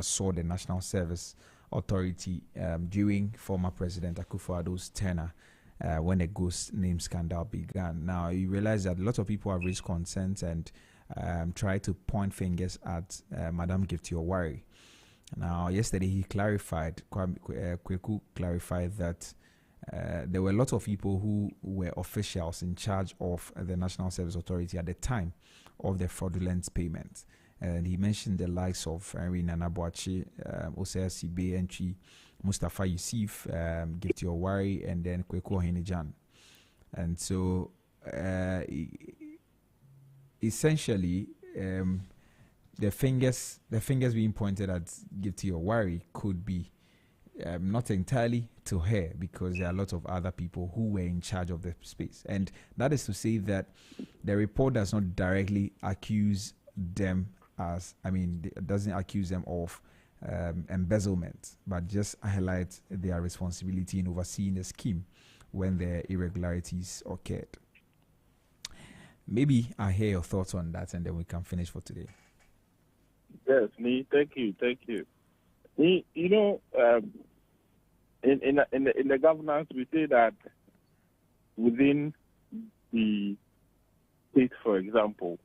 saw the National Service Authority during former President Akufo-Addo's tenure when the ghost name scandal began. Now, you realize that a lot of people have raised concerns and tried to point fingers at Madam Gifty Owari. Now, yesterday he clarified, Kweku clarified that there were a lot of people who were officials in charge of the National Service Authority at the time of the fraudulent payment. And he mentioned the likes of Henry Nana Boachi, Osea Sibe Entry, Mustafa Yusuf, Gifty Owari, and then Kweku Ohenijan. And so, essentially, the fingers being pointed at Gifty Owari could be not entirely to her, because there are a lot of other people who were in charge of the space. And that is to say that the report does not directly accuse them doesn't accuse them of embezzlement, but just highlights their responsibility in overseeing the scheme when the irregularities occurred. Maybe I hear your thoughts on that, and then we can finish for today. Yes, me. Thank you. In the governance, we say that within the state, for example,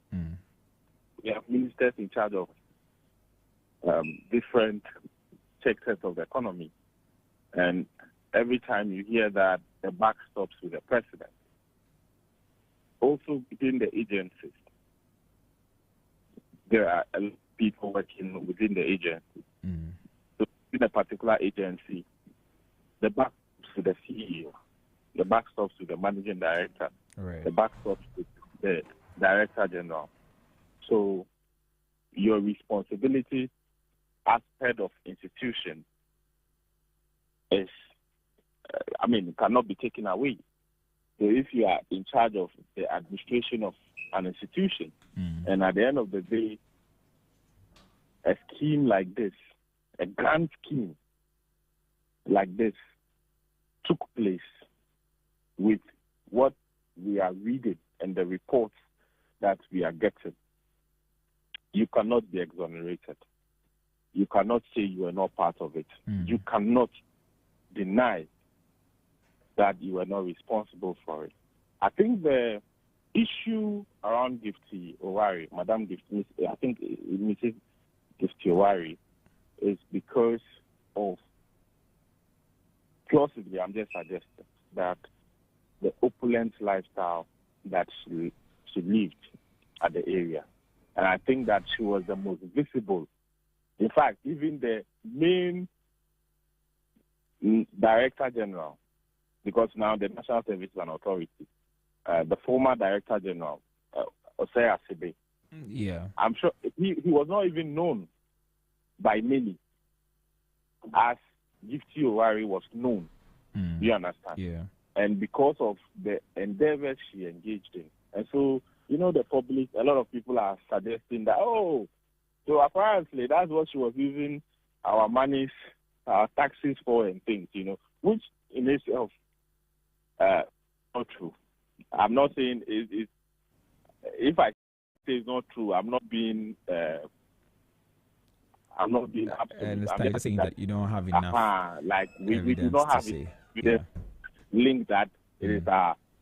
we have ministers in charge of different sectors of the economy, and every time you hear that, the buck stops with the president. Also within the agencies, there are a lot of people working within the agency. So in a particular agency, the buck stops with the CEO, the buck stops with the managing director, right. The buck stops with the director general. So your responsibility as head of institution is, cannot be taken away. So if you are in charge of the administration of an institution, and at the end of the day, a scheme like this, a grand scheme like this, took place with what we are reading and the reports that we are getting, you cannot be exonerated. You cannot say you are not part of it. You cannot deny that you are not responsible for it. I think the issue around Gifty Owari, Madam Gifty, I think Mrs. Gifty Owari, is because of, plausibly, I'm just suggesting that the opulent lifestyle that she lived at the area. And I think that she was the most visible. In fact, even the main director general, because now the National Service is an authority, the former director general, Osea Sibe, I'm sure he was not even known by many as Gifty Owari was known. You understand? Yeah. And because of the endeavors she engaged in. And so, the public, a lot of people are suggesting that, so apparently that's what she was using our monies, our taxes for and things, which in itself, not true. I'm not saying if I say it's not true, I'm not being absolute. I understand. You're saying that you don't have enough we do not have it. Link that it is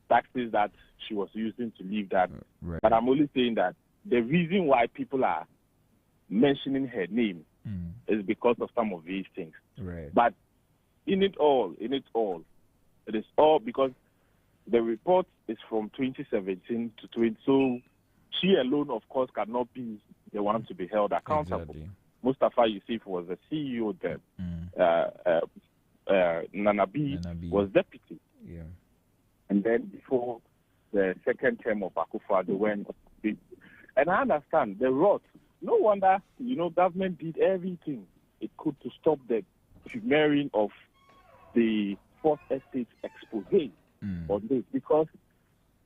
taxes that she was using to leave that. Right. But I'm only saying that the reason why people are mentioning her name is because of some of these things. Right. But in it all, it is all because the report is from 2017 to 20. So she alone, of course, cannot be the one to be held accountable. Exactly. Mustafa Yusuf was the CEO then. Nana B was deputy. Yeah. And then before the second term of Akufo-Addo went, and I understand the rot. No wonder, government did everything it could to stop the premiering of the Fourth Estate expose on this, because,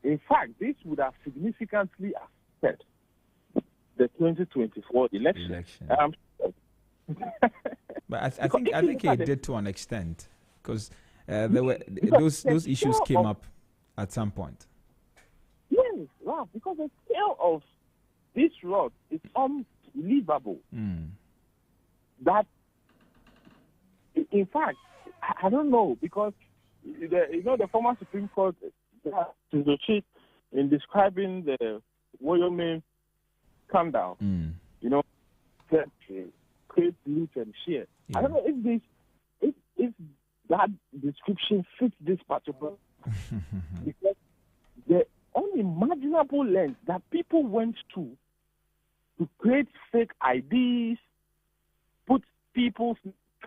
in fact, this would have significantly affected the 2024 election. But I think it did to an extent, because there were those issues came up at some point. Yes, wow, because the scale of this rot is unbelievable. that, in fact, I don't know, because the former Supreme Court, in describing the Wyoming scandal, said create, loot, and share. Yeah. I don't know if that description fits this particular because the unimaginable length that people went to create fake IDs, put people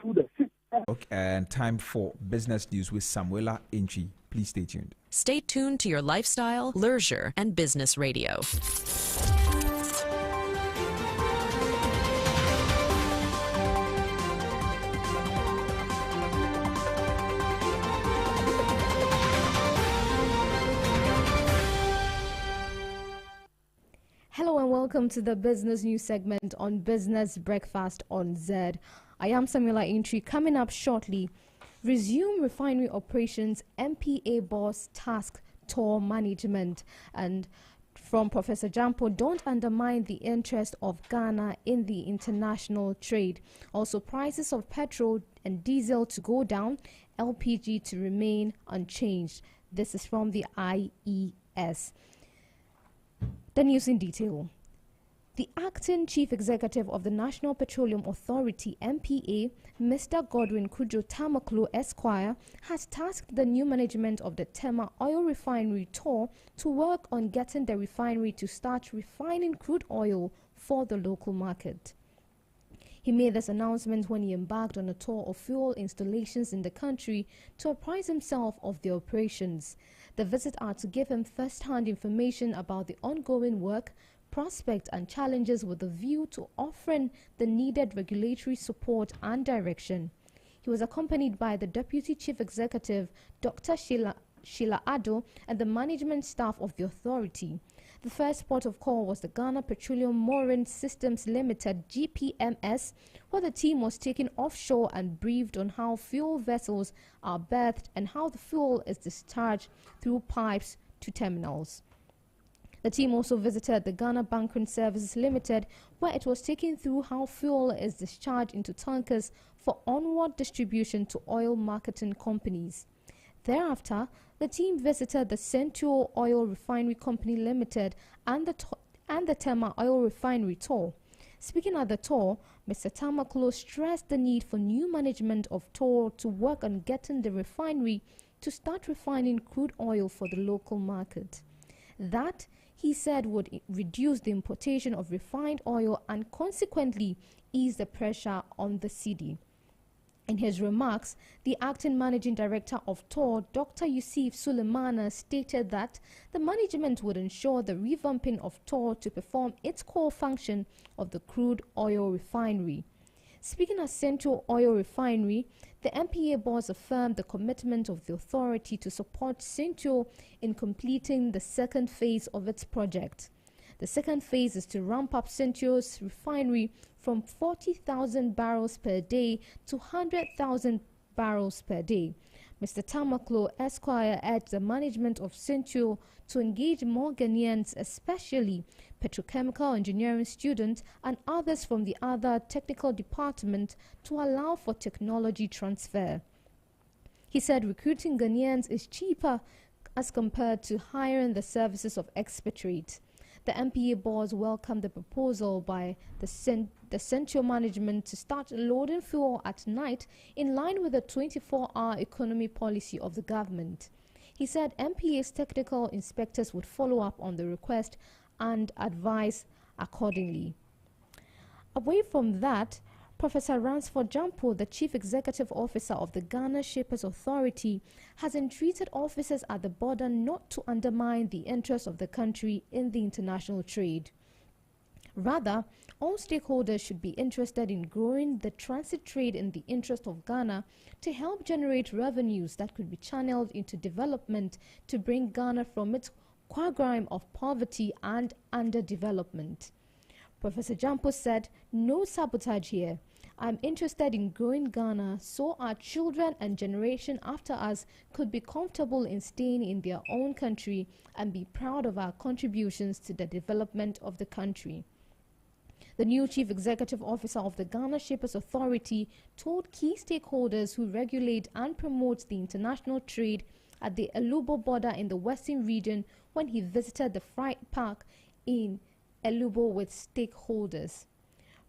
through the system. Okay, and time for business news with Samuela Inchi. Please stay tuned. Stay tuned to your lifestyle, leisure, and business radio. Hello and welcome to the business news segment on Business Breakfast on Zed. I am Samuela Intri. Coming up shortly, resume refinery operations, MPA boss task TOR management. And from Professor Jampo, don't undermine the interest of Ghana in the international trade. Also, prices of petrol and diesel to go down, LPG to remain unchanged. This is from the IES. The news in detail. The acting chief executive of the National Petroleum Authority, NPA, Mr. Godwin Kujo Tamaklo Esquire, has tasked the new management of the Tema oil refinery TOR to work on getting the refinery to start refining crude oil for the local market. He made this announcement when he embarked on a tour of fuel installations in the country to apprise himself of the operations. The visits are to give him first-hand information about the ongoing work, prospects and challenges with a view to offering the needed regulatory support and direction. He was accompanied by the Deputy Chief Executive, Dr. Sheila Addo, and the management staff of the authority. The first port of call was the Ghana Petroleum Mooring Systems Limited, GPMS, where the team was taken offshore and briefed on how fuel vessels are berthed and how the fuel is discharged through pipes to terminals. The team also visited the Ghana Bunkering Services Limited, where it was taken through how fuel is discharged into tankers for onward distribution to oil marketing companies. Thereafter, the team visited the Central Oil Refinery Company Limited and the Tema Oil Refinery TOR. Speaking at the TOR, Mr. Tamaklo stressed the need for new management of TOR to work on getting the refinery to start refining crude oil for the local market. That, he said, would reduce the importation of refined oil and consequently ease the pressure on the cedi. In his remarks, the acting managing director of TOR, Dr. Yusuf Suleimana, stated that the management would ensure the revamping of TOR to perform its core function of the crude oil refinery. Speaking at Central Oil Refinery, the MPA boss affirmed the commitment of the authority to support Central in completing the second phase of its project. The second phase is to ramp up Central's refinery from 40,000 barrels per day to 100,000 barrels per day. Mr. Tamaklo Esquire urged the management of Central to engage more Ghanaians, especially petrochemical engineering students and others from the other technical department, to allow for technology transfer. He said recruiting Ghanaians is cheaper as compared to hiring the services of expatriates. The MPA board welcomed the proposal by the Central management to start loading fuel at night in line with the 24-hour economy policy of the government. He said MPA's technical inspectors would follow up on the request and advise accordingly. Away from that, Professor Ransford Jampo, the Chief Executive Officer of the Ghana Shippers Authority, has entreated officers at the border not to undermine the interests of the country in the international trade. Rather, all stakeholders should be interested in growing the transit trade in the interest of Ghana to help generate revenues that could be channeled into development to bring Ghana from its quagmire of poverty and underdevelopment. Professor Jampo said, "No sabotage here. I'm interested in growing Ghana so our children and generation after us could be comfortable in staying in their own country and be proud of our contributions to the development of the country." The new chief executive officer of the Ghana Shippers Authority told key stakeholders who regulate and promote the international trade at the Elubo border in the western region when he visited the freight park in Elubo with stakeholders.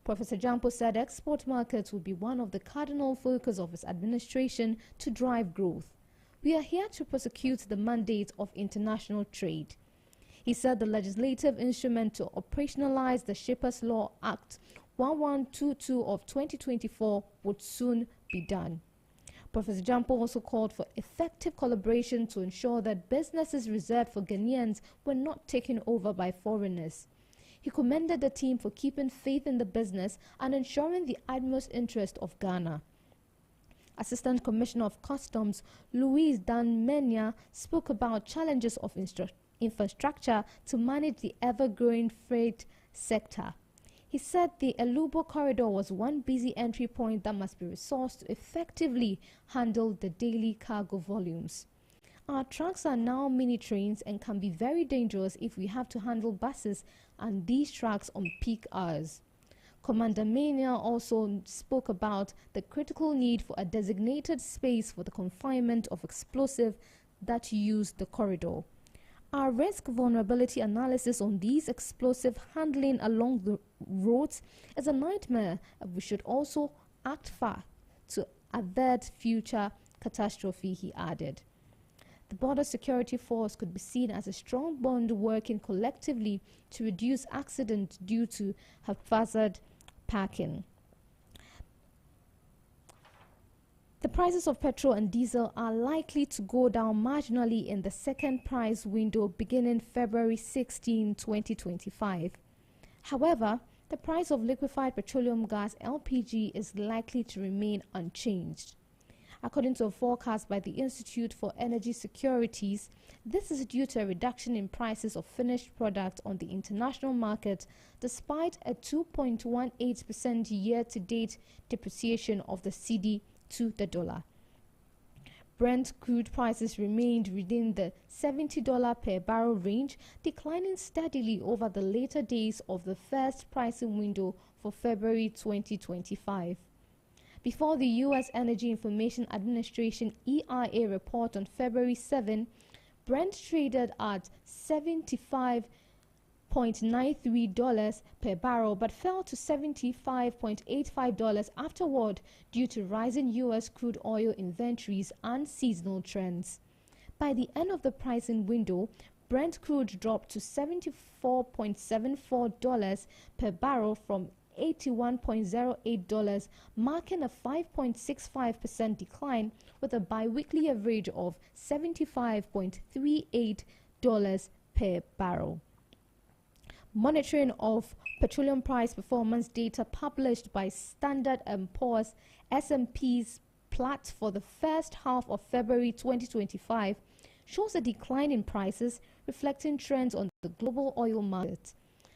Professor Jampo said export markets will be one of the cardinal focus of his administration to drive growth. We are here to prosecute the mandate of international trade. He said the legislative instrument to operationalize the Shippers Law Act 1122 of 2024 would soon be done. Professor Jampo also called for effective collaboration to ensure that businesses reserved for Ghanaians were not taken over by foreigners. He commended the team for keeping faith in the business and ensuring the utmost interest of Ghana. Assistant Commissioner of Customs Louise Danmenia spoke about challenges of infrastructure to manage the ever-growing freight sector. He said the Elubo corridor was one busy entry point that must be resourced to effectively handle the daily cargo volumes. Our trucks are now mini trains and can be very dangerous if we have to handle buses and these trucks on peak hours. Commander Mania also spoke about the critical need for a designated space for the confinement of explosive that use the corridor. Our risk vulnerability analysis on these explosive handling along the roads is a nightmare. We should also act fast to avert future catastrophe, he added. The Border Security Force could be seen as a strong bond working collectively to reduce accidents due to haphazard parking. The prices of petrol and diesel are likely to go down marginally in the second price window beginning February 16, 2025. However, the price of liquefied petroleum gas (LPG) is likely to remain unchanged. According to a forecast by the Institute for Energy Securities, this is due to a reduction in prices of finished products on the international market despite a 2.18% year-to-date depreciation of the cedi to the dollar. Brent crude prices remained within the $70 per barrel range, declining steadily over the later days of the first pricing window for February 2025. Before the U.S. Energy Information Administration EIA report on February 7, Brent traded at $75.93 per barrel but fell to $75.85 afterward due to rising U.S. crude oil inventories and seasonal trends. By the end of the pricing window, Brent crude dropped to $74.74 per barrel from $81.08, marking a 5.65% decline with a biweekly average of $75.38 per barrel. Monitoring of petroleum price performance data published by Standard & Poor's S&P's Platts for the first half of February 2025 shows a decline in prices reflecting trends on the global oil market.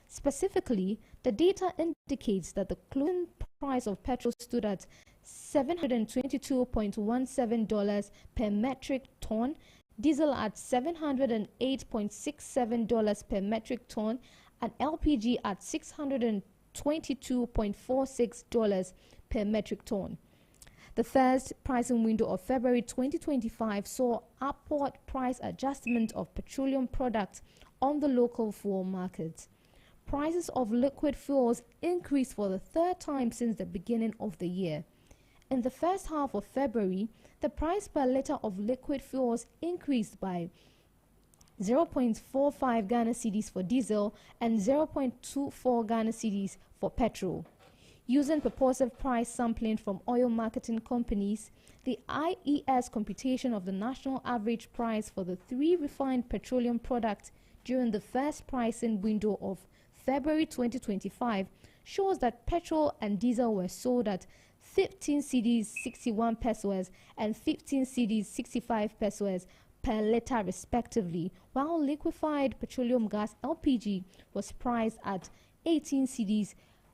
Specifically, the data indicates that the closing price of petrol stood at $722.17 per metric ton, diesel at $708.67 per metric ton, and LPG at $622.46 per metric ton. The first pricing window of February 2025 saw upward price adjustment of petroleum products on the local fuel market. Prices of liquid fuels increased for the third time since the beginning of the year. In the first half of February, the price per liter of liquid fuels increased by 0.45 Ghana cedis for diesel and 0.24 Ghana cedis for petrol. Using purposive price sampling from oil marketing companies, the IES computation of the national average price for the three refined petroleum products during the first pricing window of February 2025 shows that petrol and diesel were sold at 15 cedis 61 pesos and 15 cedis 65 pesos per liter respectively, while liquefied petroleum gas (LPG) was priced at 18 cedis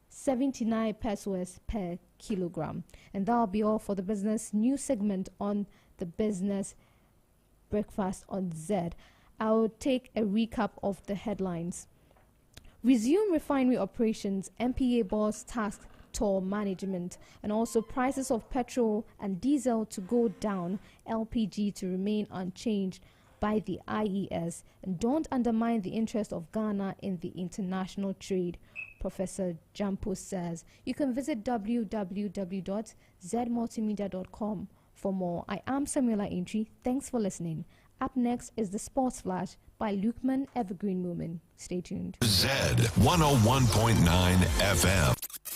79 pesos per kilogram. And that'll be all for the business news segment on the Business Breakfast on Zed. I'll take a recap of the headlines. Resume refinery operations, MPA boss tasked toll management, and also prices of petrol and diesel to go down, LPG to remain unchanged by the IES, and don't undermine the interest of Ghana in the international trade, Professor Jampo says. You can visit www.zmultimedia.com for more. I am Samuela Intri. Thanks for listening. Up next is the Sports Flash by Lukeman Evergreen Moomin. Stay tuned. Zed 101.9 FM.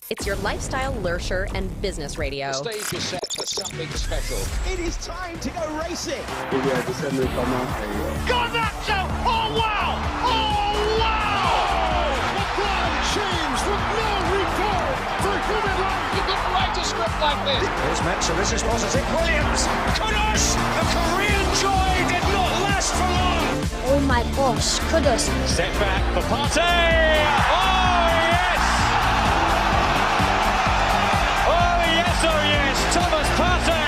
It's your lifestyle, leisure, and business radio. The stage is set for something special. It is time to go racing. Garnacho! Oh wow! Oh wow! LeBron James with no regard for human life. You couldn't write a script like this. Here's Metzer. This is positive. Williams. Kudos! The Korean joy did not last for long. Oh my gosh, kudos. Step back for Partey. Oh yes! Oh yes, Thomas Partey.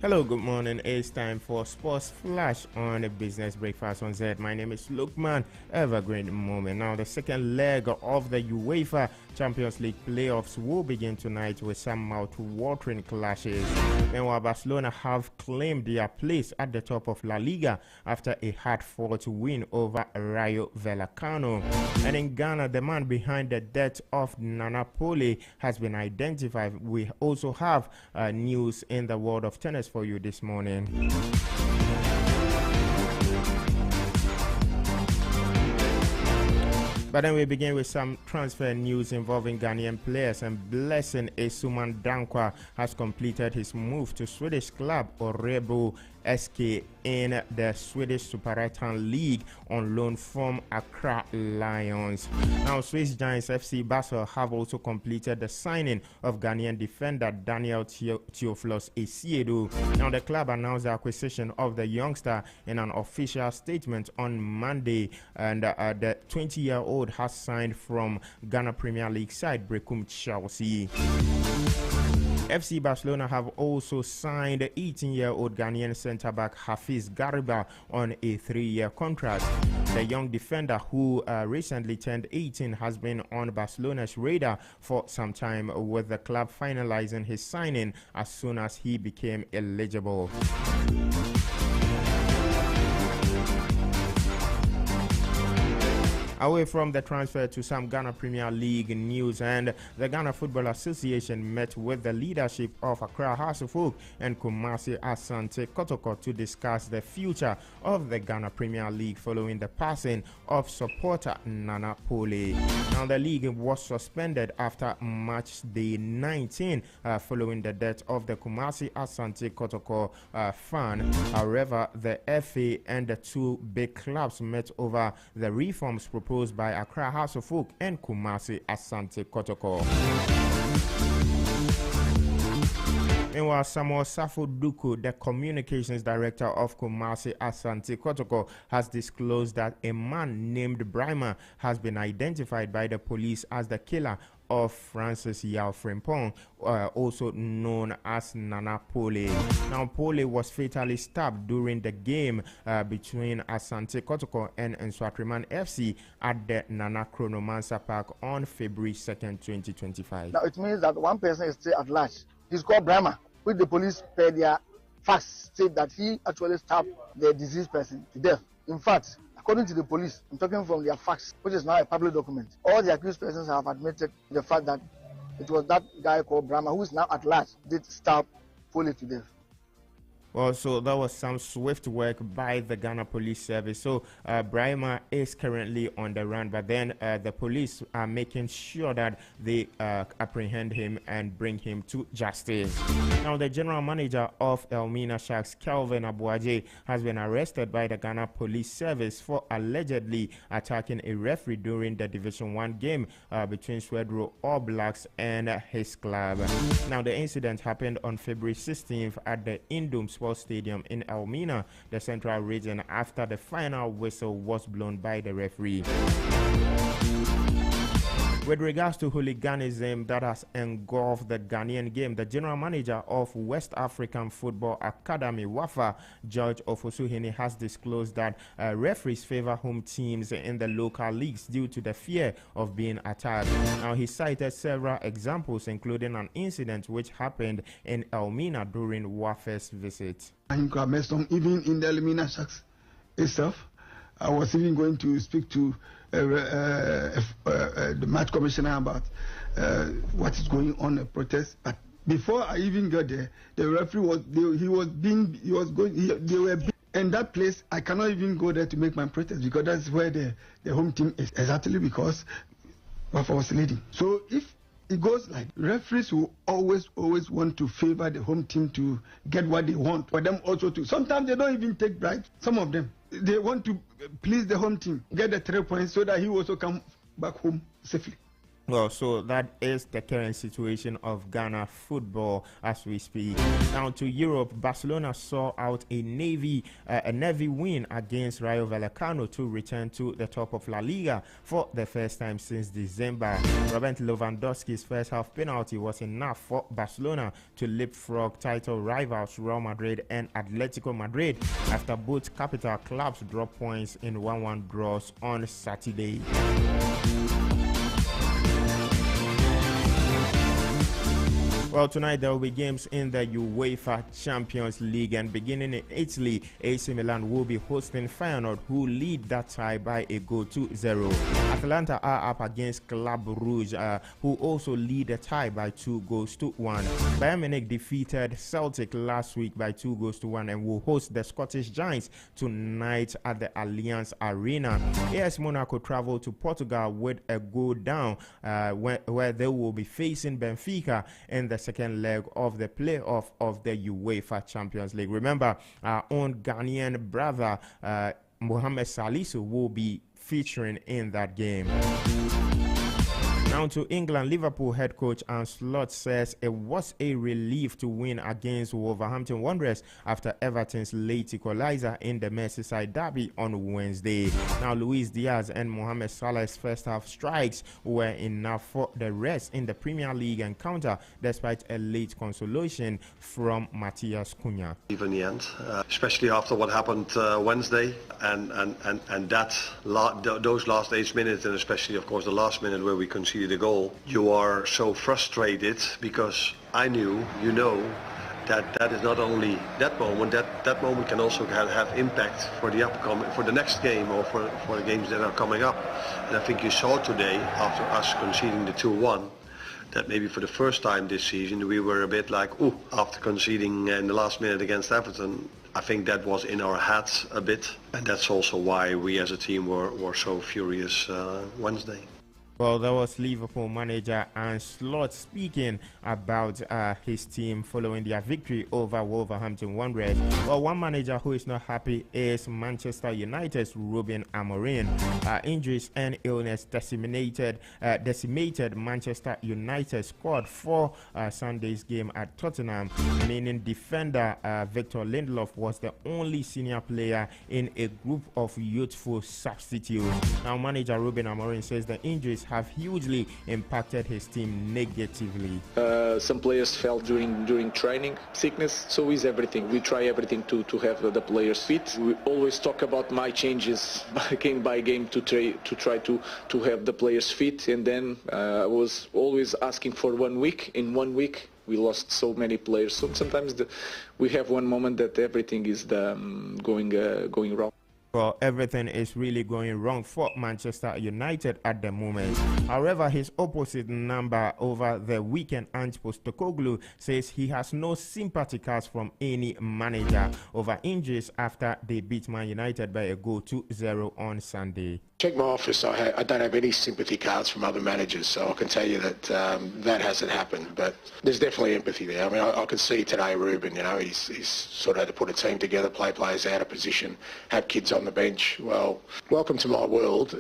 Hello, good morning. It's time for Sports Flash on the Business Breakfast on Zed. My name is Lukeman Evergreen Moment. Now, the second leg of the UEFA Champions League playoffs will begin tonight with some mouth-watering clashes. Meanwhile, Barcelona have claimed their place at the top of La Liga after a hard-fought win over Rayo Vallecano. And in Ghana, the man behind the death of Nana Pole has been identified. We also have news in the world of tennis for you this morning. But then we begin with some transfer news involving Ghanaian players, and Blessing Esuman Dankwa has completed his move to Swedish club Orebro SK in the Swedish Super Ettan League on loan from Accra Lions. Now, Swiss Giants FC Basel have also completed the signing of Ghanaian defender Daniel Theophilus Esiedu. Now, the club announced the acquisition of the youngster in an official statement on Monday, and the 20-year-old has signed from Ghana Premier League side Brekum Chelsea. FC Barcelona have also signed 18-year-old Ghanaian centre-back Hafiz Gariba on a 3-year contract. The young defender, who recently turned 18, has been on Barcelona's radar for some time, with the club finalizing his signing as soon as he became eligible. Away from the transfer to some Ghana Premier League news, and the Ghana Football Association met with the leadership of Accra House of Oak and Kumasi Asante Kotoko to discuss the future of the Ghana Premier League following the passing of supporter Nana Pole. Now, the league was suspended after match day 19 following the death of the Kumasi Asante Kotoko fan. However, the FA and the two big clubs met over the reforms proposed by Accra House of Oak and Kumasi Asante Kotoko. Meanwhile, Samuel Safo Duku, the communications director of Kumasi Asante Kotoko, has disclosed that a man named Brima has been identified by the police as the killer of Francis Yao Frimpong, also known as Nana Pole. Now, Pole was fatally stabbed during the game between Asante Kotoko and Nswatriman FC at the Nana Chronomancer Park on February 2nd, 2025. Now, it means that one person is still at large. He's called Brahma, which the police per their facts state that he actually stabbed the deceased person to death. In fact, according to the police, I'm talking from their facts, which is now a public document, all the accused persons have admitted the fact that it was that guy called Brahma, who is now at large, did stab Pole to death. Well, so that was some swift work by the Ghana Police Service. So Brahima is currently on the run, but then the police are making sure that they apprehend him and bring him to justice. Now, the general manager of Elmina Sharks, Kelvin Abuaje, has been arrested by the Ghana Police Service for allegedly attacking a referee during the Division 1 game between Swedro All Blacks and his club. Now, the incident happened on February 16th at the Indom Sports Stadium in Elmina, the central region, after the final whistle was blown by the referee. With regards to hooliganism that has engulfed the Ghanaian game, the general manager of West African Football Academy, WAFA, George Ofosuhene, has disclosed that referees favor home teams in the local leagues due to the fear of being attacked. Now, he cited several examples, including an incident which happened in Elmina during WAFA's visit. Even in the Elmina Sharks itself, I was even going to speak to the match commissioner about what is going on in protest. But before I even got there, the referee they were in that place. I cannot even go there to make my protest because that's where the home team is, exactly because Wafa was leading. So if it goes like referees will always want to favor the home team to get what they want for them also to. Sometimes they don't even take bribes. Some of them, they want to please the home team, get the 3 points so that he also come back home safely. Well, so that is the current situation of Ghana football as we speak. Now to Europe, Barcelona saw out a Navy win against Rayo Vallecano to return to the top of La Liga for the first time since December. Robert Lewandowski's first half penalty was enough for Barcelona to leapfrog title rivals Real Madrid and Atletico Madrid after both capital clubs dropped points in 1-1 draws on Saturday. Well, tonight there will be games in the UEFA Champions League, and beginning in Italy, AC Milan will be hosting Feyenoord, who lead that tie by a goal to 0. Atalanta are up against Club Rouge, who also lead the tie by 2-1. Bayern Munich defeated Celtic last week by 2-1 and will host the Scottish Giants tonight at the Allianz Arena. AS Monaco travel to Portugal with a goal down, where they will be facing Benfica in the second leg of the playoff of the UEFA Champions League. Remember, our own Ghanaian brother Mohamed Salisu will be featuring in that game. Now to England, Liverpool head coach Arne Slot says it was a relief to win against Wolverhampton Wanderers after Everton's late equalizer in the Merseyside derby on Wednesday. Now Luis Diaz and Mohamed Salah's first half strikes were enough for the rest in the Premier League encounter despite a late consolation from Matthias Cunha. Even the end, especially after what happened Wednesday and those last 8 minutes, and especially of course the last minute where we conceded the goal, you are so frustrated because I knew, that is not only that moment. That moment can also have impact for the next game or for the games that are coming up. And I think you saw today after us conceding the 2-1 that maybe for the first time this season we were a bit like, ooh, after conceding in the last minute against Everton. I think that was in our heads a bit, and that's also why we as a team were so furious Wednesday. Well, that was Liverpool manager Arne Slot speaking about his team following their victory over Wolverhampton Wanderers. Well, one manager who is not happy is Manchester United's Ruben Amorim. Injuries and illness decimated Manchester United squad for Sunday's game at Tottenham, meaning defender Victor Lindelof was the only senior player in a group of youthful substitutes. Now, manager Ruben Amorim says the injuries have hugely impacted his team negatively. Some players fell during training. Sickness, so is everything. We try everything to have the players fit. We always talk about my changes by game to try to have the players fit, and then I was always asking for 1 week. In 1 week we lost so many players, so sometimes we have one moment that everything is going wrong. Well, everything is really going wrong for Manchester United at the moment. However, his opposite number over the weekend, Ange Postecoglou, says he has no sympathy cards from any manager over injuries after they beat Man United by a goal 2-0 on Sunday. Check my office. I don't have any sympathy cards from other managers, so I can tell you that that hasn't happened. But there's definitely empathy there. I mean, I could see today Ruben, he's sort of had to put a team together, play players out of position, have kids on the bench. Well, welcome to my world,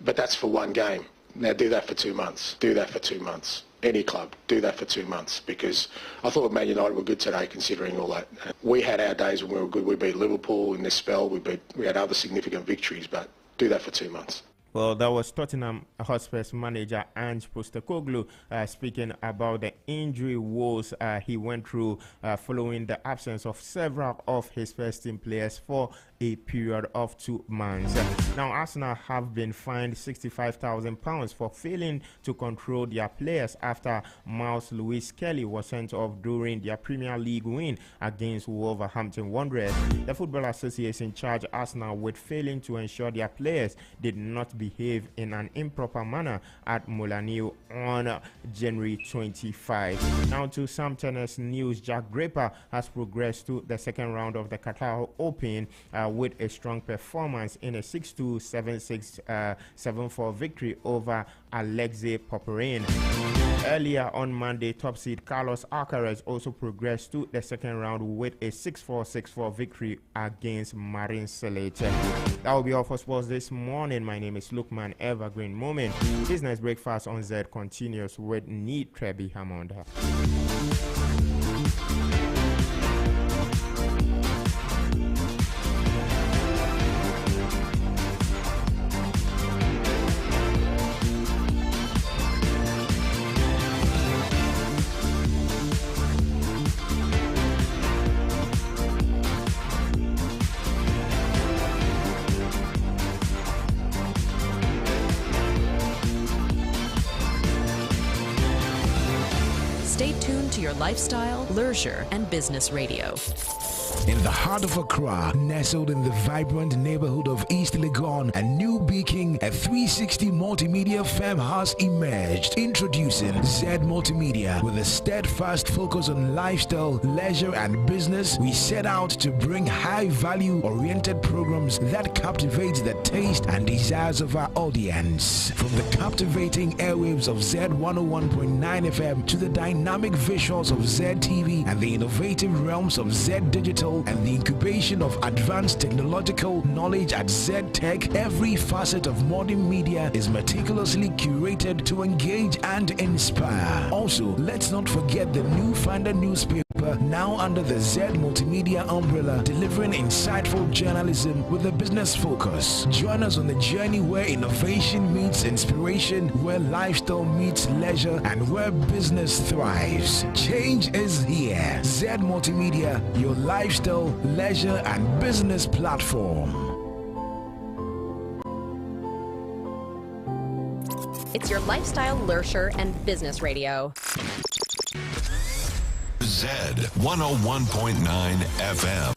but that's for one game. Now do that for 2 months. Do that for 2 months. Any club, do that for 2 months, because I thought Man United were good today considering all that. We had our days when we were good. We beat Liverpool in this spell. We had other significant victories, but do that for 2 months. Well, that was Tottenham Hotspur's manager Ange Postecoglou speaking about the injury woes he went through following the absence of several of his first-team players for a period of 2 months. Now, Arsenal have been fined £65,000 for failing to control their players after Miles Lewis Kelly was sent off during their Premier League win against Wolverhampton Wanderers. The Football Association charged Arsenal with failing to ensure their players did not behave in an improper manner at Molineux on January 25. Now to some tennis news. Jack Draper has progressed to the second round of the Qatar Open with a strong performance in a 6-2, 7-6, 7-4 victory over Alexei Popyrin. Earlier on Monday, top seed Carlos Alcaraz also progressed to the second round with a 6-4, 6-4 victory against Marin Cilic. That will be all for sports this morning. My name is Lukman Evergreen Moment. Business Breakfast on Zed continues with Need Trebi Hammond. Stay tuned to your lifestyle, leisure, and business radio. In the heart of Accra, nestled in the vibrant neighborhood of East Legon and New Beacon, a 360 multimedia firm has emerged. Introducing Zed Multimedia. With a steadfast focus on lifestyle, leisure, and business, we set out to bring high-value oriented programs that captivate the taste and desires of our audience. From the captivating airwaves of Zed 101.9 FM to the dynamic visuals of Zed TV and the innovative realms of Zed Digital and the incubation of advanced technological knowledge at Zed Tech, every facet of modern media is meticulously curated to engage and inspire. Also, let's not forget the New Finder newspaper, now under the Zed Multimedia umbrella, delivering insightful journalism with a business focus. Join us on the journey where innovation meets inspiration, where lifestyle meets leisure, and where business thrives. Change is here. Zed Multimedia, your lifestyle, leisure, and business platform. It's your lifestyle, leisure, and business radio. Zed 101.9 FM.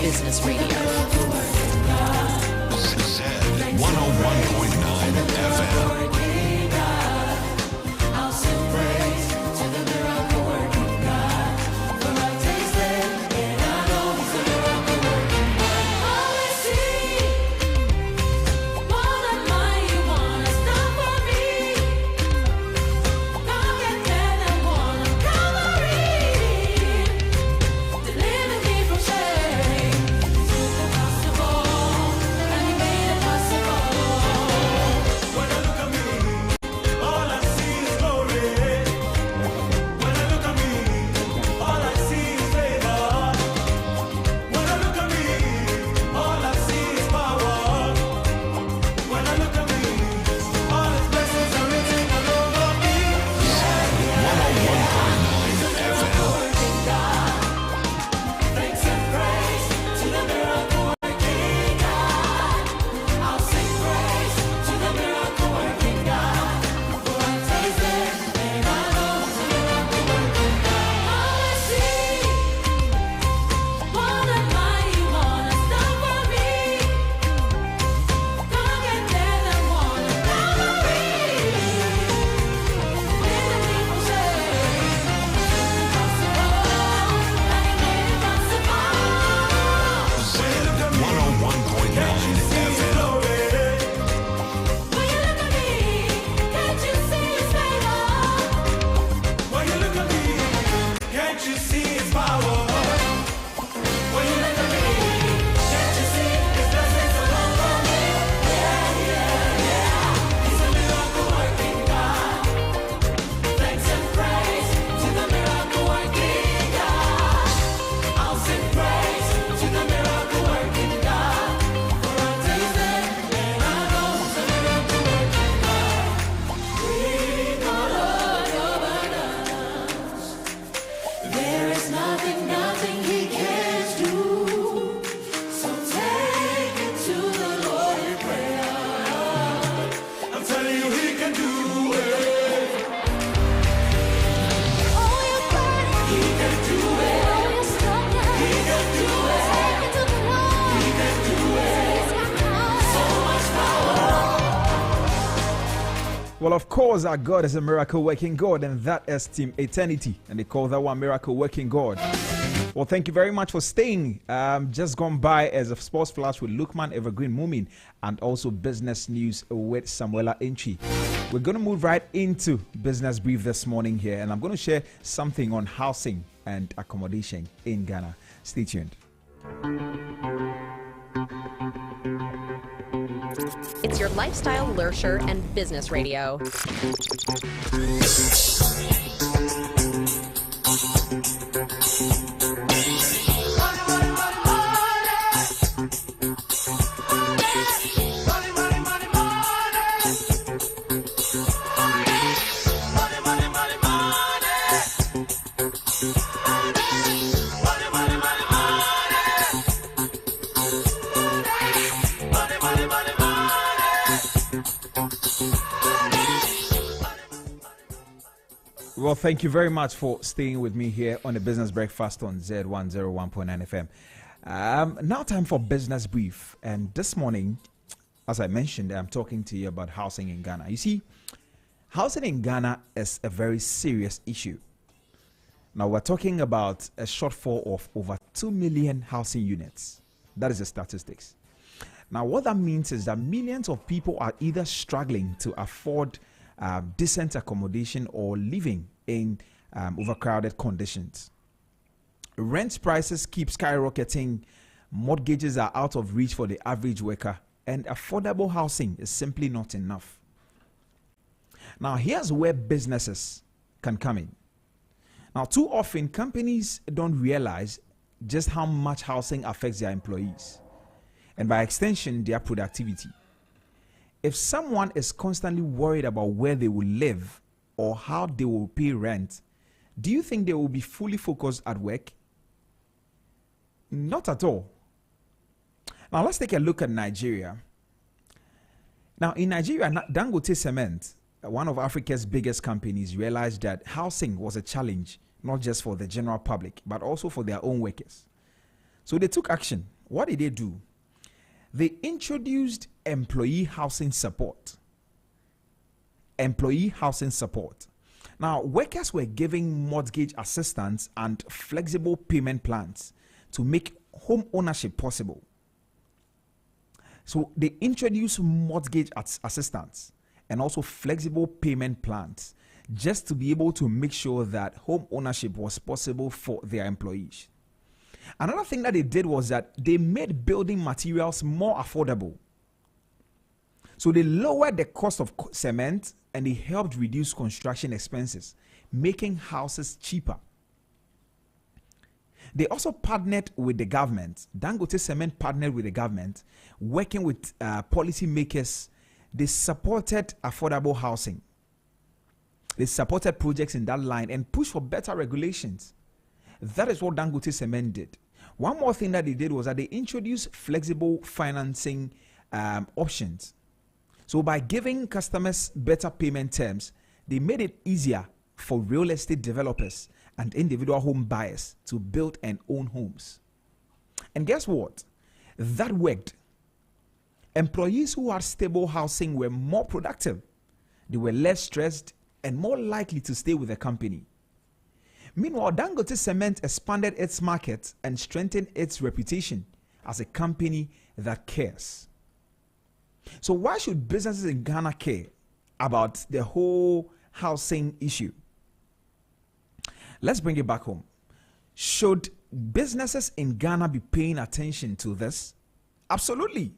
business radio. Zed 101.9 FM. Well, of course, our God is a miracle working God, and that is Team Eternity, and they call that one Miracle Working God. Well, thank you very much for staying. Just gone by as a sports flash with Lukman Evergreen Moomin, and also business news with Samuela Inchi. We're going to move right into business brief this morning here, and I'm going to share something on housing and accommodation in Ghana. Stay tuned. It's your lifestyle, leisure, and business radio. Well, thank you very much for staying with me here on the Business Breakfast on Zed 101.9 FM. Now time for business brief. And this morning, as I mentioned, I'm talking to you about housing in Ghana. You see, housing in Ghana is a very serious issue. Now, we're talking about a shortfall of over 2 million housing units. That is the statistics. Now, what that means is that millions of people are either struggling to afford decent accommodation or living in overcrowded conditions. Rent prices keep skyrocketing, mortgages are out of reach for the average worker, and affordable housing is simply not enough. Now, here's where businesses can come in. Now, too often, companies don't realize just how much housing affects their employees, and by extension, their productivity. If someone is constantly worried about where they will live or how they will pay rent, do you think they will be fully focused at work? Not at all. Now, let's take a look at Nigeria. Now, in Nigeria, Dangote Cement, one of Africa's biggest companies, realized that housing was a challenge, not just for the general public, but also for their own workers. So they took action. what did they do? They introduced employee housing support. Employee housing support. Now, workers were given mortgage assistance and flexible payment plans to make home ownership possible. So they introduced mortgage assistance and also flexible payment plans just to be able to make sure that home ownership was possible for their employees. Another thing that they did was that they made building materials more affordable. So they lowered the cost of cement and they helped reduce construction expenses, making houses cheaper. They also partnered with the government. Dangote Cement partnered with the government, working with policy makers. They supported affordable housing. They supported projects in that line and pushed for better regulations. That is what Dangote Cement did. One more thing that they did was that they introduced flexible financing options. So by giving customers better payment terms, they made it easier for real estate developers and individual home buyers to build and own homes. And guess what? That worked. Employees who had stable housing were more productive. They were less stressed and more likely to stay with the company. Meanwhile, Dangote Cement expanded its market and strengthened its reputation as a company that cares. So why should businesses in Ghana care about the whole housing issue? Let's bring it back home. Should businesses in Ghana be paying attention to this? Absolutely.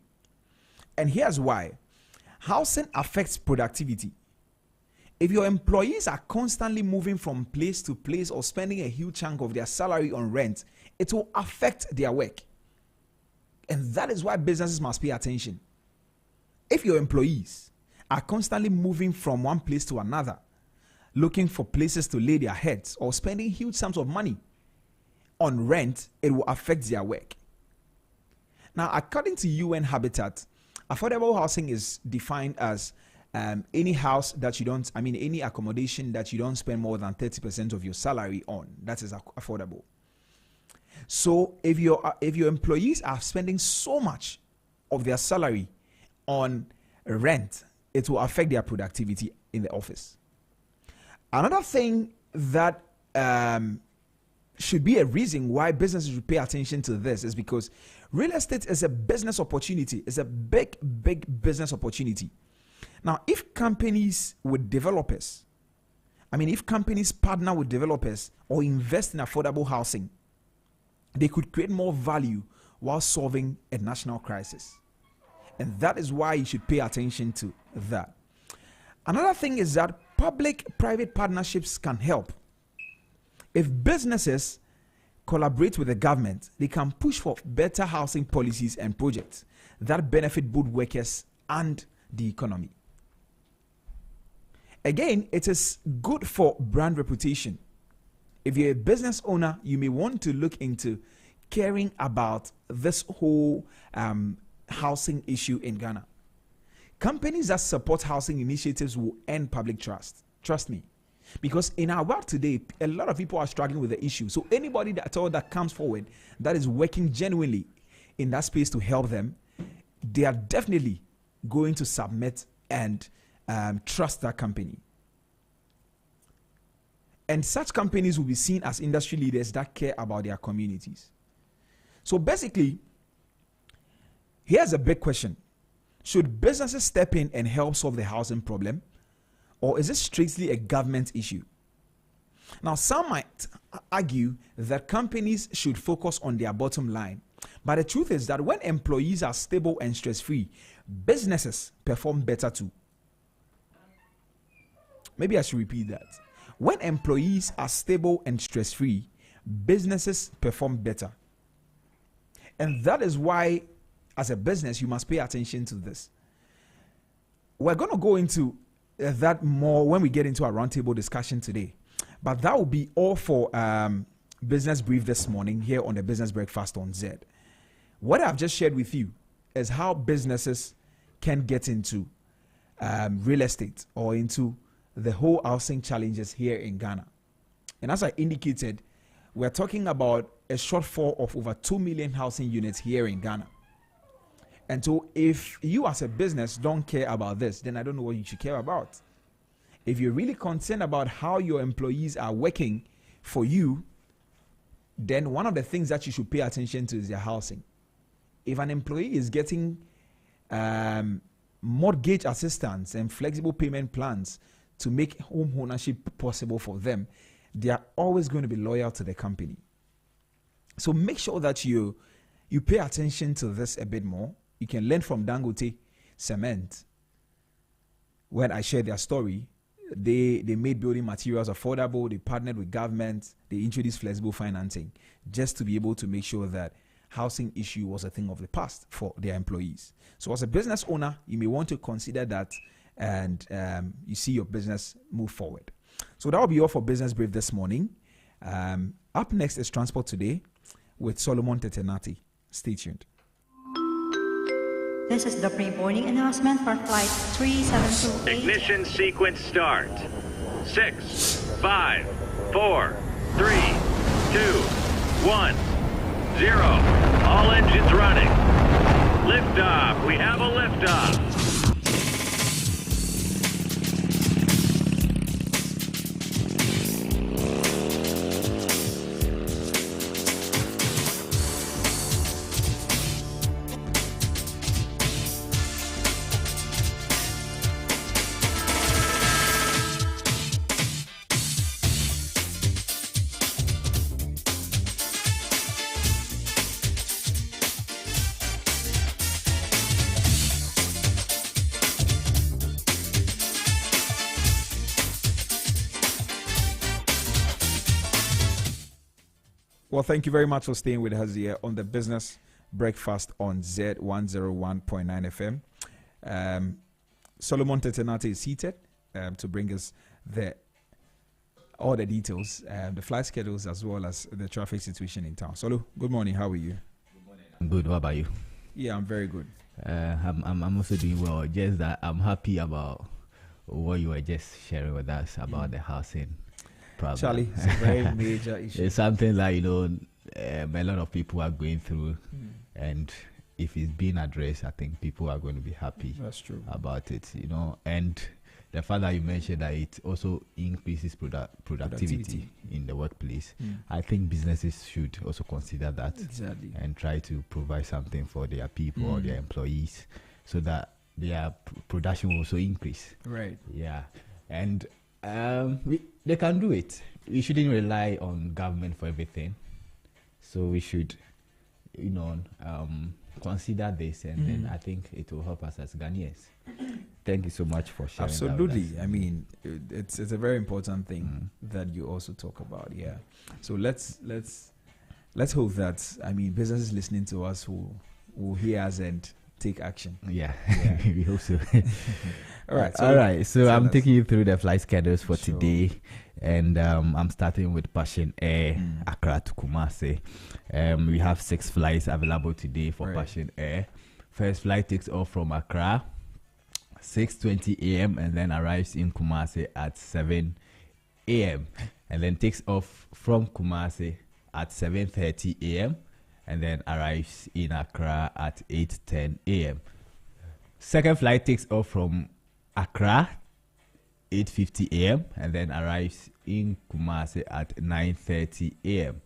And here's why. Housing affects productivity. If your employees are constantly moving from place to place or spending a huge chunk of their salary on rent, it will affect their work. And that is why businesses must pay attention. If your employees are constantly moving from one place to another, looking for places to lay their heads or spending huge sums of money on rent, it will affect their work. Now, according to UN Habitat, affordable housing is defined as any house that you don't, any accommodation that you don't spend more than 30% of your salary on. That is affordable. So if your employees are spending so much of their salary on rent, it will affect their productivity in the office. Another thing that should be a reason why businesses should pay attention to this is because real estate is a business opportunity. It's a big, big business opportunity. Now, if companies with developers, if companies partner with developers or invest in affordable housing, they could create more value while solving a national crisis. And that is why you should pay attention to that. Another thing is that public-private partnerships can help. If businesses collaborate with the government, they can push for better housing policies and projects that benefit both workers and the economy. Again, it is good for brand reputation. If you're a business owner, you may want to look into caring about this whole housing issue in Ghana. Companies that support housing initiatives will earn public trust. Trust me. Because in our world today, a lot of people are struggling with the issue. So anybody that comes forward that is working genuinely in that space to help them, they are definitely going to submit and trust that company. And such companies will be seen as industry leaders that care about their communities. So basically, here's a big question. Should businesses step in and help solve the housing problem? Or is it strictly a government issue? Now, some might argue that companies should focus on their bottom line. But the truth is that when employees are stable and stress-free, businesses perform better too. Maybe I should repeat that. When employees are stable and stress-free, businesses perform better. And that is why, as a business, you must pay attention to this. We're going to go into that more when we get into our roundtable discussion today. But that will be all for Business Brief this morning here on the Business Breakfast on Zed. What I've just shared with you is how businesses can get into real estate or into the whole housing challenges here in Ghana. And as I indicated, we're talking about a shortfall of over 2 million housing units here in Ghana. And so if you as a business don't care about this, then I don't know what you should care about. If you're really concerned about how your employees are working for you, then one of the things that you should pay attention to is their housing. If an employee is getting mortgage assistance and flexible payment plans to make home ownership possible for them, they are always going to be loyal to the company. So make sure that you pay attention to this a bit more. You can learn from Dangote Cement. When I shared their story, they made building materials affordable. They partnered with government. They introduced flexible financing just to be able to make sure that housing issue was a thing of the past for their employees. So as a business owner, you may want to consider that, and you see your business move forward. So that will be all for Business Brief this morning. Up next is Transport Today with Solomon Tetenati. Stay tuned. This is the pre-boarding announcement for flight 3728. Ignition sequence start. 6, 5, 4, 3, 2, 1, 0. All engines running. Liftoff. We have a liftoff. Well, thank you very much for staying with us here on the Business Breakfast on Zed 101.9 FM. Solomon Tetenate is seated to bring us all the details, the flight schedules, as well as the traffic situation in town. Solo, good morning. How are you? Good morning. I'm good. What about you? Yeah, I'm very good. I'm also doing well. Just that I'm happy about what you were just sharing with us about the housing problem. Charlie, it's a very major issue. It's something that, a lot of people are going through, and if it's being addressed, I think people are going to be happy. That's true. About it, and the fact that you mentioned that it also increases productivity in the workplace. I think businesses should also consider that and try to provide something for their people or their employees so that their production will also increase. Right. Yeah. And they can do it. We shouldn't rely on government for everything. So we should, consider this, and then I think it will help us as Ghanaians. Thank you so much for sharing. Absolutely. That with us. I mean, it's a very important thing that you also talk about. Yeah. So let's hope that businesses listening to us will hear us and take action. Yeah. We hope so. All right. So I'm taking you through the flight schedules for today, and I'm starting with Passion Air, Accra to Kumasi. We have 6 flights available today for Passion Air. First flight takes off from Accra 6:20 a.m. and then arrives in Kumasi at 7 a.m. and then takes off from Kumasi at 7:30 a.m. and then arrives in Accra at 8:10 a.m. Second flight takes off from Accra 8:50 a.m. and then arrives in Kumasi at 9:30 a.m.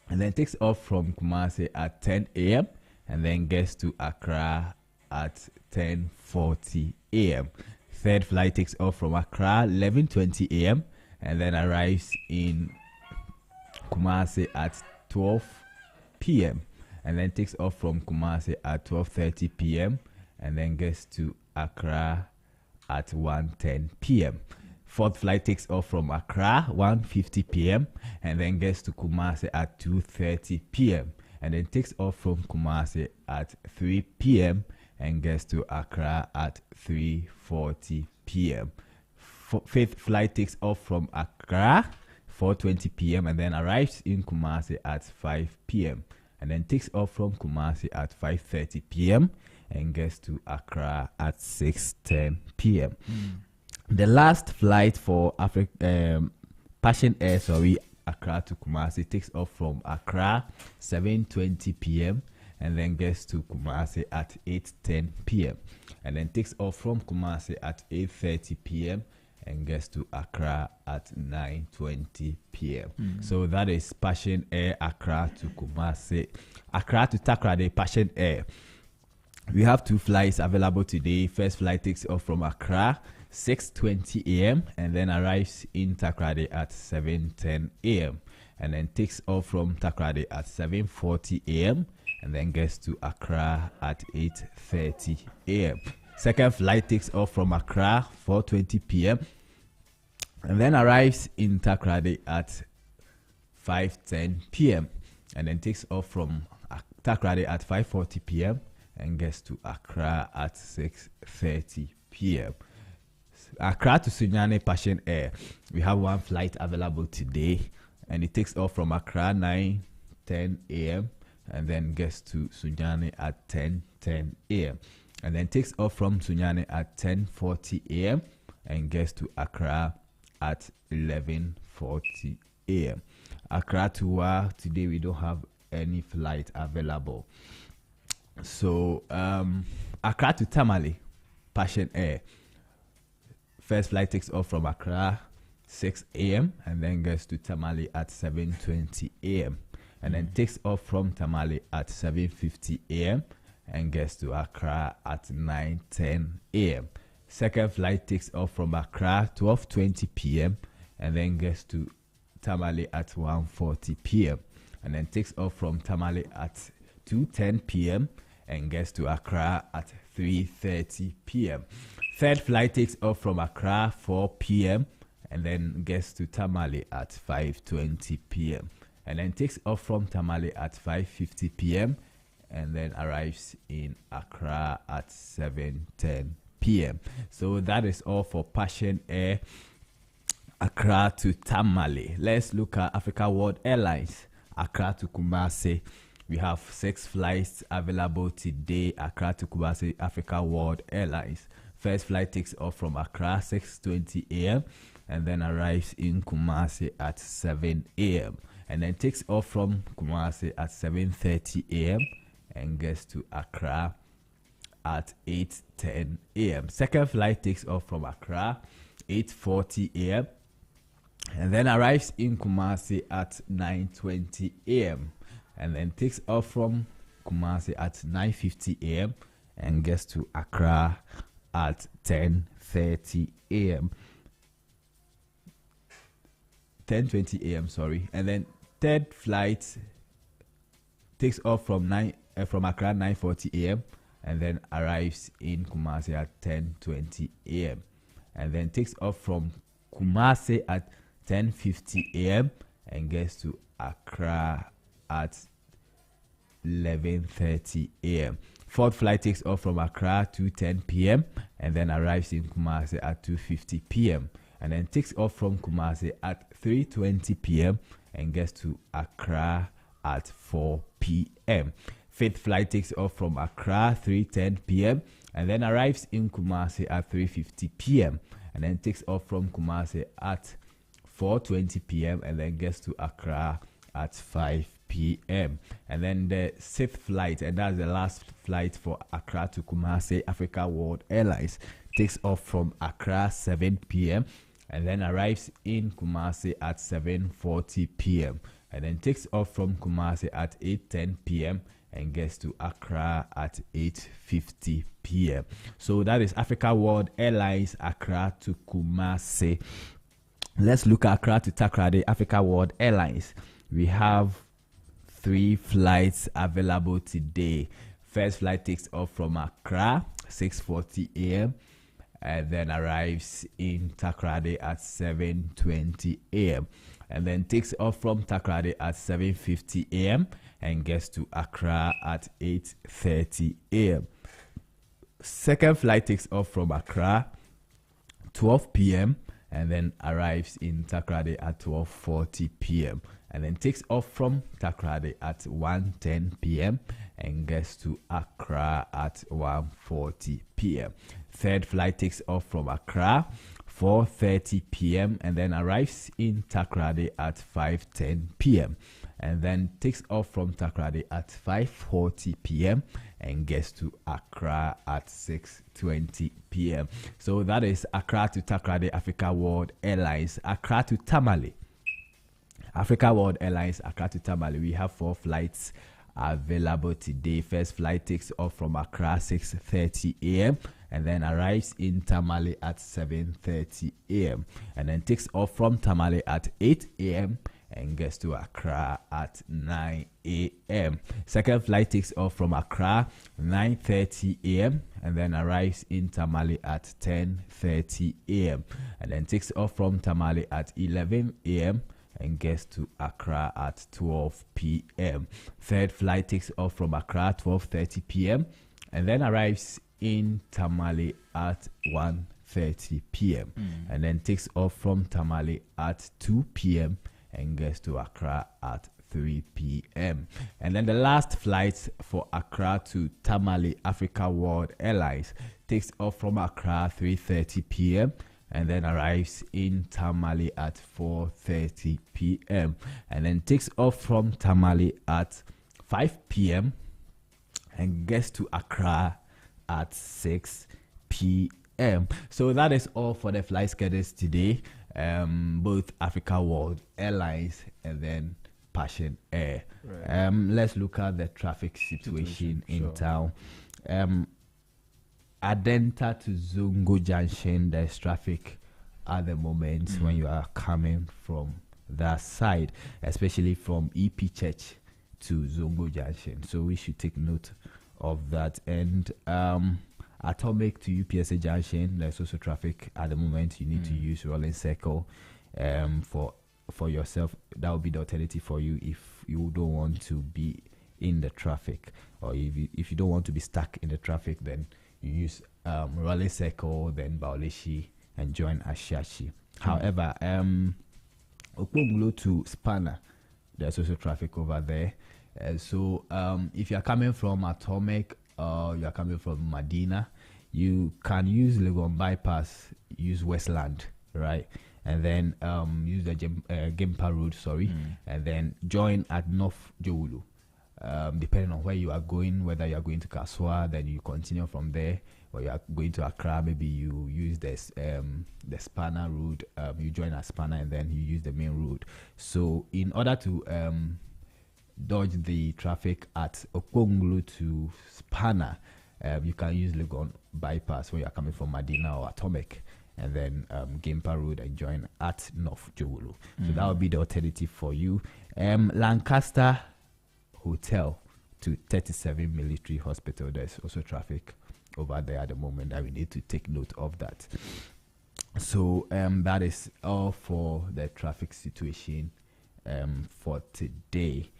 and then takes off from Kumasi at 10 a.m. and then gets to Accra at 10:40 a.m. Third flight takes off from Accra 11:20 a.m. and then arrives in Kumasi at 12 p.m. and then takes off from Kumasi at 12:30 p.m. and then gets to Accra at 1:10 p.m. Fourth flight takes off from Accra 1:50 p.m. and then gets to Kumasi at 2:30 p.m. and then takes off from Kumasi at 3 p.m. and gets to Accra at 3:40 p.m. Fifth flight takes off from Accra 4:20 p.m. and then arrives in Kumasi at 5 p.m. and then takes off from Kumasi at 5:30 p.m. and gets to Accra at 6:10 p.m. The last flight for Passion Air, Accra to Kumasi, takes off from Accra 7:20 p.m. and then gets to Kumasi at 8:10 p.m. and then takes off from Kumasi at 8:30 p.m. and gets to Accra at 9:20 p.m. So that is Passion Air Accra to Kumasi. Accra to Takoradi, Passion Air. We have 2 flights available today. First flight takes off from Accra 6:20 a.m. and then arrives in Takoradi at 7:10 a.m. and then takes off from Takoradi at 7:40 a.m. and then gets to Accra at 8:30 a.m. Second flight takes off from Accra 4:20 p.m. and then arrives in Takoradi at 5:10 p.m. and then takes off from Takoradi at 5:40 p.m. and gets to Accra at 6:30 p.m. Accra to Sunyani Passion Air. We have 1 flight available today, and it takes off from Accra 9:10 a.m. and then gets to Sunyani at 10:10 a.m. and then takes off from Sunyani at 10:40 a.m. and gets to Accra at 11:40 a.m. Accra to Wa, today we don't have any flight available. So Accra to Tamale Passion Air. First flight takes off from Accra 6 a.m. and then gets to Tamale at 7:20 a.m. and then takes off from Tamale at 7:50 a.m. and gets to Accra at 9:10 a.m. Second flight takes off from Accra 12:20 p.m. and then gets to Tamale at 1:40 p.m. and then takes off from Tamale at 2:10 p.m. and gets to Accra at 3:30 p.m. Third flight takes off from Accra 4 p.m. and then gets to Tamale at 5:20 p.m. and then takes off from Tamale at 5:50 p.m. and then arrives in Accra at 7:10 p.m. So that is all for Passion Air Accra to Tamale. Let's look at Africa World Airlines Accra to Kumasi. We have 6 flights available today. Accra to Kumasi, Africa World Airlines. First flight takes off from Accra 6:20 a.m. and then arrives in Kumasi at 7 a.m. and then takes off from Kumasi at 7:30 a.m. and gets to Accra at 8:10 a.m. Second flight takes off from Accra 8:40 a.m. and then arrives in Kumasi at 9:20 a.m. and then takes off from Kumasi at 9:50 a.m. and gets to Accra at 10:30 a.m. 10:20 a.m. sorry, and then third flight takes off from Accra 9:40 a.m. and then arrives in Kumasi at 10:20 a.m. and then takes off from Kumasi at 10:50 a.m. and gets to Accra at 11:30 a.m. Fourth flight takes off from Accra 2:10 p.m. and then arrives in Kumasi at 2:50 p.m. and then takes off from Kumasi at 3:20 p.m. and gets to Accra at 4 p.m. Fifth flight takes off from Accra 3:10 p.m. and then arrives in Kumasi at 3:50 p.m. and then takes off from Kumasi at 4:20 p.m. and then gets to Accra at 5 p.m. And then the sixth flight, and that's the last flight for Accra to Kumasi, Africa World Airlines, takes off from Accra 7 p.m. and then arrives in Kumasi at 7:40 p.m. and then takes off from Kumasi at 8:10 p.m. and gets to Accra at 8:50 p.m. So that is Africa World Airlines Accra to Kumasi. Let's look at Accra to Takoradi, Africa World Airlines. We have 3 flights available today. First flight takes off from Accra 6:40 a.m. and then arrives in Takoradi at 7:20 a.m. and then takes off from Takoradi at 7:50 a.m. and gets to Accra at 8:30 a.m. Second flight takes off from Accra 12 p.m. and then arrives in Takoradi at 12:40 p.m. and then takes off from Takoradi at 1:10 p.m. and gets to Accra at 1:40 p.m. Third flight takes off from Accra 4:30 p.m. and then arrives in Takoradi at 5:10 p.m. and then takes off from Takoradi at 5:40 p.m. and gets to Accra at 6:20 p.m. So that is Accra to Takoradi Africa World Airlines. Accra to Tamale. Africa World Airlines, Accra to Tamale. We have 4 flights available today. First flight takes off from Accra 6:30 a.m. and then arrives in Tamale at 7:30 a.m. and then takes off from Tamale at 8 a.m. and gets to Accra at 9 a.m. Second flight takes off from Accra 9:30 a.m. and then arrives in Tamale at 10:30 a.m. and then takes off from Tamale at 11 a.m. and gets to Accra at 12 p.m. Third flight takes off from Accra 12:30 p.m. and then arrives in Tamale at 1:30 p.m. and then takes off from Tamale at 2 p.m. and gets to Accra at 3 p.m. And then the last flight for Accra to Tamale Africa World Airlines takes off from Accra 3:30 p.m. and then arrives in Tamale at 4:30 p.m. and then takes off from Tamale at 5 p.m. and gets to Accra at 6 p.m. So that is all for the flight schedules today. Both Africa World Airlines and then Passion Air. Right. Let's look at the traffic situation in town. Adenta to Zungo Junction, there's traffic at the moment when you are coming from that side, especially from EP Church to Zungo Junction. So we should take note of that. And Atomic to UPSA Junction, there's also traffic at the moment. You need to use Rolling Circle for yourself. That will be the alternative for you if you don't want to be in the traffic, or if you don't want to be stuck in the traffic, then you use Rolling Circle, then Bauleshi, and join Ashashi. However, Okponglo to Spanner, there's also traffic over there. So if you're coming from Atomic or you're coming from Medina, you can use Legon Bypass, use Westland, right? And then use the Gempa Road, and then join at North Jowulu. Depending on where you are going, whether you are going to Kaswa, then you continue from there, or you are going to Accra, maybe you use the Spanner route, you join at Spanner and then you use the main road. So in order to dodge the traffic at Okonglu to Spanner, you can use Legon Bypass when you are coming from Medina or Atomic, and then Gempa Road and join at North Jowulu. So that would be the alternative for you. Lancaster Hotel to 37 Military Hospital, there's also traffic over there at the moment that we need to take note of that. So that is all for the traffic situation for today.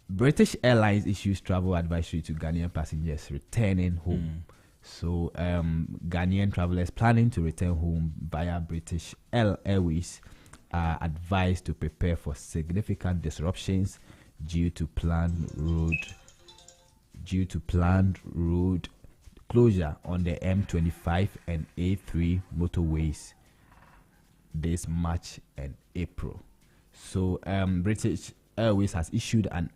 British Airlines issues travel advisory to Ghanaian passengers returning home. So Ghanaian travelers planning to return home via British Airways are advised to prepare for significant disruptions due to planned road closure on the M25 and A3 motorways this March and April. So British Airways has issued an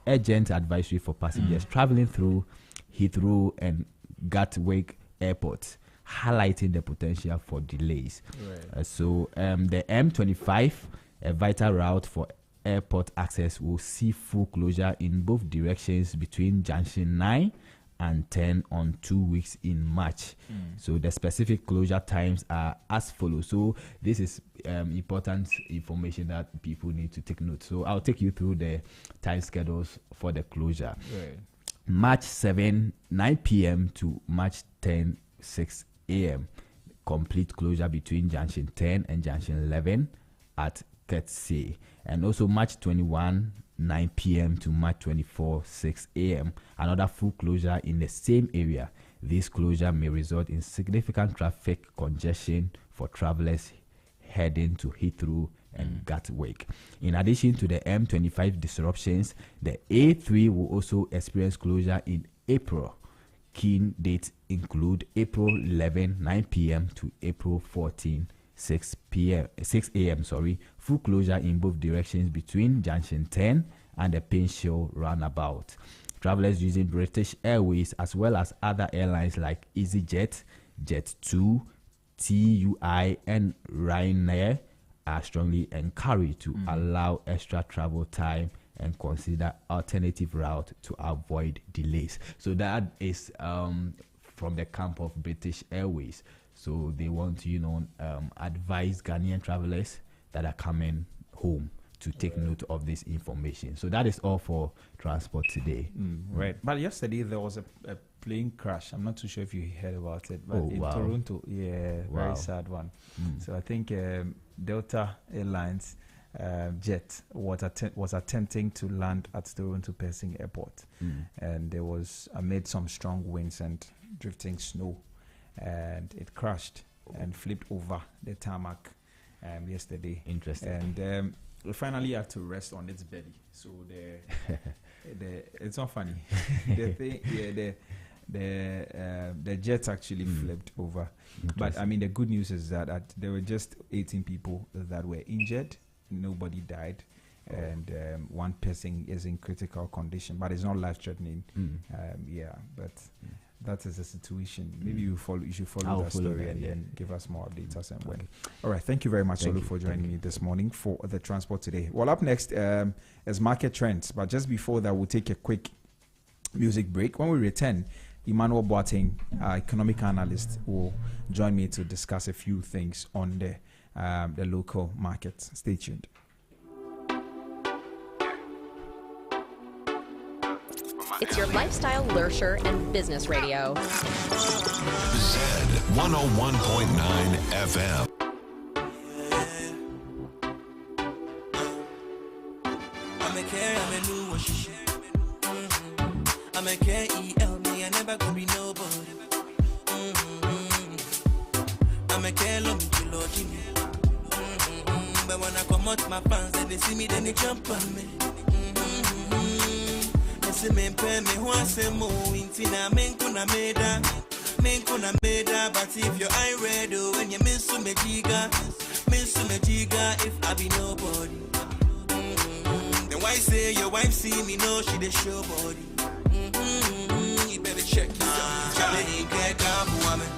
urgent advisory for passengers traveling through Heathrow and Gatwick airports, highlighting the potential for delays. So the M25, a vital route for airport access, will see full closure in both directions between Junction 9 and 10 on 2 weeks in March. So the specific closure times are as follows. So this is important information that people need to take note. So I'll take you through the time schedules for the closure. March 7, 9 p.m. to March 10, 6 a.m. Complete closure between Junction 10 and Junction 11 at Ketse. And also March 21, 9 p.m. to March 24, 6 a.m. Another full closure in the same area. This closure may result in significant traffic congestion for travelers heading to Heathrow and Gatwick. In addition to the M25 disruptions, the A3 will also experience closure in April. key dates include April 11, 9 p.m. to April 14, 6 a.m. Full closure in both directions between Junction 10 and the Pinchot roundabout. Travelers using British Airways as well as other airlines like EasyJet, Jet2, TUI, and Ryanair are strongly encouraged to allow extra travel time and consider alternative route to avoid delays. So that is from the camp of British Airways. So they want to, advise Ghanaian travelers that are coming home to take note of this information. So that is all for transport today. Right. But yesterday there was a plane crash. I'm not too sure if you heard about it, but in Toronto, very sad one. So I think Delta Airlines jet was attempting to land at Toronto Pearson Airport, and there was amid some strong winds and drifting snow, and it crashed and flipped over the tarmac yesterday. Interesting. And we finally had to rest on its belly. So it's not funny. The jet actually flipped over. But I mean, the good news is that there were just 18 people that were injured. Nobody died, and one person is in critical condition, but it's not life-threatening. But that is the situation. Maybe you should follow that story and then give us more updates as and when. All right, thank you very much, Solu, for joining me this morning for the transport today. Well, up next is market trends, but just before that, we'll take a quick music break. When we return, Emmanuel Boateng, economic analyst, will join me to discuss a few things on the local markets. Stay tuned. It's your lifestyle, leisure, and business radio. Zed 101.9 FM. I'm a K-E-L, me, I never gonna be nobody. I'm a K-Lo, me, kilo, Jimmy. But when I come out my pants, then they see me, then they jump on me. They say, me, pay me, who I say, mo, intina, men kuna meda. But if your eye red, when you miss me, jiga, if I be nobody. Then why say your wife see me, no, she the show body. You better check yourself. Charlie, can't come, woman.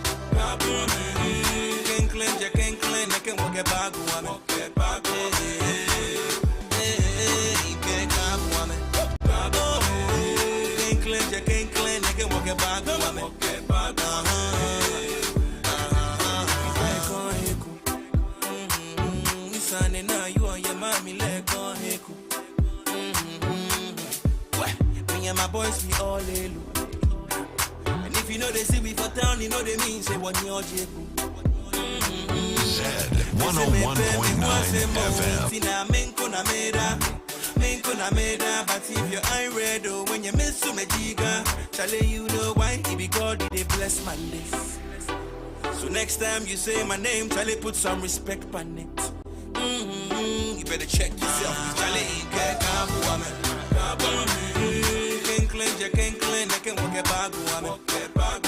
Can't claim, I can walk a bag, woman. Can't come, woman. Can't claim, I can walk a bag, woman. Sunday now, you and your mommy, let go, heku. Me and my boys, we all elu. And if you know they see we for town, you know they mean say what you're jeku. Zed 101.9 FM. But if your eye red, when you miss to me jiga, Charlie, you know why? It be God, they bless my list. So next time you say my name, Charlie, put some respect on it. You better check yourself. Charlie, can't come, woman. Can't claim, I can walk a bag, woman. Can't come,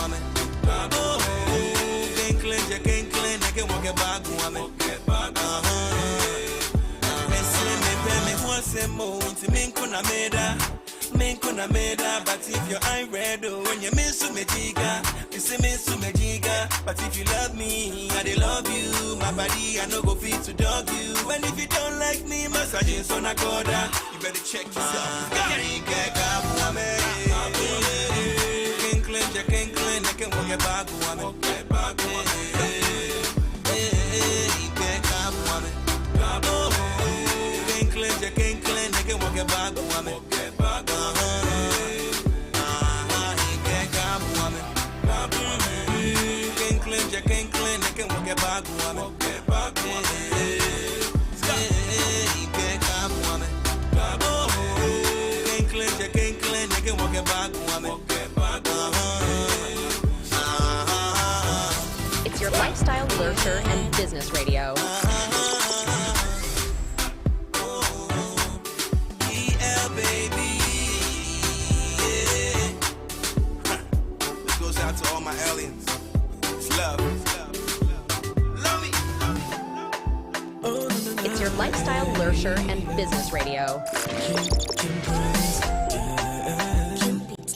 woman. Can't claim, I can walk a bag, woman. But if your eye red, when you miss me jiga, you say miss me jiga. But if you love me, I they love you. My body, I no go fit to dog you. And if you don't like me, massaging so na goda. You better check yourself. Can't claim, I can walk a bag, woman. Can't claim, I can walk a bag, woman. Can't claim, I can walk a bag, woman. Can't claim, I can walk a bag, woman. It's your lifestyle, leisure, and business radio. EL, baby. It's your lifestyle, leisure, and business radio.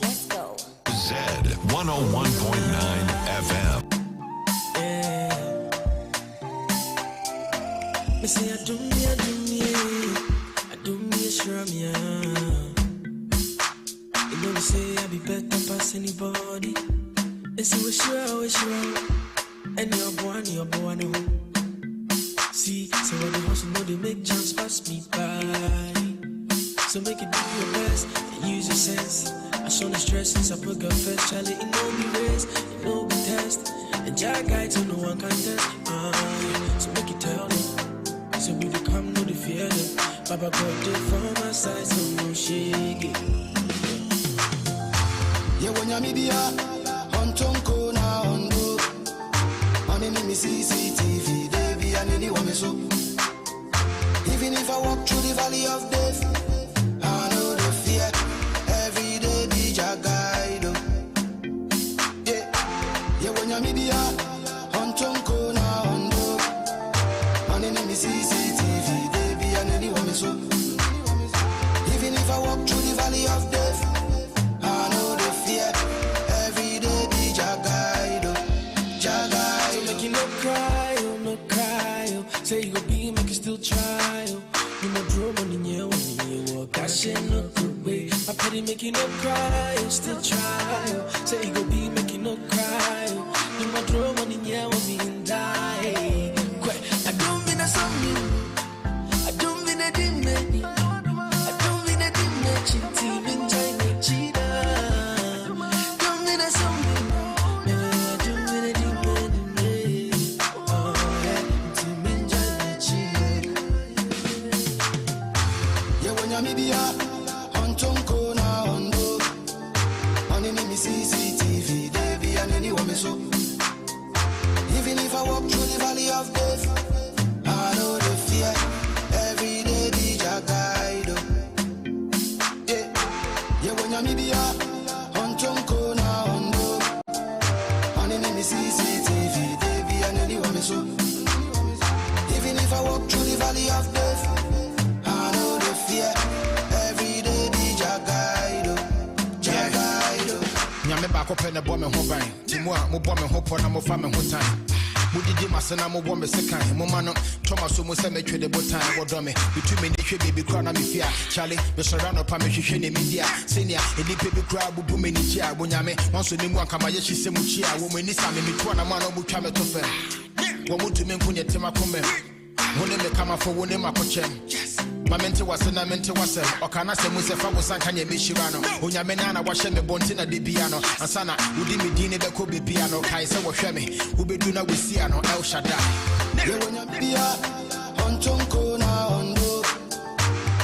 Let's go. Zed 101.9 FM. Me say I do me, sure me. You know me say I be better past anybody. And so we sure. And your boy, no. See, so when the hustle know they make chance pass me by. So make it do your best and use your sense. I show the stress since I put God first. Charlie, it no be race, it no be test. And Jack guide to no one can test. So make it tell them. So we do come, no the fear them. Baba God did from my side, so no shake it. Yeah, when you're media, on Tonko na Hondo. On any CCTV, baby, and anyone is so. Even if I walk through the valley of death, I know the fear. Every day be your guide. Yeah, when you're media, on Tonko na Hondo. On any CCTV, baby, and anyone is so. Even if I walk through the valley of death, I know the fear. Every day be your guide. So make you no cry, no cry. Say you go be, make you still try. You no draw money, yeah, when you walk. I shit no good way. I pity make you no cry, still try. Say you go be, make you no cry. You no draw money, yeah, when me die. I don't mean a song, I don't mean a dimmy. I don't mean a dimmy, cheating in China, cheetah. Don't mean a song, I don't mean a dimmy. Oh, yeah, cheating in China, cheetah. Yeah, when you're media, on Tonko na Hondo. On any CCTV, baby, and anyone is so. Even if I walk through the valley of death, I know the fear. Every day be your guide. Yeah, when you're media, on Tonko na Hondo. On any CCTV, baby, and anyone is so. Even if I walk through the valley of death, I know the fear. Every day be your guide. Your guide. Nyame back up in the bomb and home. Timua, mo bomb and hope on a family whole time. Mudi masana mo bomb second. Mo man, Thomas, so much make the botan, what dummy. Between me, the baby crown and me fear. Charlie, the surround of Pamishin in media. Senior, a deep baby crowd, boom in the chair. Bunyame, once in one Kamayashi Semuchia, woman is a Mituana man of Muchama to fair. One to me, Punya Timakume. One in the Kama for one in my coachem. My mentor was an amente was or can I say Musefa was Sankanya Mishirano, Unyamena, Washeme Bontina de Piano, and Sana, Udimi Dini the Kobe Piano, Kaisa Washemi, Ubeduna with Siano, El Shaddai. On Tonko na Hondo.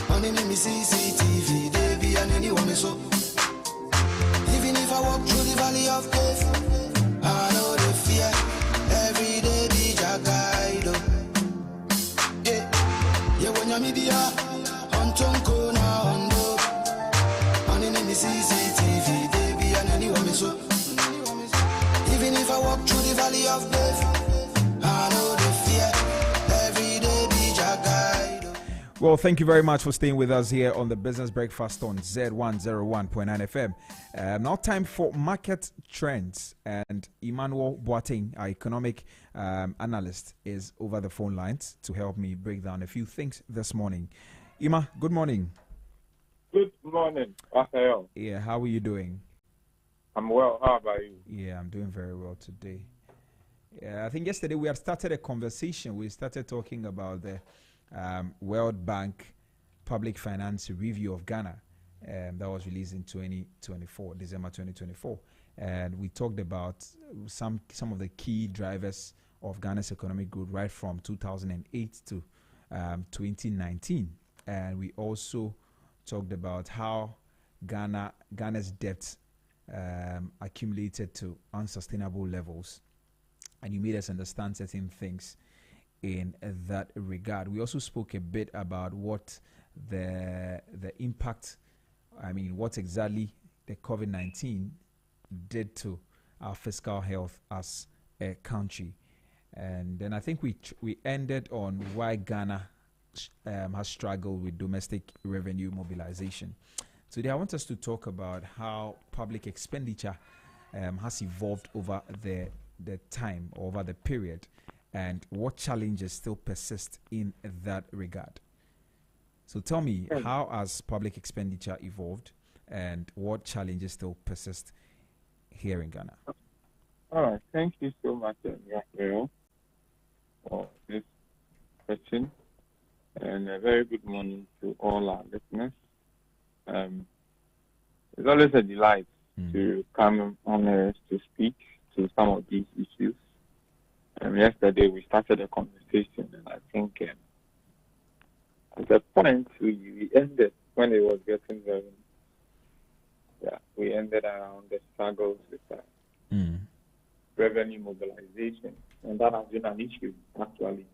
On any CCTV, baby, and anyone is so. Even if I walk through the valley of death, I know the fear. Every day be your guide. Yeah, when you're media, on Tonko na Hondo. On any CCTV, baby, and anyone is so. Even if I walk through the valley of death, I know the fear. Every day be your guide. Well, thank you very much for staying with us here on the Business Breakfast on Z101.9 FM. Now time for market trends, and Emmanuel Boateng, our economic analyst, is over the phone lines to help me break down a few things this morning. Ima, good morning. Good morning, Raphael. Yeah, how are you doing? I'm well. How about you? Yeah, I'm doing very well today. Yeah, I think yesterday we had started a conversation. We started talking about the World Bank Public Finance Review of Ghana that was released in 2024, December 2024. And we talked about some of the key drivers of Ghana's economic growth right from 2008 to 2019. And we also talked about how Ghana's debt accumulated to unsustainable levels. And you made us understand certain things in that regard. We also spoke a bit about what the impact, what exactly the COVID-19 did to our fiscal health as a country. And then I think we ended on why Ghana has struggled with domestic revenue mobilization. Today, I want us to talk about how public expenditure has evolved over the time, over the period, and what challenges still persist in that regard. So tell me, how has public expenditure evolved, and what challenges still persist here in Ghana? All right, thank you so much, Raphael, for this question, and a very good morning to all our listeners. It's always a delight to come on air to speak to some of these issues. Yesterday we started a conversation, and I think at the point we ended when it was getting very, we ended around the struggles with revenue mobilization, and that has been an issue actually.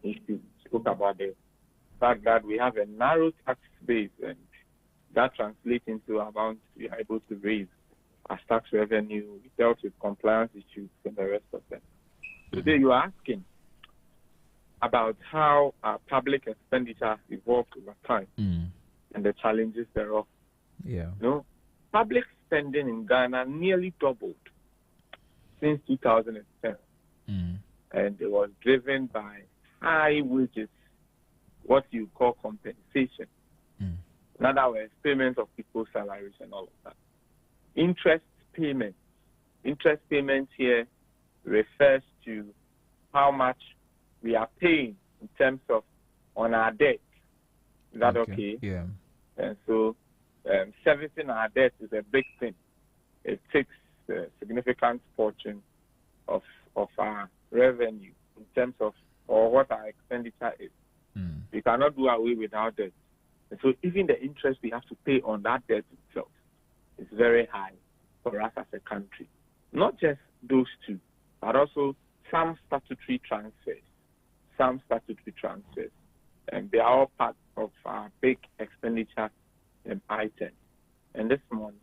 We spoke about the fact that we have a narrow tax base, and that translates into amount we are able to raise as tax revenue. We dealt with compliance issues and the rest of them. Today you are asking about how our public expenditure evolved over time and the challenges thereof. Public spending in Ghana nearly doubled since 2010, and it was driven by high wages, what you call compensation. In other words, payments of people's salaries and all of that. Interest payments here refers to how much we are paying in terms of on our debt. Is that okay? Yeah. And so servicing our debt is a big thing. It takes a significant portion of our revenue in terms of or what our expenditure is. We cannot do away with our debt. And so even the interest we have to pay on that debt itself is very high for us as a country. Not just those two, but also some statutory transfers. And they are all part of our big expenditure items. And this morning,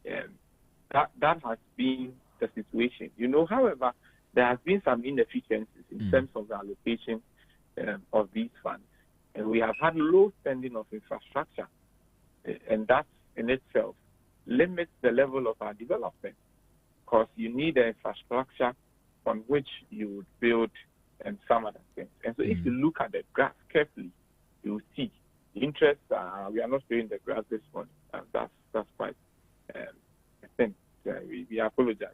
that has been the situation. However, there has been some inefficiencies in terms of the allocation of these funds. And we have had low spending of infrastructure. And that in itself limits the level of our development, because you need the infrastructure on which you would build some other things. And so if you look at the graph carefully, you will see the interest. We are not showing the graph this morning. That's quite I think we apologize.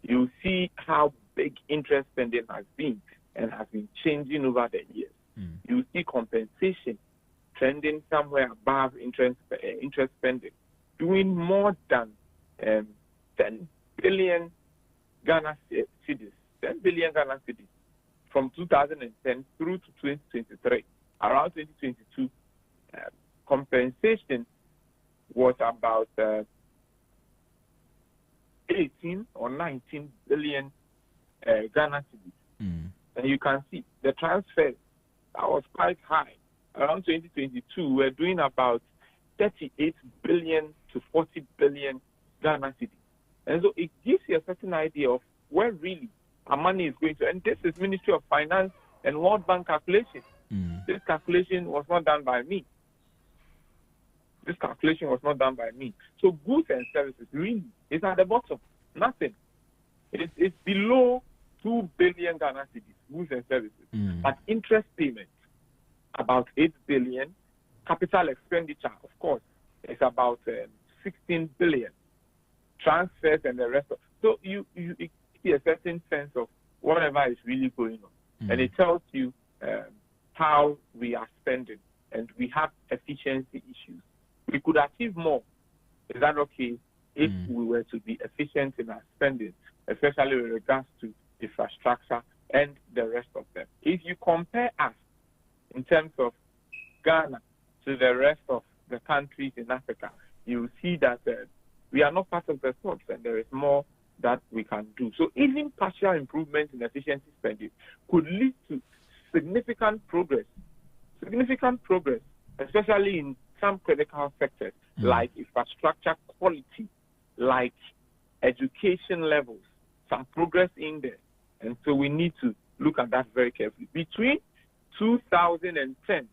You see how big interest spending has been and has been changing over the years. You see compensation trending somewhere above interest spending, doing more than 10 billion Ghana cedis. 10 billion Ghana cedis from 2010 through to 2023. Around 2022, compensation was about 18 or 19 billion Ghana cedis. And you can see the transfers, that was quite high. Around 2022, we're doing about 38 billion to 40 billion Ghana cedis. And so it gives you a certain idea of where really our money is going to. And this is Ministry of Finance and World Bank calculation. This calculation was not done by me. So goods and services really is at the bottom. Nothing. It's below 2 billion Ghana cedis, goods and services. But interest payments, about 8 billion. Capital expenditure, of course, is about 16 billion. Transfers and the rest of. So you get a certain sense of whatever is really going on. And it tells you how we are spending. And we have efficiency issues. We could achieve more. Is that okay? If we were to be efficient in our spending, especially with regards to infrastructure and the rest of them. If you compare us in terms of Ghana to the rest of the countries in Africa, you will see that we are not part of the top, and there is more that we can do. So even partial improvement in efficiency spending could lead to significant progress, especially in some critical sectors like infrastructure quality, like education levels, some progress in there. And so we need to look at that very carefully. Between 2010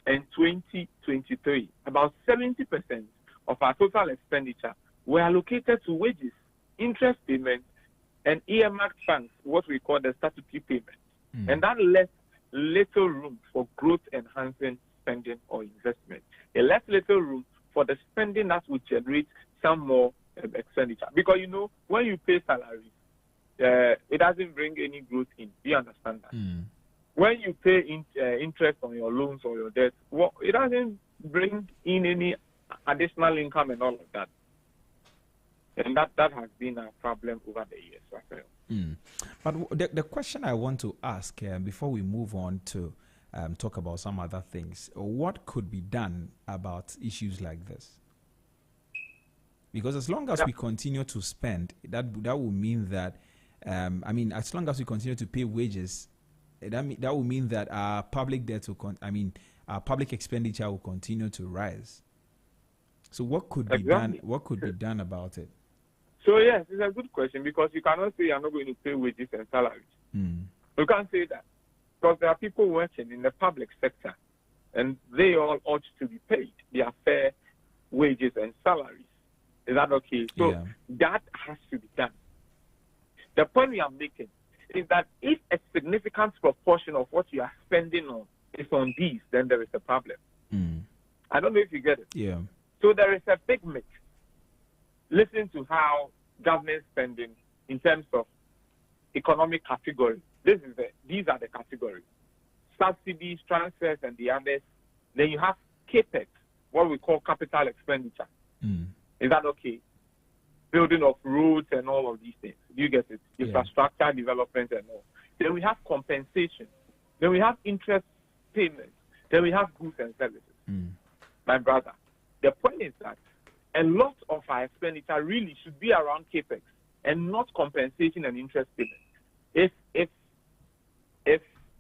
and 2023, about 70% of our total expenditure were allocated to wages, interest payments, and earmarked funds, what we call the statutory payments. And that left little room for growth-enhancing spending or investment. It left little room for the spending that would generate some more expenditure. Because, when you pay salaries, it doesn't bring any growth in. Do you understand that? When you pay interest on your loans or your debt, it doesn't bring in any additional income and all of that. And that has been a problem over the years, Raphael. But the question I want to ask before we move on to talk about some other things, what could be done about issues like this? Because as long as we continue to spend, that will mean that, as long as we continue to pay wages, that will mean that our public debt our public expenditure will continue to rise. So what could be done? What could be done about it? So yes, it's a good question, because you cannot say you're not going to pay wages and salaries. You can't say that, because there are people working in the public sector, and they all ought to be paid their fair wages and salaries. Is that okay? So that has to be done. The point we are making is that if a significant proportion of what you are spending on is on these, then there is a problem. I don't know if you get it. Yeah. So there is a big mix. Listen to how government spending in terms of economic categories. These are the categories: subsidies, transfers, and the others. Then you have capex, what we call capital expenditure. Is that okay? Building of roads and all of these things. Do you get it? Infrastructure development and all. Then we have compensation. Then we have interest payments. Then we have goods and services. My brother, the point is that a lot of our expenditure really should be around capex and not compensation and interest payments. If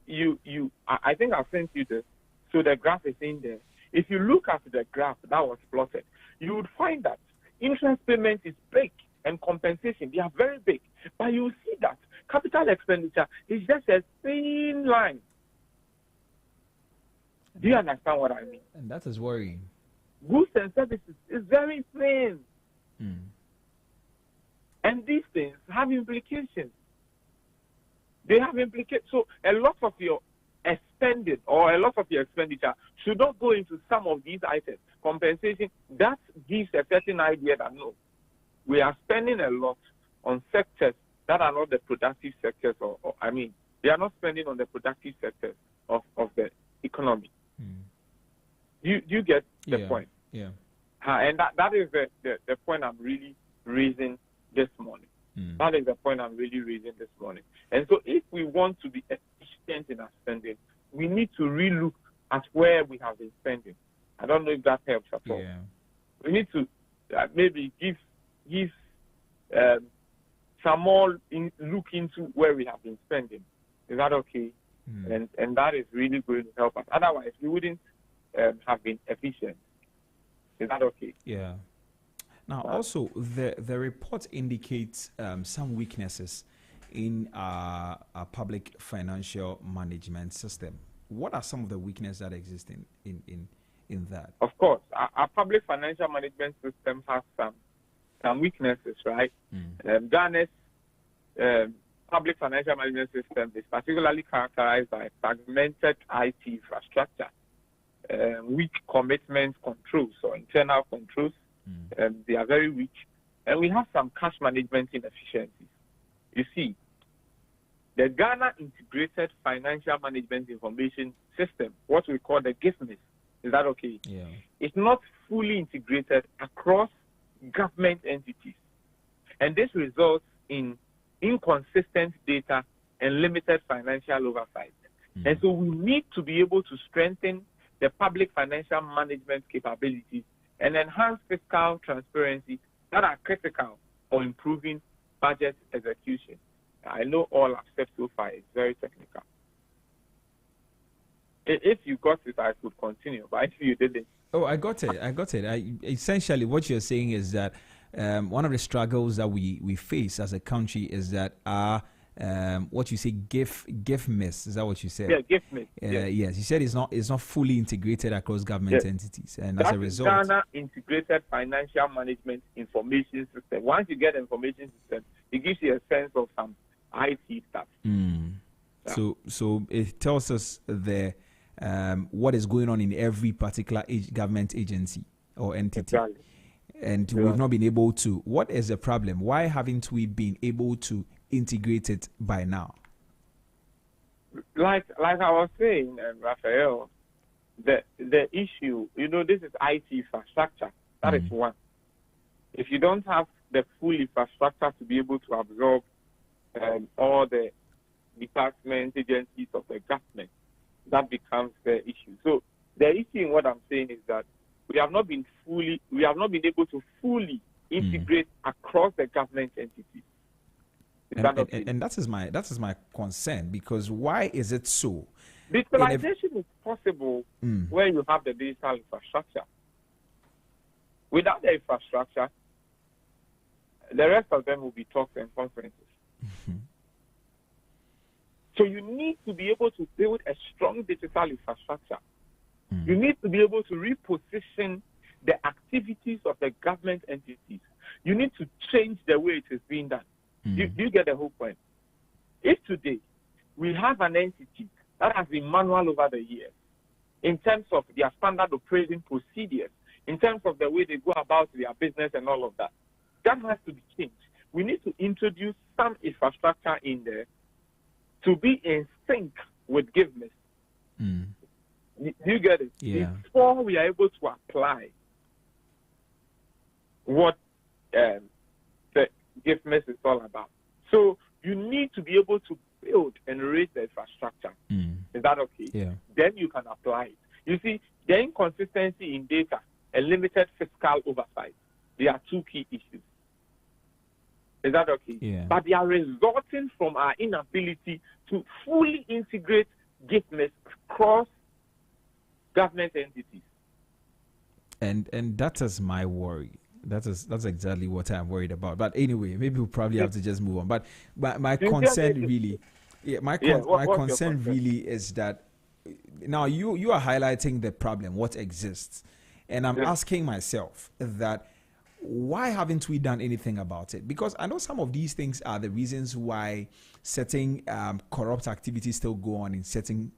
you I think I've sent you this, so the graph is in there. If you look at the graph that was plotted, you would find that interest payment is big and compensation, they are very big. But you see that capital expenditure is just a thin line. Do you understand what I mean? And that is worrying. Goods and services is very thin. And these things have implications. They have implications. So a lot of your spending or a lot of your expenditure should not go into some of these items. Compensation, that gives a certain idea that no, we are spending a lot on sectors that are not the productive sectors, they are not spending on the productive sectors of the economy. Do you get the point? Yeah. And that is the point I'm really raising this morning. That is the point I'm really raising this morning. And so if we want to be efficient in our spending, we need to relook at where we have been spending. I don't know if that helps at all. We need to maybe give some more look into where we have been spending. Is that okay? And that is really going to help us. Otherwise, we wouldn't have been efficient. Is that okay? Yeah. Now, also, the report indicates some weaknesses in our public financial management system. What are some of the weaknesses that exist in that? Of course, our public financial management system has some weaknesses, right? Ghana's public financial management system is particularly characterized by fragmented IT infrastructure, weak commitment controls or internal controls. They are very weak. And we have some cash management inefficiencies. You see, the Ghana Integrated Financial Management Information System, what we call the GIFMIS, is that okay? Yeah. It's not fully integrated across government entities. And this results in inconsistent data and limited financial oversight. And so we need to be able to strengthen the public financial management capabilities and enhance fiscal transparency that are critical for improving budget execution. I know all I've said so far is very technical. If you got it, I could continue, but if you didn't. Oh, I got it. Essentially, what you're saying is that one of the struggles that we face as a country is that our what you say, gift miss. Is that what you said? Yeah, gift miss. Yes, you said it's not fully integrated across government entities, and as a result, Ghana Integrated Financial Management Information System. Once you get the information system, it gives you a sense of some IT stuff. So it tells us what is going on in every particular government agency or entity. Exactly. And we've not been able to. What is the problem? Why haven't we been able to integrate it by now? Like I was saying, Raphael, the issue, this is IT infrastructure. That is one. If you don't have the full infrastructure to be able to absorb all the departments, agencies of the government, that becomes the issue. So the issue in what I'm saying is that we have not been able to fully integrate across the government entities. And that is my concern, because why is it so? Digitalization is possible when you have the digital infrastructure. Without the infrastructure, the rest of them will be talks and conferences. So you need to be able to build a strong digital infrastructure. You need to be able to reposition the activities of the government entities. You need to change the way it is being done. Do you get the whole point? If today we have an entity that has been manual over the years in terms of their standard operating procedures, in terms of the way they go about their business and all of that, that has to be changed. We need to introduce some infrastructure in there to be in sync with giveness. Do you get it? Yeah. Before we are able to apply what the giveness is all about. So you need to be able to build and raise the infrastructure. Is that okay? Yeah. Then you can apply it. You see, the inconsistency in data and limited fiscal oversight, they are two key issues. Is that okay? Yeah. But they are resulting from our inability to fully integrate giftness across government entities. And that is my worry. That's exactly what I'm worried about. But anyway, maybe we'll probably have to just move on. But my concern really, my concern really is that now you are highlighting the problem, what exists, and I'm asking myself that why haven't we done anything about it? Because I know some of these things are the reasons why certain corrupt activities still go on in certain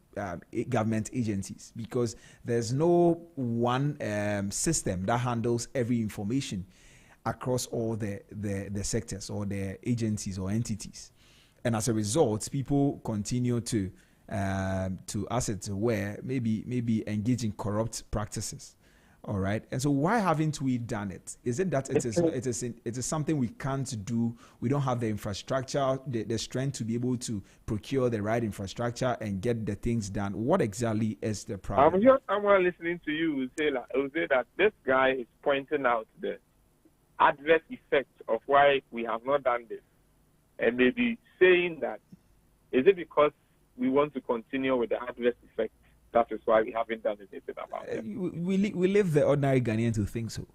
government agencies, because there's no one system that handles every information across all the sectors or the agencies or entities, and as a result, people continue to as it were maybe engage in corrupt practices. All right, and so why haven't we done it? Is it that it is something we can't do? We don't have the infrastructure, the strength to be able to procure the right infrastructure and get the things done. What exactly is the problem? I'm here someone listening to you will say that this guy is pointing out the adverse effects of why we have not done this, and maybe saying that is it because we want to continue with the adverse effects? That is why we haven't done anything about it. We leave the ordinary Ghanaian to think so.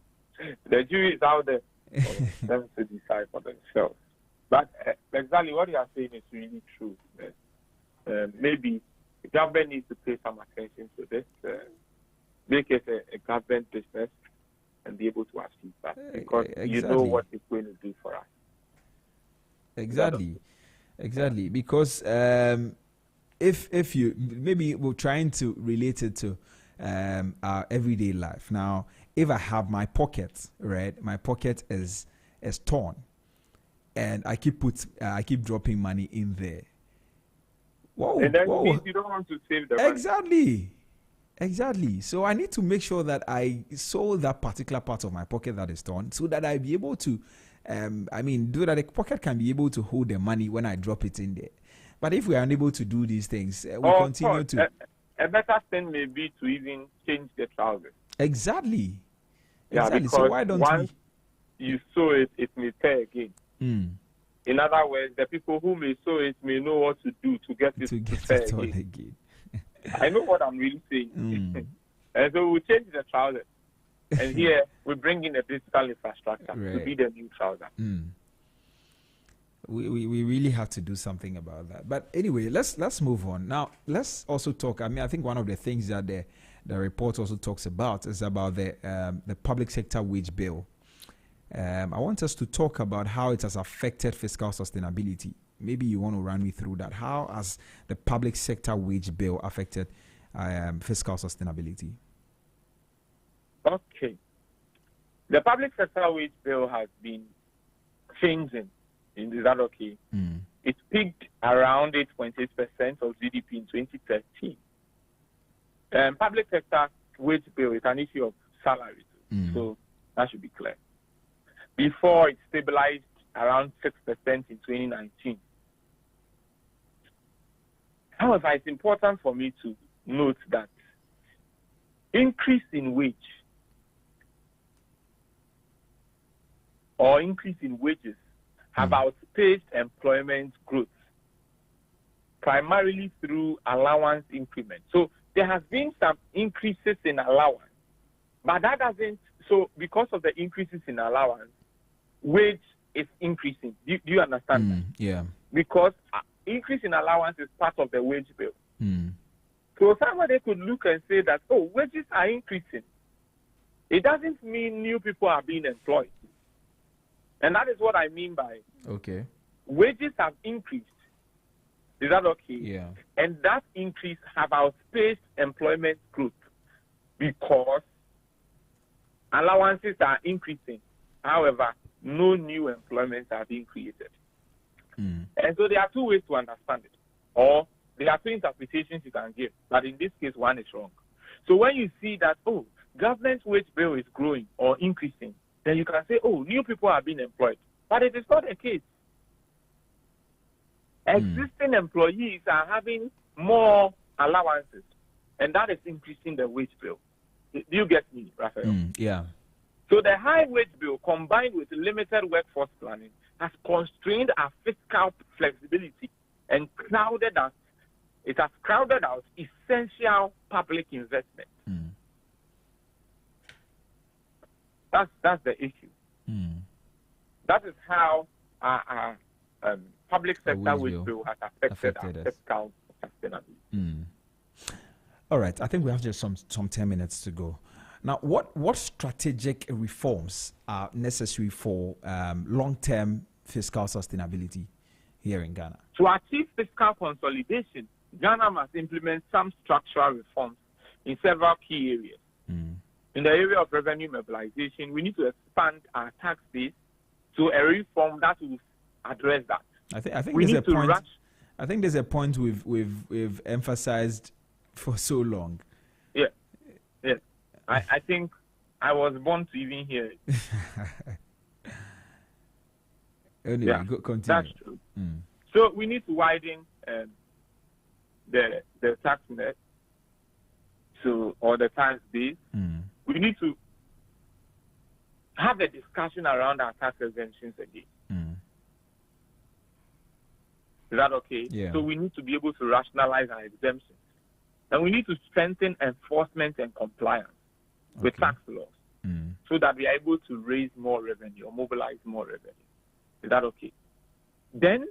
The jury is out there for them to decide for themselves. But exactly what you are saying is really true. Maybe the government needs to pay some attention to this, make it a government business, and be able to achieve that. Because you know what it's going to do for us. Exactly. Because if you maybe we're trying to relate it to our everyday life. Now, if I have my pocket, right, my pocket is torn, and I keep dropping money in there. Whoa, and that means you don't want to save the money. Exactly. So I need to make sure that I sold that particular part of my pocket that is torn, so that I be able to, do that the pocket can be able to hold the money when I drop it in there. But if we are unable to do these things, we continue to. A better thing may be to even change the trousers. Exactly. Yeah, because so why don't once you sew it, it may tear again. In other words, the people who may sew it may know what to do to get it to tear again. I know what I'm really saying. And so we'll change the trousers. And here we bring in a digital infrastructure to be the new trouser. We really have to do something about that. But anyway, let's move on. Now, let's also talk. I mean, I think one of the things that the report also talks about is about the public sector wage bill. I want us to talk about how it has affected fiscal sustainability. Maybe you want to run me through that. How has the public sector wage bill affected fiscal sustainability? Okay. The public sector wage bill has been changing. Is that okay? It peaked around 8.8% of GDP in 2013. Public sector wage bill is an issue of salary, so that should be clear. Before it stabilized around 6% in 2019. However, it's important for me to note that increase in wage or increase in wages have outpaced employment growth, primarily through allowance increment. So there has been some increases in allowance, but that doesn't, so because of the increases in allowance, wage is increasing. Do you understand that? Yeah. Because increase in allowance is part of the wage bill. So somebody could look and say that, oh, wages are increasing. It doesn't mean new people are being employed. And that is what I mean by wages have increased. Is that okay? Yeah. And that increase have outpaced employment growth because allowances are increasing. However, no new employments are being created. And so there are two ways to understand it. Or there are two interpretations you can give. But in this case, one is wrong. So when you see that, oh, government wage bill is growing or increasing, then you can say, oh, new people are being employed. But it is not the case. Existing employees are having more allowances, and that is increasing the wage bill. Do you get me, Raphael? Yeah. So the high wage bill combined with limited workforce planning has constrained our fiscal flexibility and it has crowded out essential public investment. That's the issue. That is how our public sector wage bill has affected our fiscal sustainability. All right, I think we have just some 10 minutes to go. Now, what strategic reforms are necessary for long-term fiscal sustainability here in Ghana? To achieve fiscal consolidation, Ghana must implement some structural reforms in several key areas. In the area of revenue mobilization, we need to expand our tax base to a reform that will address that. I think there's a point. I think there's a point we've emphasized for so long. Yeah. Yes. I think I was born to even hear it. Anyway, continue. That's true. So we need to widen the tax net, or the tax base. We need to have a discussion around our tax exemptions again. Is that okay? Yeah. So we need to be able to rationalize our exemptions. And we need to strengthen enforcement and compliance with tax laws so that we are able to raise more revenue or mobilize more revenue. Is that okay? Then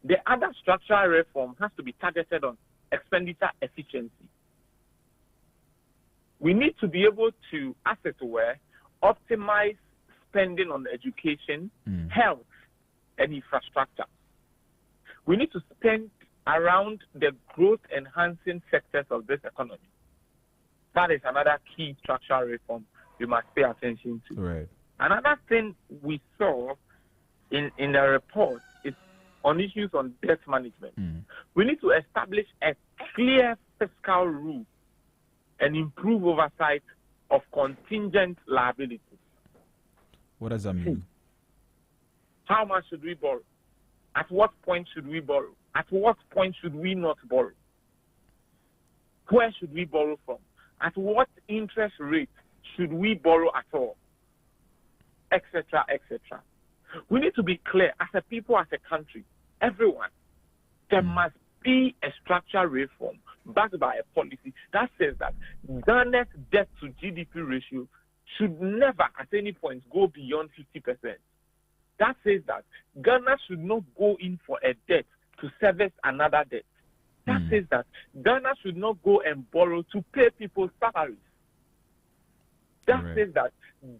the other structural reform has to be targeted on expenditure efficiency. We need to be able to, as it were, optimize spending on education, health, and infrastructure. We need to spend around the growth-enhancing sectors of this economy. That is another key structural reform we must pay attention to. Right. Another thing we saw in the report is on issues on debt management. We need to establish a clear fiscal rule and improve oversight of contingent liabilities. What does that mean? How much should we borrow? At what point should we borrow? At what point should we not borrow? Where should we borrow from? At what interest rate should we borrow at all? Etc., etc. We need to be clear as a people, as a country, everyone. There must be a structural reform backed by a policy that says that Ghana's debt to GDP ratio should never at any point go beyond 50%. that says that Ghana should not go in for a debt to service another debt. That says that Ghana should not go and borrow to pay people's salaries. That says that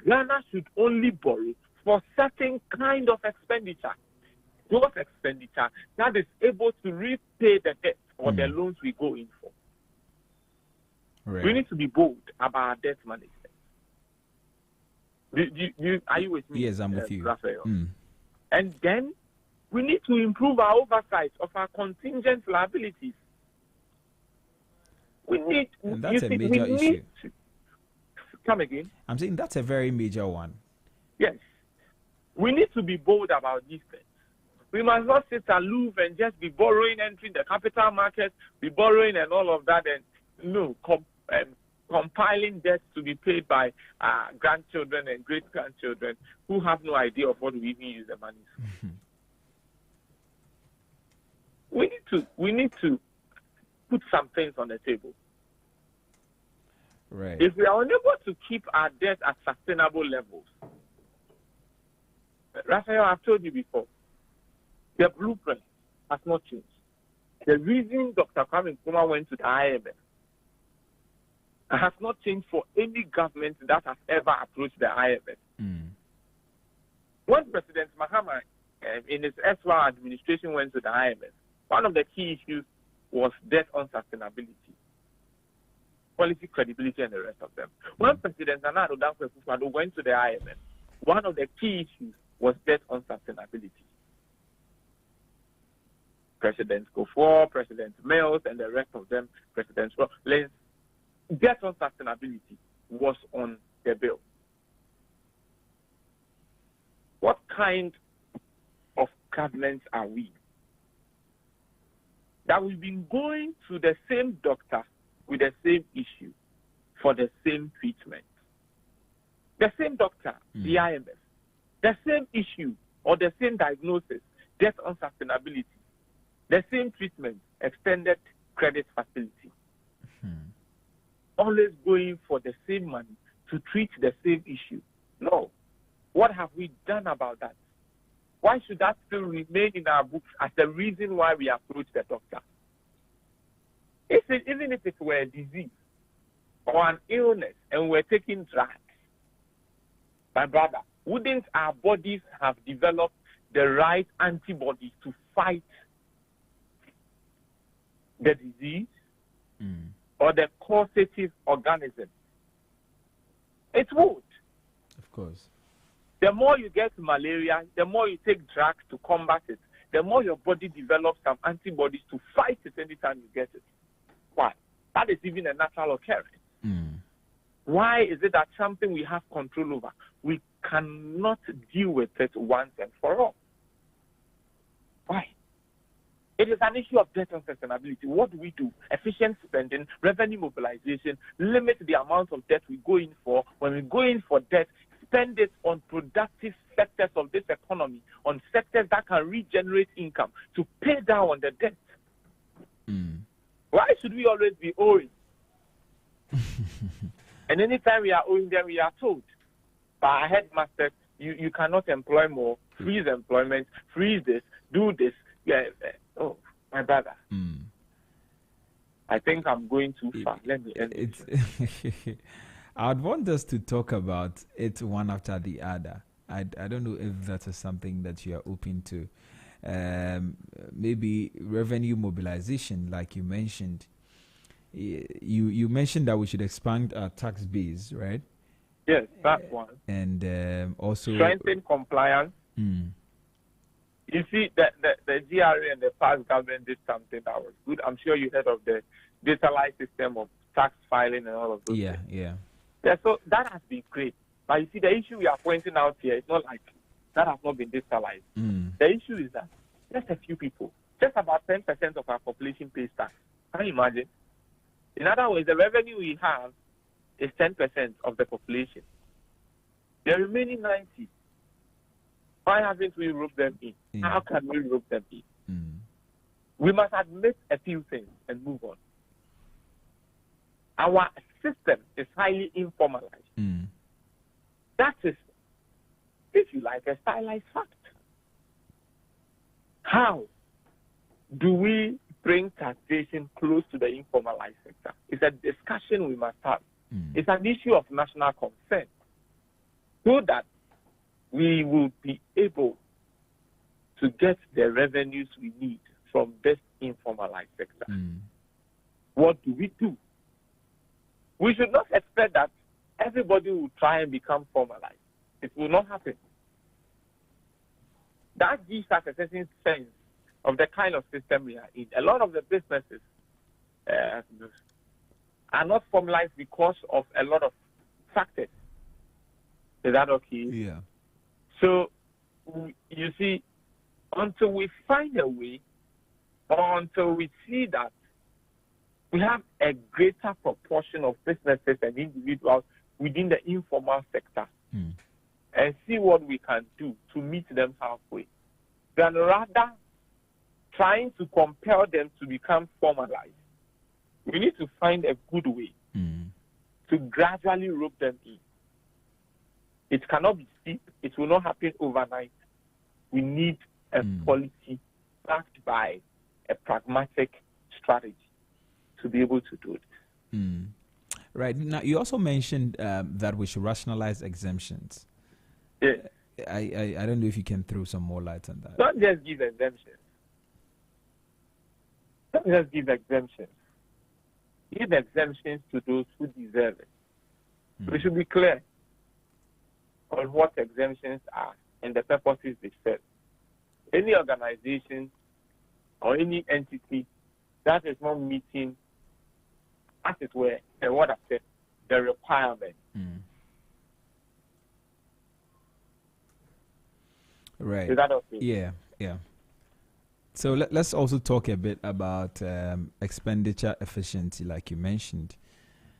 Ghana should only borrow for certain kind of expenditure. Those expenditure that is able to repay the debt or the loans we go in for. We need to be bold about our debt management. Are you with me? Yes, I'm with you. Raphael? And then we need to improve our oversight of our contingent liabilities. And that's a major issue. Come again? I'm saying that's a very major one. Yes. We need to be bold about these things. We must not sit aloof and just be borrowing, entering the capital market, be borrowing and all of that, and compiling debts to be paid by grandchildren and great-grandchildren who have no idea of what we even use the money for. We need to put some things on the table. Right. If we are unable to keep our debt at sustainable levels, Raphael, I've told you before, the blueprint has not changed. The reason Dr. Kwame Nkrumah went to the IMF has not changed for any government that has ever approached the IMF. When President Mahama in his SWA administration went to the IMF, one of the key issues was debt unsustainability, policy credibility, and the rest of them. When President Nana Addo Dankwa went to the IMF, one of the key issues was debt unsustainability. President Kufuor, President Mills, and the rest of them, President Rollins, debt unsustainability was on the bill. What kind of government are we? That we've been going to the same doctor with the same issue for the same treatment. The same doctor, the IMF, the same issue or the same diagnosis, debt unsustainability, the same treatment, extended credit facility. Always going for the same money to treat the same issue. No. What have we done about that? Why should that still remain in our books as the reason why we approach the doctor? Even if it were a disease or an illness and we're taking drugs, my brother, wouldn't our bodies have developed the right antibodies to fight the disease or the causative organism? It would. Of course. The more you get malaria, the more you take drugs to combat it, the more your body develops some antibodies to fight it anytime you get it. Why? That is even a natural occurrence. Why is it that something we have control over, we cannot deal with it once and for all? Why? It is an issue of debt unsustainability. What do we do? Efficient spending, revenue mobilization, limit the amount of debt we go in for. When we go in for debt, spend it on productive sectors of this economy, on sectors that can regenerate income to pay down on the debt. Why should we always be owing? And anytime we are owing them, we are told by our headmasters, you cannot employ more, freeze employment, freeze this, do this. Oh, my brother. I think I'm going too far. Let me end it. I'd want us to talk about it one after the other. I don't know if that is something that you are open to. Maybe revenue mobilization, like you mentioned. You mentioned that we should expand our tax base, right? Yes, that's one. And also strengthen compliance. You see, the GRA and the past government did something that was good. I'm sure you heard of the digitalized system of tax filing and all of those things. Yeah, so that has been great. But you see, the issue we are pointing out here is not like that has not been digitalized. The issue is that just a few people, just about 10% of our population pays tax. Can you imagine? In other words, the revenue we have is 10% of the population. The remaining 90%, why haven't we roped them in? How can we rope them in? We must admit a few things and move on. Our system is highly informalized. That is, if you like, a stylized fact. How do we bring taxation close to the informalized sector? It's a discussion we must have. It's an issue of national concern so that we will be able to get the revenues we need from this informalized sector. What do we do? We should not expect that everybody will try and become formalized. It will not happen. That gives us a certain sense of the kind of system we are in. A lot of the businesses are not formalized because of a lot of factors. Is that okay? Yeah. So, you see, until we find a way, or until we see that we have a greater proportion of businesses and individuals within the informal sector, and see what we can do to meet them halfway, than rather trying to compel them to become formalized. We need to find a good way to gradually rope them in. It cannot be steep. It will not happen overnight. We need a policy backed by a pragmatic strategy to be able to do this. Right. Now, you also mentioned that we should rationalize exemptions. Yes. I don't know if you can throw some more light on that. Not just give exemptions. Don't just give exemptions. Give exemptions to those who deserve it. We should be clear on what exemptions are and the purposes they serve. Any organization or any entity that is not meeting, as it were, what I said, the requirement. Right. Is that okay? Yeah. So let's also talk a bit about expenditure efficiency, like you mentioned.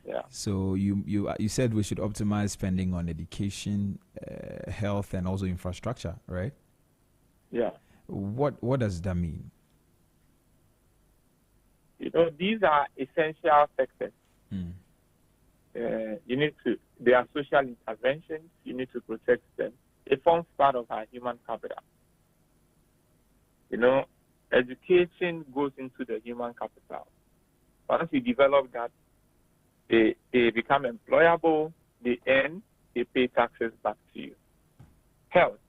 Yeah. So you said we should optimize spending on education, health, and also infrastructure, right? Yeah. What does that mean? You know, these are essential sectors. They are social interventions. You need to protect them. It forms part of our human capital. You know, education goes into the human capital. Once you develop that, they become employable, they earn, they pay taxes back to you. Health,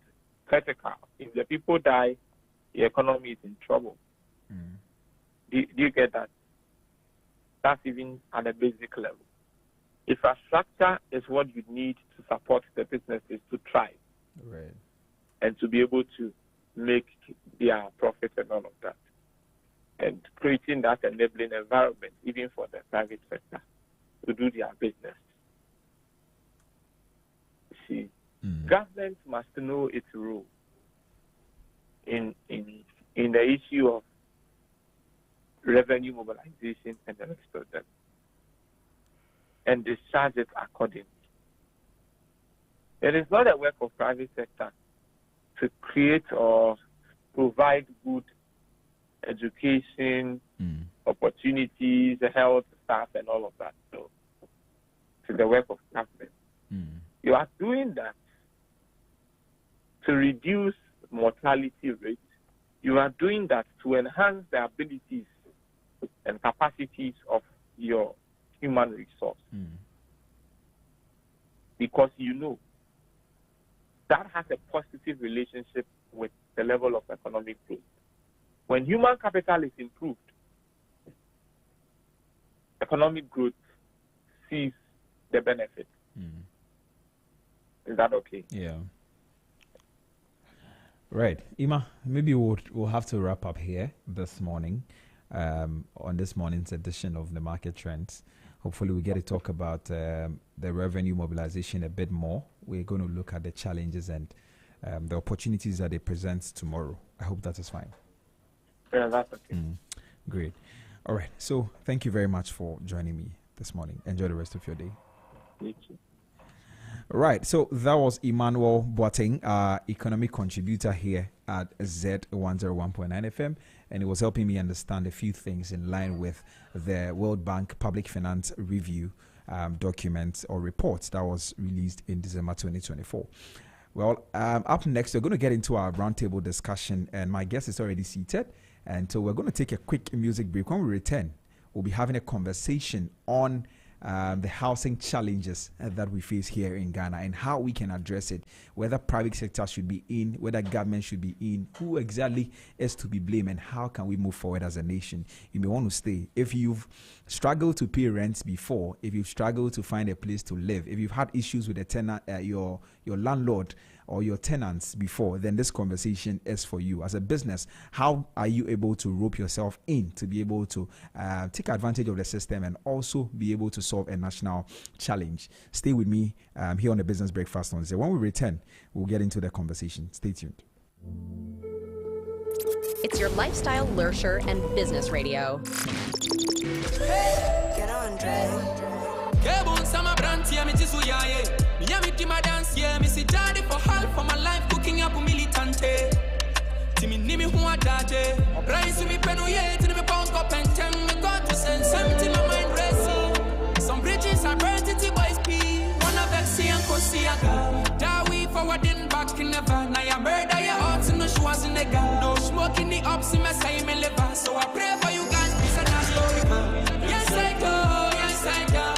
critical. If the people die, the economy is in trouble. Do you get that? That's even at a basic level. Infrastructure is what you need to support the businesses to thrive. Right. And to be able to make their profit and all of that. And creating that enabling environment, even for the private sector, to do their business. See, government must know its role in the issue of revenue mobilization and the rest of them, and discharge it accordingly. It is not a work of private sector to create or provide good education, opportunities, health, staff, and all of that. So, to the work of government. You are doing that to reduce mortality rates. You are doing that to enhance the abilities and capacities of your human resource. Because you know that has a positive relationship with the level of economic growth. When human capital is improved, economic growth sees the benefit. Is that okay? Yeah. Right. Ima, maybe we'll have to wrap up here this morning on this morning's edition of the Market Trends. Hopefully we get to talk about the revenue mobilization a bit more. We're going to look at the challenges and the opportunities that it presents tomorrow. I hope that is fine. Yeah, that's okay. Great. All right. So thank you very much for joining me this morning. Enjoy the rest of your day. Thank you. Right, so that was Emmanuel Boateng, our economic contributor here at Z 101.9 FM, and he was helping me understand a few things in line with the World Bank Public Finance Review documents or reports that was released in December 2024. Well, up next, we're going to get into our roundtable discussion, and my guest is already seated. And so we're going to take a quick music break. When we return, we'll be having a conversation on the housing challenges that we face here in Ghana and how we can address it, whether private sector should be in, whether government should be in, who exactly is to be blamed, and how can we move forward as a nation. You may want to stay. If you've struggled to pay rent before, if you've struggled to find a place to live, if you've had issues with a tenant, your landlord or your tenants before, then this conversation is for you. As a business, how are you able to rope yourself in to be able to take advantage of the system and also be able to solve a national challenge? Stay with me here on the Business Breakfast on Zed. When we return, we'll get into the conversation. Stay tuned. It's your lifestyle, leisure, and business radio. Get on, Dre. Sama brantia, me tisuyaye. Miami tima dance, yeah, me si daddy for half of my life, cooking up militante. Timi nimi huwa date. Brian to me penu ye, to me pound up and ten. Me got to send something my mind racing. Some bridges are burnt into boys pee. One of them see and Kosiaga. Da we forwarding back in never. Now ya murder your hearts in the shoes in the gun. No smoking the ups in my side, me liver. So I pray for you guys, peace and a story. Yes, I go. Yes, I go.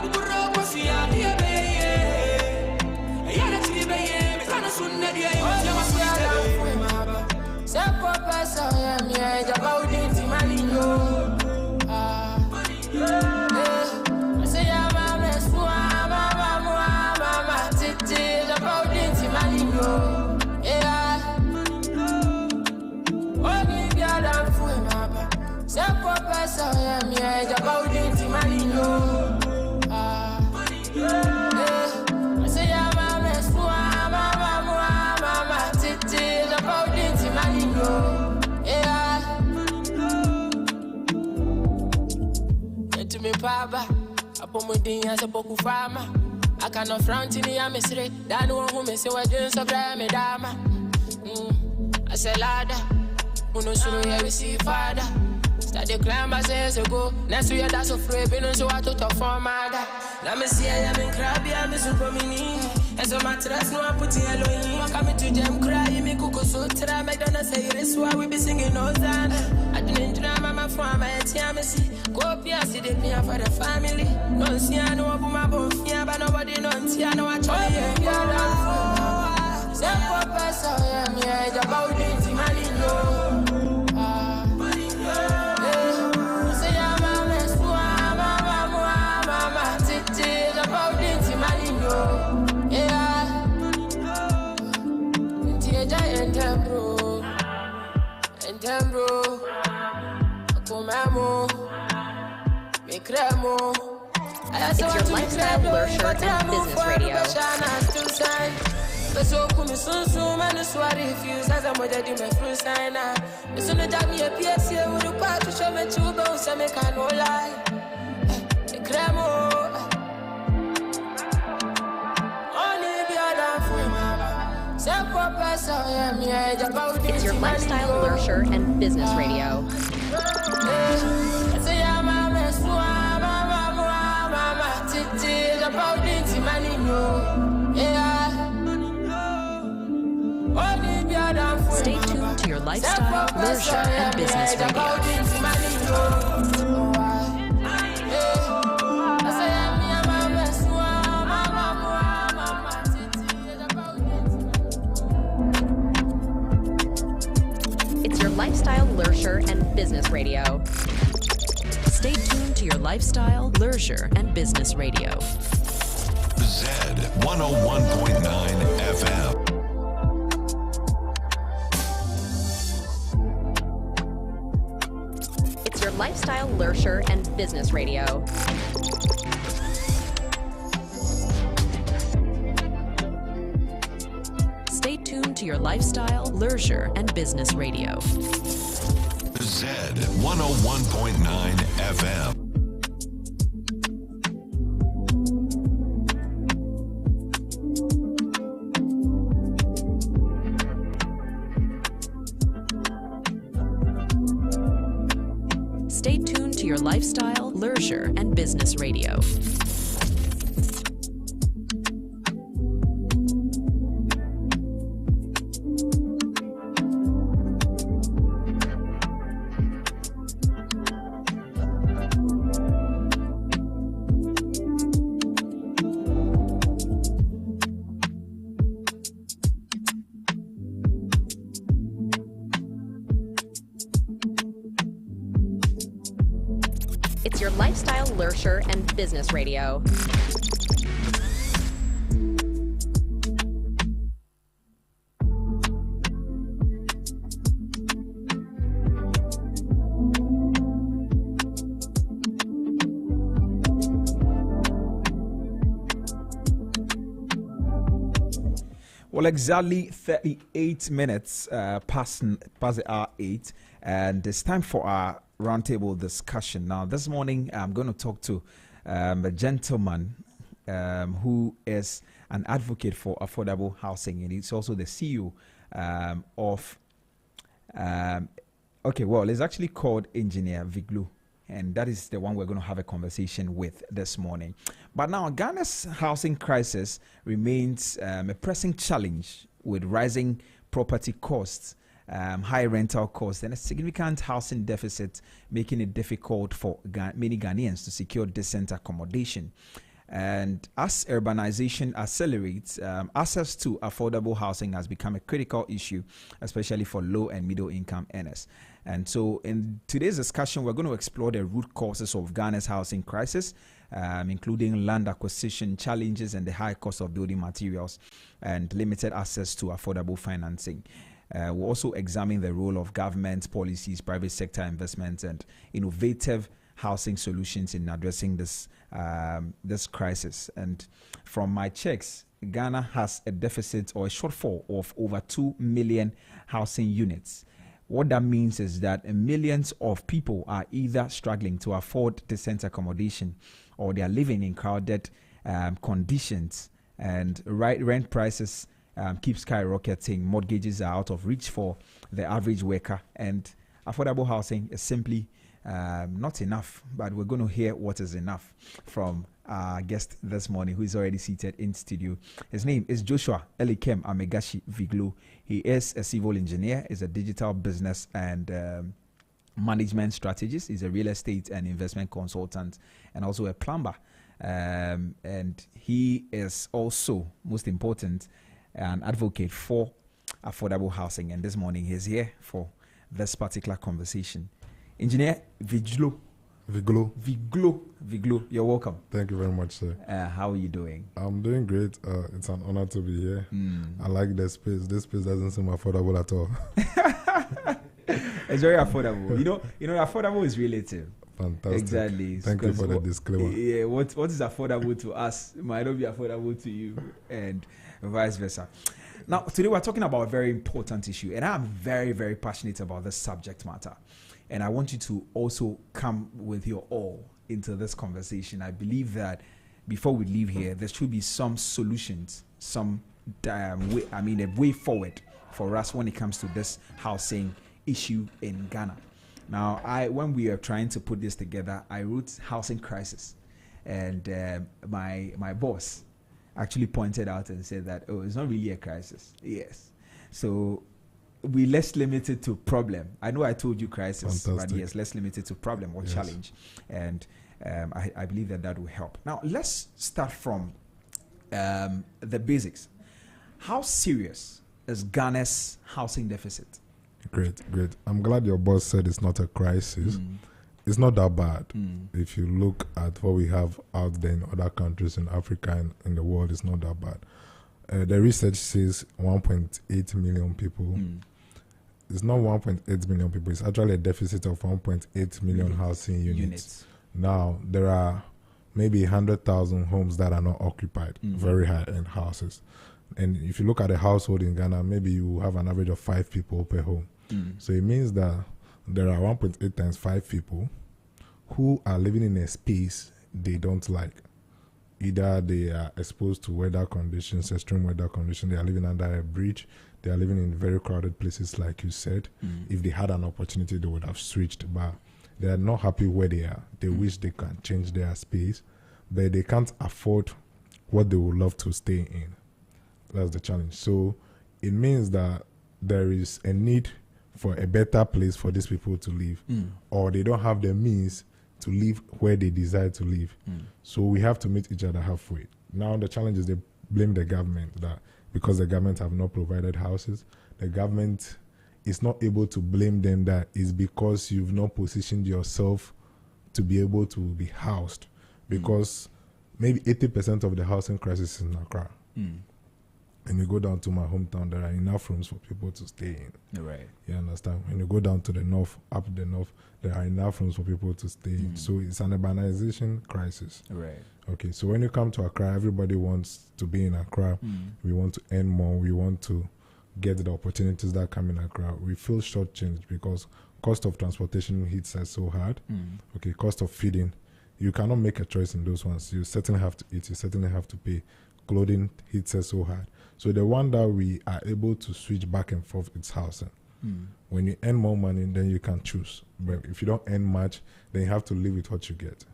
I cannot front in the atmosphere. That one who may say what doing so bright me dama. I say ladder. Uno suru here we see father. Start the climb as years ago. Next year that's so free. Been on so I to for mother. Let me see I am in crabby. I'm a super mini. And so my trust no I put in Elohim. I come to them cry. Me cook so try. McDonald's say this why we be singing all that. I didn't drama my farm. I tell me see. Go see the pay for the family. Don't see I know about my bone. Yeah, but nobody don't see I know I try. Yeah, say for person. Yeah, it's about the money. Say I'm a mess. Mama, it's about the money. Yeah, giant and bro, come It's your lifestyle, leisure, and business radio. So come soon man so I refuse as I'm ready my first sign up. So no job me a PS here with the part to show me two bones and make I no lie. The cremo only be other for my It's your lifestyle, leisure, and business radio. Stay tuned to your lifestyle, leisure, and business radio. It's your lifestyle, leisure, and business radio. Stay tuned to your lifestyle, leisure, and business radio. Zed 101.9 FM. It's your lifestyle, leisure, and business radio. Stay tuned to your lifestyle, leisure, and business radio. Zed 101.9 FM. Stay tuned to your lifestyle, leisure, and business radio. Learcher, and Business Radio. Well, exactly 38 minutes past the hour 8, and it's time for our roundtable discussion. Now, this morning, I'm going to talk to a gentleman who is an advocate for affordable housing, and he's also the CEO of, it's actually called Engineer Viglu. And that is the one we're going to have a conversation with this morning. But now, Ghana's housing crisis remains a pressing challenge with rising property costs, high rental costs, and a significant housing deficit, making it difficult for many Ghanaians to secure decent accommodation. And as urbanization accelerates, access to affordable housing has become a critical issue, especially for low and middle income earners. And so in today's discussion, we're going to explore the root causes of Ghana's housing crisis, including land acquisition challenges and the high cost of building materials and limited access to affordable financing. We'll also examine the role of government policies, private sector investments, and innovative housing solutions in addressing this crisis. And from my checks, Ghana has a deficit or a shortfall of over 2 million housing units. What that means is that millions of people are either struggling to afford decent accommodation or they are living in crowded conditions, and rent prices keep skyrocketing. Mortgages are out of reach for the average worker, and affordable housing is simply not enough. But we're going to hear what is enough from our guest this morning, who is already seated in studio. His name is Joshua Elikem Amegashi Viglu. He is a civil engineer, is a digital business and management strategist. He's a real estate and investment consultant, and also a plumber. And he is also, most important, an advocate for affordable housing. And this morning he's here for this particular conversation. Engineer Viglu, you're welcome. Thank you very much, sir. How are you doing? I'm doing great. It's an honor to be here. I like the space. This space doesn't seem affordable at all. It's very affordable. You know, affordable is relative. Fantastic. Exactly. Thank you for the disclaimer. Yeah, what is affordable to us might not be affordable to you, and vice versa. Now, today we're talking about a very important issue, and I'm very, very passionate about this subject matter. And I want you to also come with your all into this conversation. I believe that before we leave here, there should be some solutions, a way forward for us when it comes to this housing issue in Ghana. Now, when we are trying to put this together, I wrote housing crisis, and my boss actually pointed out and said that, it's not really a crisis. Yes. So we less limited to problem. I know I told you crisis, Fantastic. but yes, less limited to problem or challenge. And I believe that will help. Now, let's start from the basics. How serious is Ghana's housing deficit? Great. I'm glad your boss said it's not a crisis. It's not that bad. If you look at what we have out there in other countries in Africa and in the world, it's not that bad. The research says 1.8 million people. It's not 1.8 million people. It's actually a deficit of 1.8 million housing units. Now, there are maybe 100,000 homes that are not occupied, very high-end houses. And if you look at a household in Ghana, maybe you have an average of 5 people per home. So it means that there are 1.8 times 5 people who are living in a space they don't like. Either they are exposed to weather conditions, extreme weather conditions, they are living under a bridge, they are living in very crowded places, like you said. If they had an opportunity, they would have switched, but they are not happy where they are. They wish they can change their space, but they can't afford what they would love to stay in. That's the challenge. So it means that there is a need for a better place for these people to live, or they don't have the means to live where they desire to live. So we have to meet each other halfway. Now the challenge is they blame the government, that because the government have not provided houses, the government is not able to blame them that it's because you've not positioned yourself to be able to be housed, because maybe 80% of the housing crisis is in Accra. And you go down to my hometown, there are enough rooms for people to stay in. Right. You understand? When you go down to the north, up the north, there are enough rooms for people to stay in. So it's an urbanization crisis. Right. Okay, so when you come to Accra, everybody wants to be in Accra. We want to earn more. We want to get the opportunities that come in Accra. We feel shortchanged because cost of transportation hits us so hard. Okay, cost of feeding. You cannot make a choice in those ones. You certainly have to eat. You certainly have to pay. Clothing hits us so hard. So the one that we are able to switch back and forth, it's housing. When you earn more money, then you can choose. But if you don't earn much, then you have to live with what you get.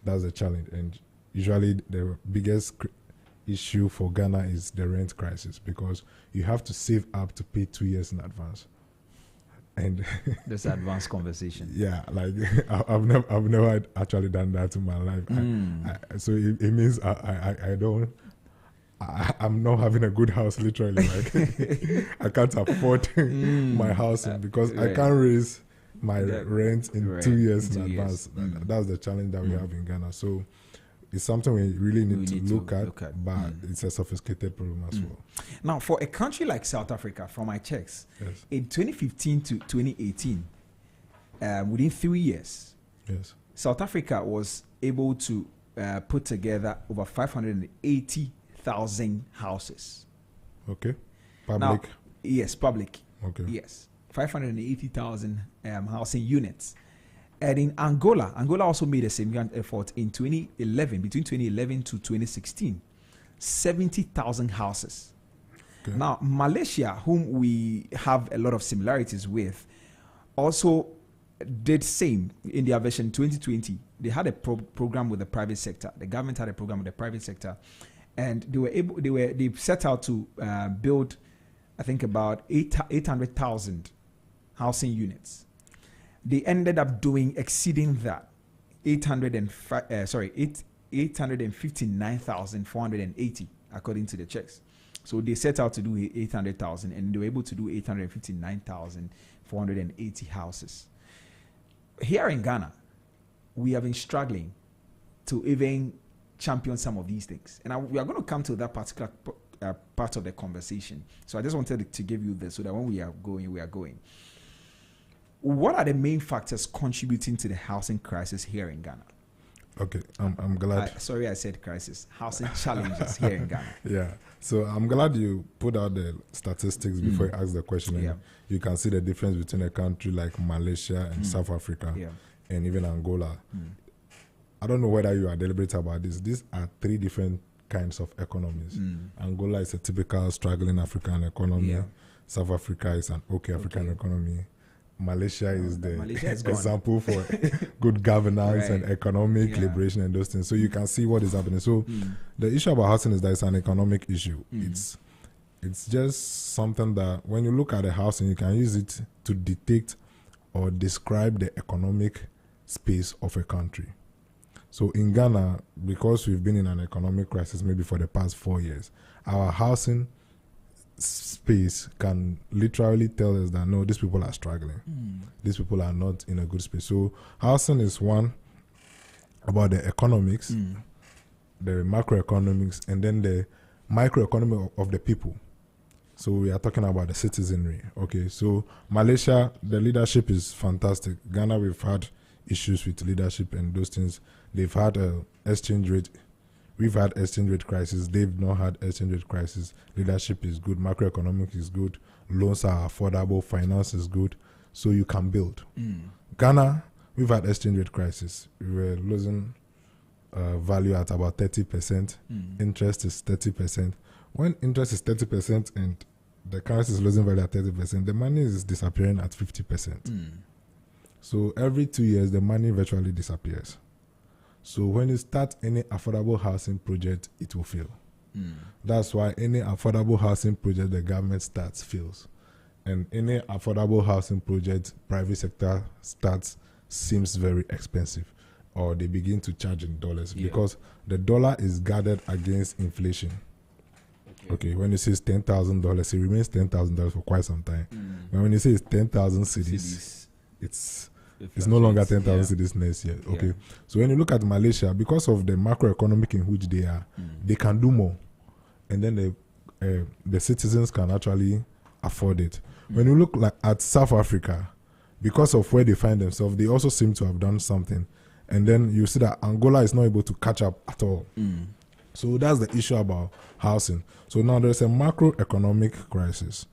That's the challenge. And usually the biggest issue for Ghana is the rent crisis, because you have to save up to pay 2 years in advance. And this advanced conversation. Yeah, like I've never actually done that in my life. So it means I'm not having a good house, literally. Like I can't afford my house because I can't raise my rent in 2 years in advance. That's the challenge that we have in Ghana. So it's something we really need to look at, but it's a sophisticated problem as well. Now, for a country like South Africa, from my checks, in 2015 to 2018, within 3 years, South Africa was able to put together over 580,000 houses. Okay. Public? Now, yes, public. Okay. Yes. 580,000 housing units. And in Angola also made a significant effort in 2011, between 2011 to 2016, 70,000 houses. Okay. Now, Malaysia, whom we have a lot of similarities with, also did same in their version 2020. They had a program with the private sector. The government had a program with the private sector, and they set out to build, I think, about 800,000 housing units. They ended up exceeding that, 859,480 according to the checks. So they set out to do 800,000, and they were able to do 859,480 houses. Here in Ghana, we have been struggling to even champion some of these things, and we are going to come to that particular part of the conversation. So I just wanted to give you this so that when we are going. What are the main factors contributing to the housing crisis here in Ghana? Okay, I'm glad. Sorry, I said crisis. Housing challenges here in Ghana. Yeah, so I'm glad you put out the statistics before you ask the question. And you can see the difference between a country like Malaysia and South Africa and even Angola. I don't know whether you are deliberate about this. These are three different kinds of economies. Angola is a typical struggling African economy. South Africa is an African economy. Malaysia is the example for good governance and economic liberation and those things. So you can see what is happening. So the issue about housing is that it's an economic issue. It's just something that when you look at the housing, you can use it to detect or describe the economic space of a country. So in Ghana, because we've been in an economic crisis maybe for the past 4 years, our housing space can literally tell us that no, these people are struggling. These people are not in a good space. So housing is one about the economics, the macroeconomics, and then the microeconomy of the people. So we are talking about the citizenry. Okay, so Malaysia, the leadership is fantastic. Ghana, we've had issues with leadership and those things. They've had exchange rate. We've had exchange rate crisis. They've not had exchange rate crisis. Leadership is good. Macroeconomics is good. Loans are affordable. Finance is good. So you can build. Ghana, we've had exchange rate crisis. We were losing value at about 30%. Interest is 30%. When interest is 30% and the currency is losing value at 30%, the money is disappearing at 50%. So every 2 years, the money virtually disappears. So when you start any affordable housing project, it will fail. That's why any affordable housing project the government starts fails. And any affordable housing project private sector starts seems very expensive, or they begin to charge in dollars because the dollar is guarded against inflation. Okay, when you say it's $10,000, it remains $10,000 for quite some time. But when you say it's 10,000 cedis, it's It's no longer 10,000 cedis next year. Okay. So when you look at Malaysia, because of the macroeconomic in which they are, they can do more. And then the citizens can actually afford it. When you look at South Africa, because of where they find themselves, they also seem to have done something. And then you see that Angola is not able to catch up at all. So that's the issue about housing. So now there's a macroeconomic crisis,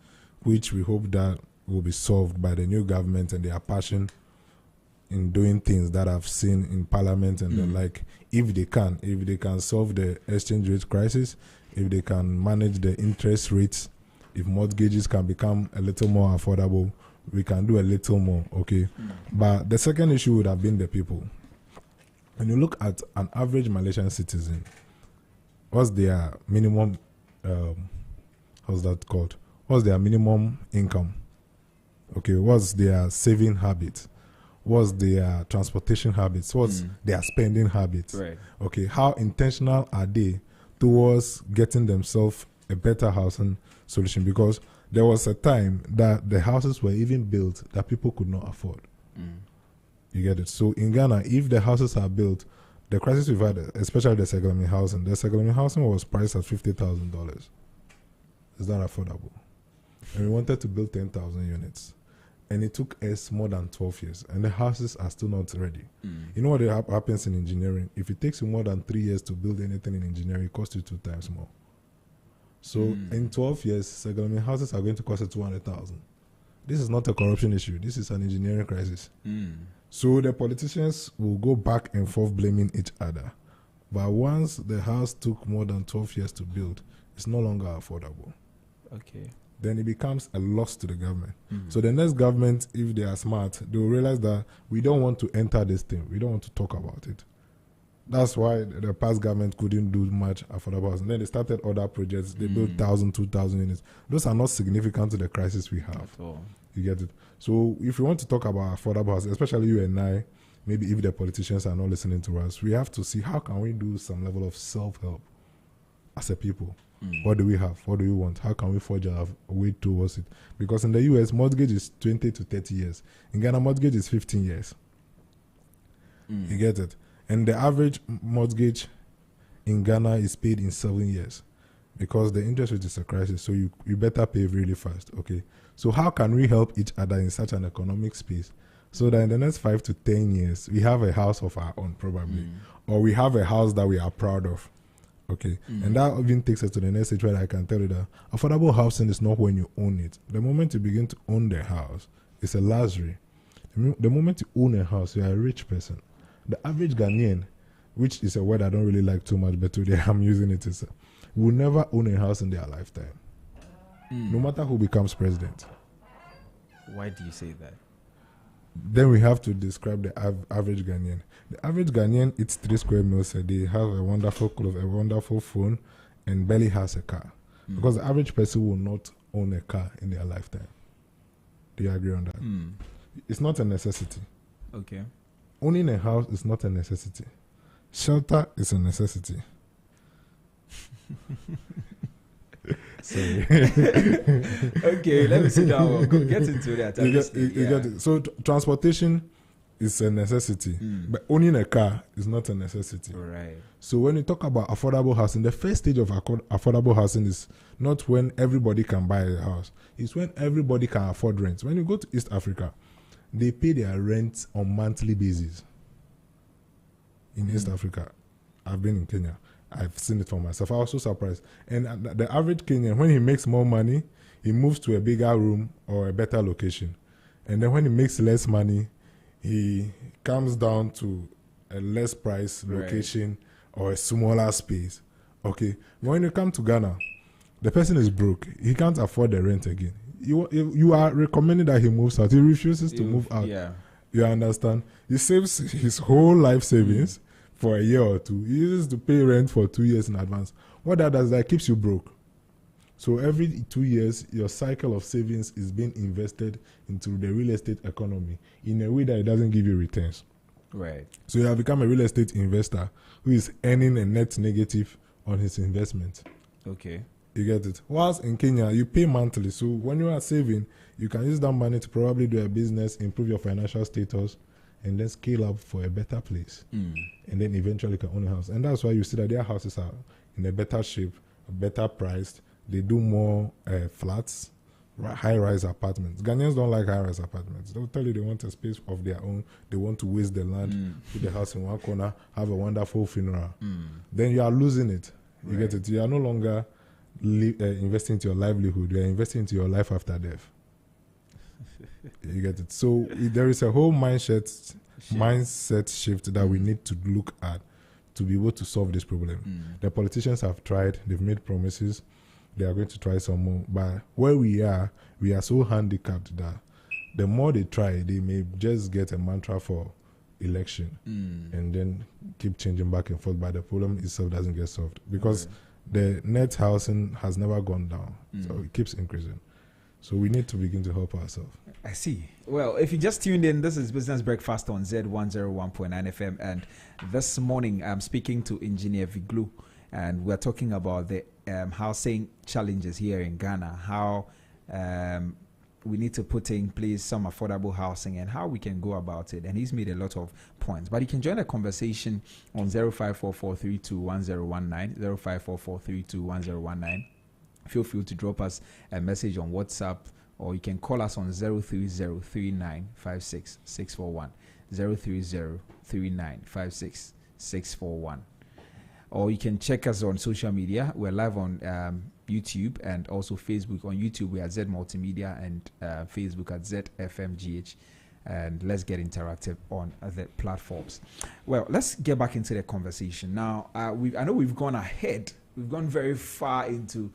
which we hope that will be solved by the new government and their passion in doing things that I've seen in Parliament and the like. If they can solve the exchange rate crisis, if they can manage the interest rates, if mortgages can become a little more affordable, we can do a little more, okay? But the second issue would have been the people. When you look at an average Malaysian citizen, what's their minimum, how's that called? What's their minimum income? Okay, what's their saving habits? What's their transportation habits? What's their spending habits? Right. Okay, how intentional are they towards getting themselves a better housing solution? Because there was a time that the houses were even built that people could not afford. You get it? So in Ghana, if the houses are built, the crisis we've had, especially the Segalami housing was priced at $50,000. Is that affordable? And we wanted to build 10,000 units. And it took us more than 12 years. And the houses are still not ready. You know what happens in engineering? If it takes you more than 3 years to build anything in engineering, it costs you 2 times more. So in 12 years, Segalami houses are going to cost you 200,000. This is not a corruption issue. This is an engineering crisis. So the politicians will go back and forth blaming each other. But once the house took more than 12 years to build, it's no longer affordable. Okay. Then it becomes a loss to the government. So the next government, if they are smart, they will realize that we don't want to enter this thing. We don't want to talk about it. That's why the past government couldn't do much affordable housing. Then they started other projects. They built 1,000, 2,000 units. Those are not significant to the crisis we have. At all. You get it? So if you want to talk about affordable housing, especially you and I, maybe if the politicians are not listening to us, we have to see how can we do some level of self-help as a people. What do we have? What do we want? How can we forge our way towards it? Because in the US, mortgage is 20 to 30 years. In Ghana, mortgage is 15 years. You get it? And the average mortgage in Ghana is paid in 7 years because the interest rate is a crisis. So you better pay really fast, okay? So how can we help each other in such an economic space so that in the next 5 to 10 years, we have a house of our own probably, or we have a house that we are proud of, okay? And that even takes us to the next stage where I can tell you that affordable housing is not when you own it. The moment you begin to own the house, it's a luxury. The moment you own a house, you are a rich person. The average Ghanaian, which is a word I don't really like too much, but today I'm using it, will never own a house in their lifetime. No matter who becomes president. Why do you say that? Then we have to describe the average Ghanaian. The average Ghanaian eats 3 square meals a day, have a wonderful clothes, a wonderful phone, and barely has a car. Because the average person will not own a car in their lifetime. Do you agree on that? It's not a necessity. Okay. Owning a house is not a necessity. Shelter is a necessity. Sorry. Okay, let me sit down. We'll get into that. You get it. So transportation is a necessity, but owning a car is not a necessity. Right. So when you talk about affordable housing, the first stage of affordable housing is not when everybody can buy a house. It's when everybody can afford rent. When you go to East Africa, they pay their rent on monthly basis. In East Africa, I've been in Kenya. I've seen it for myself. I was so surprised. And the average Kenyan, when he makes more money, he moves to a bigger room or a better location. And then when he makes less money, he comes down to a less price location or a smaller space. Okay. When you come to Ghana, the person is broke. He can't afford the rent again. You are recommending that he moves out. He refuses to move out. Yeah. You understand? He saves his whole life savings for a year or two. He uses to pay rent for 2 years in advance. What that does, that keeps you broke. So every 2 years, your cycle of savings is being invested into the real estate economy in a way that it doesn't give you returns. Right. So you have become a real estate investor who is earning a net negative on his investment. Okay. You get it? Whilst in Kenya, you pay monthly. So when you are saving, you can use that money to probably do a business, improve your financial status, and then scale up for a better place, and then eventually can own a house. And that's why you see that their houses are in a better shape, better priced. They do more flats, high-rise apartments. Ghanaians don't like high-rise apartments. They'll tell you they want a space of their own. They want to waste the land, put the house in one corner, have a wonderful funeral. Then you are losing it. You get it? You are no longer investing into your livelihood. You are investing into your life after death. You get it? So there is a whole mindset shift that we need to look at to be able to solve this problem. The politicians have tried. They've made promises. They are going to try some more. But where we are so handicapped that the more they try, they may just get a mantra for election and then keep changing back and forth. But the problem itself doesn't get solved because the net housing has never gone down. So it keeps increasing. So we need to begin to help ourselves. I see. Well, if you just tuned in, this is Business Breakfast on Zed 101.9 FM. And this morning, I'm speaking to Engineer Viglu. And we're talking about the housing challenges here in Ghana, how we need to put in place some affordable housing and how we can go about it. And he's made a lot of points. But you can join the conversation on 0544321019, 0544321019. Feel free to drop us a message on WhatsApp, or you can call us on 030395661, 030395661. Or you can check us on social media. We're live on YouTube and also Facebook. On YouTube, we are Zed Multimedia, and Facebook at ZFMGH. And let's get interactive on the platforms. Well, let's get back into the conversation. Now, I know we've gone ahead. We've gone very far into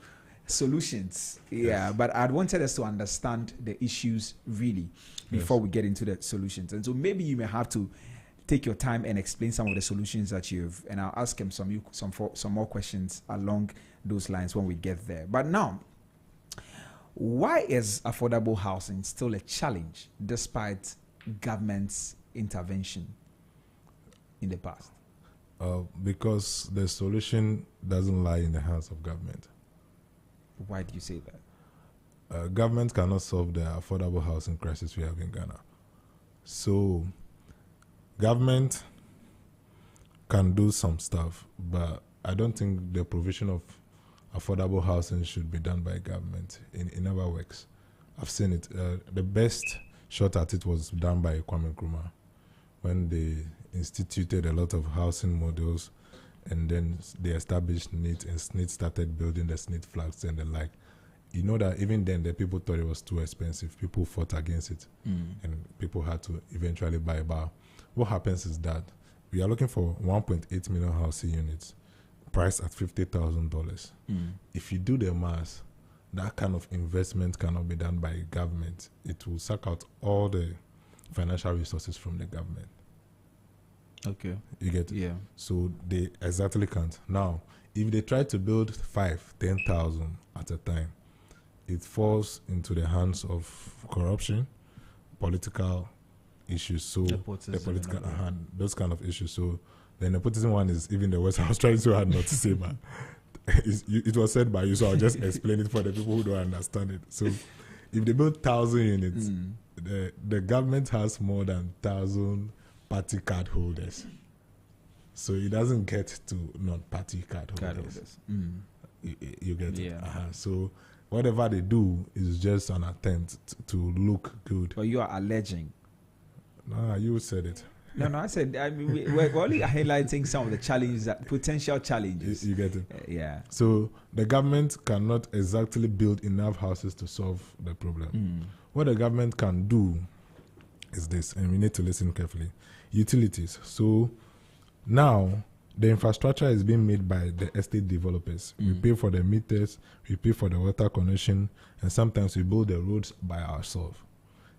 solutions. Yeah, but I wanted us to understand the issues really before we get into the solutions. And so maybe you may have to take your time and explain some of the solutions that and I'll ask him some more questions along those lines when we get there. But now, why is affordable housing still a challenge despite government's intervention in the past? Because the solution doesn't lie in the hands of government. Why do you say that? Government cannot solve the affordable housing crisis we have in Ghana. So government can do some stuff, but I don't think the provision of affordable housing should be done by government. It never works. I've seen it. The best shot at it was done by Kwame Nkrumah when they instituted a lot of housing models, and then they established SNIT, and SNIT started building the SNIT flats and the like. You know that even then the people thought it was too expensive. People fought against it, and people had to eventually buy a bar. What happens is that we are looking for 1.8 million housing units, priced at $50,000. If you do the math, that kind of investment cannot be done by government. It will suck out all the financial resources from the government. Okay. You get it? Yeah. So they exactly can't. Now, if they try to build 10,000 at a time, it falls into the hands of corruption, political issues. So the political, those kind of issues. So the nepotism one is even the worst. I was trying so hard not to say, but it was said by you, so I'll just explain it for the people who don't understand it. So if they build 1,000 units, the government has more than 1,000 party card holders. So it doesn't get to non-party card holders. You get it? So whatever they do is just an attempt to look good. But you are alleging. No, you said it. No, I said, I mean, we're only highlighting some of the challenges, potential challenges. You get it? Yeah. So the government cannot exactly build enough houses to solve the problem. What the government can do is this, and we need to listen carefully. Utilities. So now the infrastructure is being made by the estate developers. We pay for the meters, we pay for the water connection, and sometimes we build the roads by ourselves.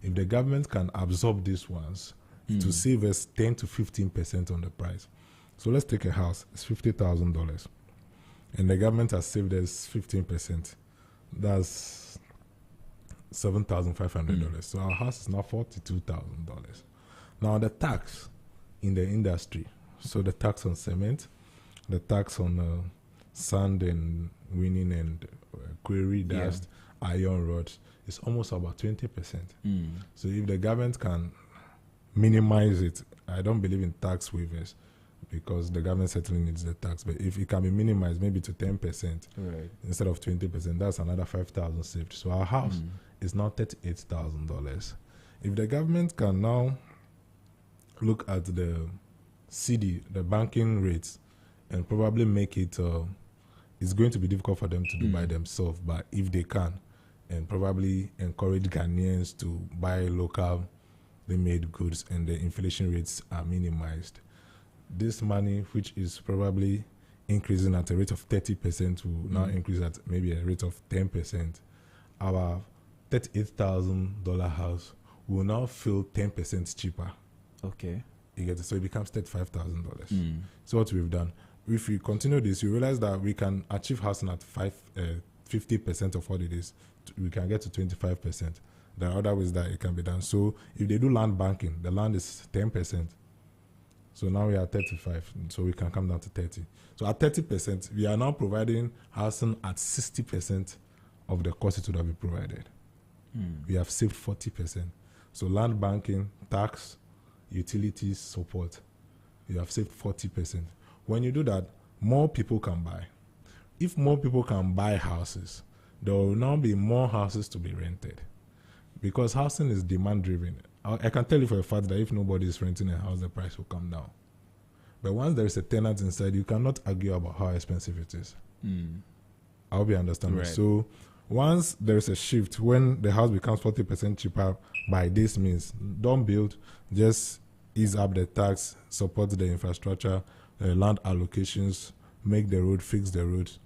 If the government can absorb these ones, to save us 10 to 15% on the price. So let's take a house, it's $50,000. And the government has saved us 15%. That's $7,500. So our house is now $42,000. Now the tax in the industry, so the tax on cement, the tax on sand and winning and quarry dust, iron rods, is almost about 20%. So if the government can minimize it. I don't believe in tax waivers because the government certainly needs the tax. But if it can be minimized maybe to 10% instead of 20%, that's another 5,000 saved. So our house is now $38,000. If the government can now look at the CD, the banking rates, and probably make it, it's going to be difficult for them to do by themselves, but if they can, and probably encourage Ghanaians to buy locally made goods and the inflation rates are minimized, this money, which is probably increasing at a rate of 30%, will now increase at maybe a rate of 10%. Our $38,000 house will now feel 10% cheaper. Okay. You get it? So it becomes $35,000. So what we've done, if we continue this, you realize that we can achieve housing at 50% of what it is. We can get to 25%. There are other ways that it can be done. So if they do land banking, the land is 10%. So now we are 35, so we can come down to 30. So at 30%, we are now providing housing at 60% of the cost it would have been provided. We have saved 40%. So land banking, tax, utilities, support, you have saved 40%. When you do that, more people can buy. If more people can buy houses, there will now be more houses to be rented. Because housing is demand driven. I can tell you for a fact that if nobody is renting a house, the price will come down. But once there is a tenant inside, you cannot argue about how expensive it is. I hope you understand. Right. So once there is a shift, when the house becomes 40% cheaper by this means, don't build, just ease up the tax, support the infrastructure, land allocations, make the road, fix the roads.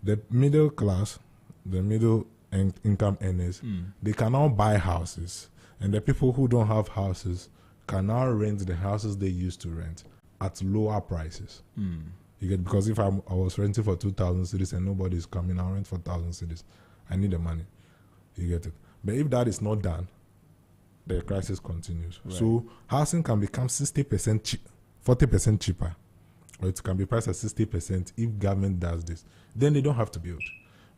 The middle class, the middle income earners, they can now buy houses. And the people who don't have houses can now rent the houses they used to rent at lower prices. You get, because if I was renting for 2,000 cedis and nobody is coming, I'll rent for 1,000 cedis. I need the money. You get it. But if that is not done, the crisis continues. Right. So housing can become 40% cheaper, or it can be priced at 60% if government does this. Then they don't have to build,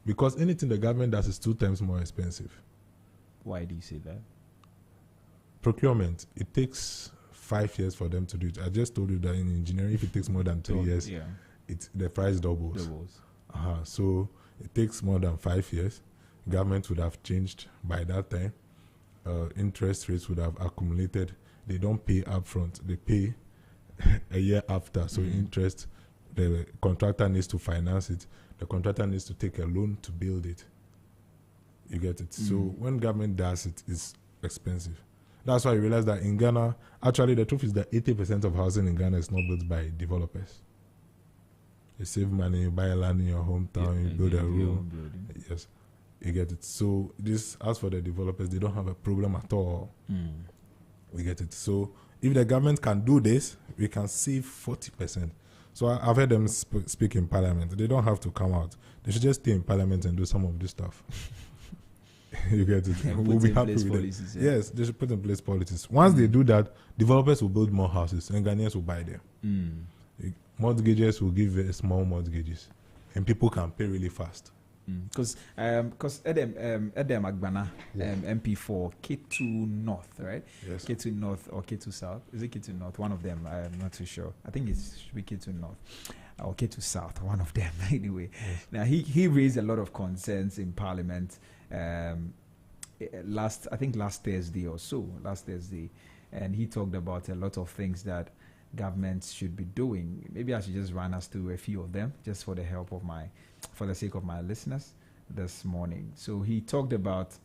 because anything the government does is 2 times more expensive. Why do you say that? Procurement. It takes 5 years for them to do it. I just told you that in engineering, if it takes more than 3 years, the price doubles. So it takes more than 5 years. Government would have changed by that time. Interest rates would have accumulated. They don't pay upfront. They pay a year after. So interest, the contractor needs to finance it. The contractor needs to take a loan to build it. You get it? So when government does it, it's expensive. That's why you realize that in Ghana, actually the truth is that 80% of housing in Ghana is not built by developers. You save money, you buy a land in your hometown, you build a room. Yes, you get it. So this, as for the developers, they don't have a problem at all. We get it. So if the government can do this, we can save 40%. So I've heard them speak in parliament. They don't have to come out. They should just stay in parliament and do some of this stuff. You get it. We'll be happy with policies, it. Yes, they should put in place policies. Once they do that, developers will build more houses and Ghanaians will buy them. Mortgages will give small mortgages and people can pay really fast. Because Edem Agbana, MP for K2 North, right? Yes. K2 North or K2 South. Is it K2 North? One of them. I'm not too sure. I think it should be K2 North or K2 South. One of them, anyway. Yes. Now he raised a lot of concerns in Parliament. Last Thursday, and he talked about a lot of things that governments should be doing. Maybe I should just run us through a few of them, just for the sake of my listeners this morning. So he talked about.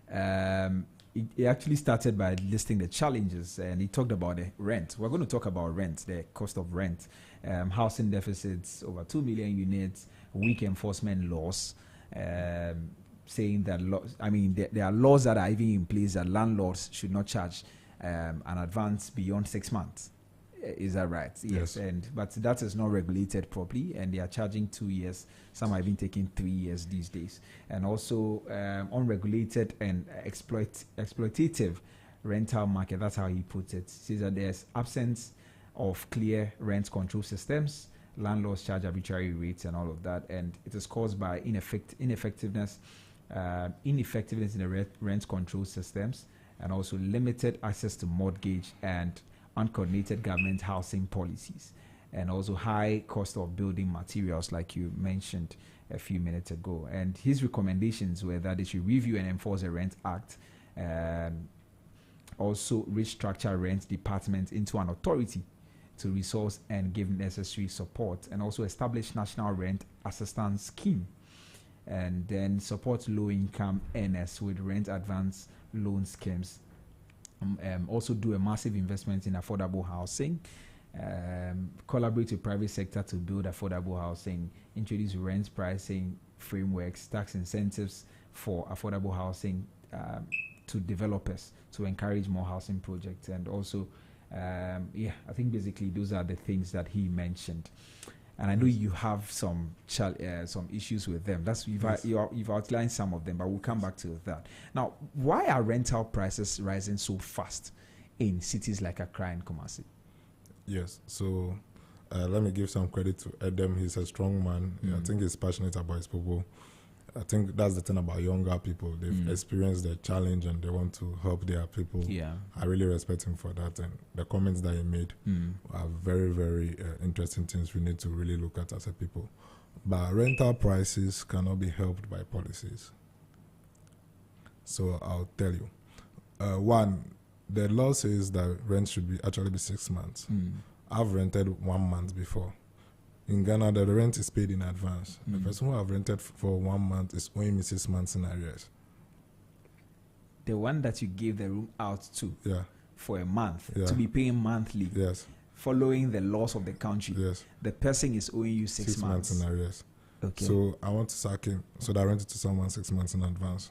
He actually started by listing the challenges, and he talked about the rent. We're going to talk about rent, the cost of rent, housing deficits, over 2 million units, weak enforcement laws. Saying that there are laws that are even in place that landlords should not charge an advance beyond 6 months. Is that right? Yes. But that is not regulated properly, and they are charging 2 years. Some are even taking 3 years these days. And also unregulated and exploitative rental market. That's how he puts it. He says that there's absence of clear rent control systems. Landlords charge arbitrary rates and all of that, and it is caused by ineffectiveness in the rent control systems, and also limited access to mortgage and uncoordinated government housing policies, and also high cost of building materials, like you mentioned a few minutes ago. And his recommendations were that they should review and enforce the Rent Act, also restructure rent department into an authority to resource and give necessary support, and also establish national rent assistance scheme, and then support low-income earners with rent advance loan schemes. Also do a massive investment in affordable housing, collaborate with private sector to build affordable housing, introduce rent pricing frameworks, tax incentives for affordable housing to developers to encourage more housing projects, and also I think basically those are the things that he mentioned. And I know you have some issues with them. You've outlined some of them, but we'll come back to that. Now, why are rental prices rising so fast in cities like Accra and Kumasi? Yes, so let me give some credit to Edem. He's a strong man. I think he's passionate about his people. I think that's the thing about younger people. They've experienced the challenge and they want to help their people. Yeah. I really respect him for that. And the comments that he made are very, very interesting things we need to really look at as a people. But rental prices cannot be helped by policies. So I'll tell you. One, the law says that rent should actually be 6 months. I've rented 1 month before. In Ghana, the rent is paid in advance. The person who I've rented for 1 month is owing me 6 months in arrears. The one that you gave the room out to for a month to be paying monthly, following the laws of the country, the person is owing you 6 months in arrears. Okay. So I want to sack him. So that I rent it to someone 6 months in advance.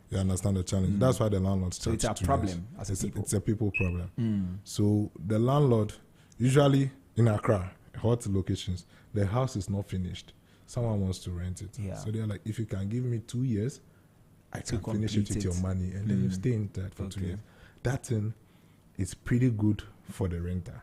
You understand the challenge? That's why the landlord starts. So it's a problem as a people. It's a people problem. So the landlord, usually in Accra, hot locations, the house is not finished. Someone wants to rent it. Yeah. So they're like, if you can give me 2 years, I can finish it with your money. And then you stay in that for 2 years. That thing is pretty good for the renter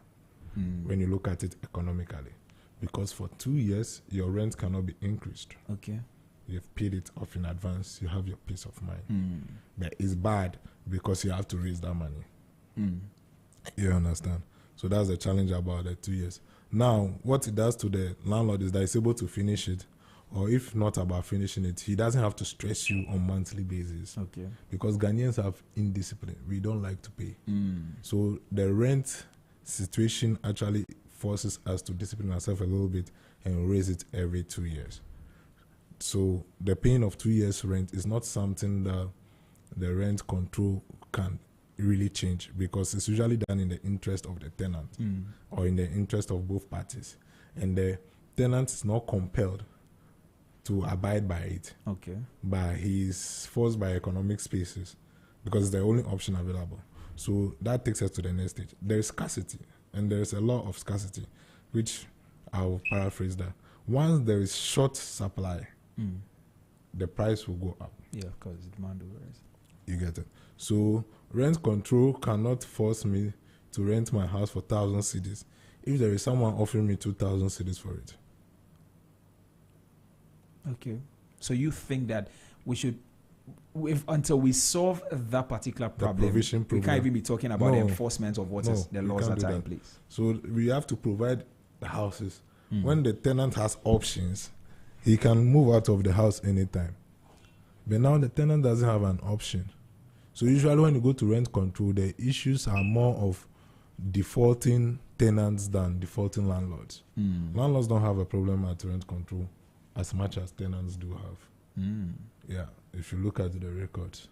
when you look at it economically. Because for 2 years, your rent cannot be increased. Okay. You've paid it off in advance. You have your peace of mind. But it's bad because you have to raise that money. You understand? So that's the challenge about the 2 years. Now, what it does to the landlord is that he's able to finish it, or if not about finishing it, he doesn't have to stress you on monthly basis. Okay. Because Ghanaians have indiscipline. We don't like to pay. So the rent situation actually forces us to discipline ourselves a little bit and raise it every 2 years. So the paying of 2 years rent is not something that the rent control can really change, because it's usually done in the interest of the tenant or in the interest of both parties, and the tenant is not compelled to abide by it. Okay. But he is forced by economic spaces because it's the only option available. So that takes us to the next stage. There is scarcity, and there is a law of scarcity, which I'll paraphrase that. Once there is short supply, the price will go up. Yeah, because demand will rise. You get it? So rent control cannot force me to rent my house for 1,000 cedis if there is someone offering me 2,000 cedis for it. Okay. So you think that we should, until we solve that particular problem, we can't even be talking about the enforcement of what is the laws that are in place. So we have to provide the houses. When the tenant has options, he can move out of the house anytime. But now the tenant doesn't have an option. So usually when you go to rent control, the issues are more of defaulting tenants than defaulting landlords. Landlords don't have a problem at rent control as much as tenants do have. Yeah, if you look at the records.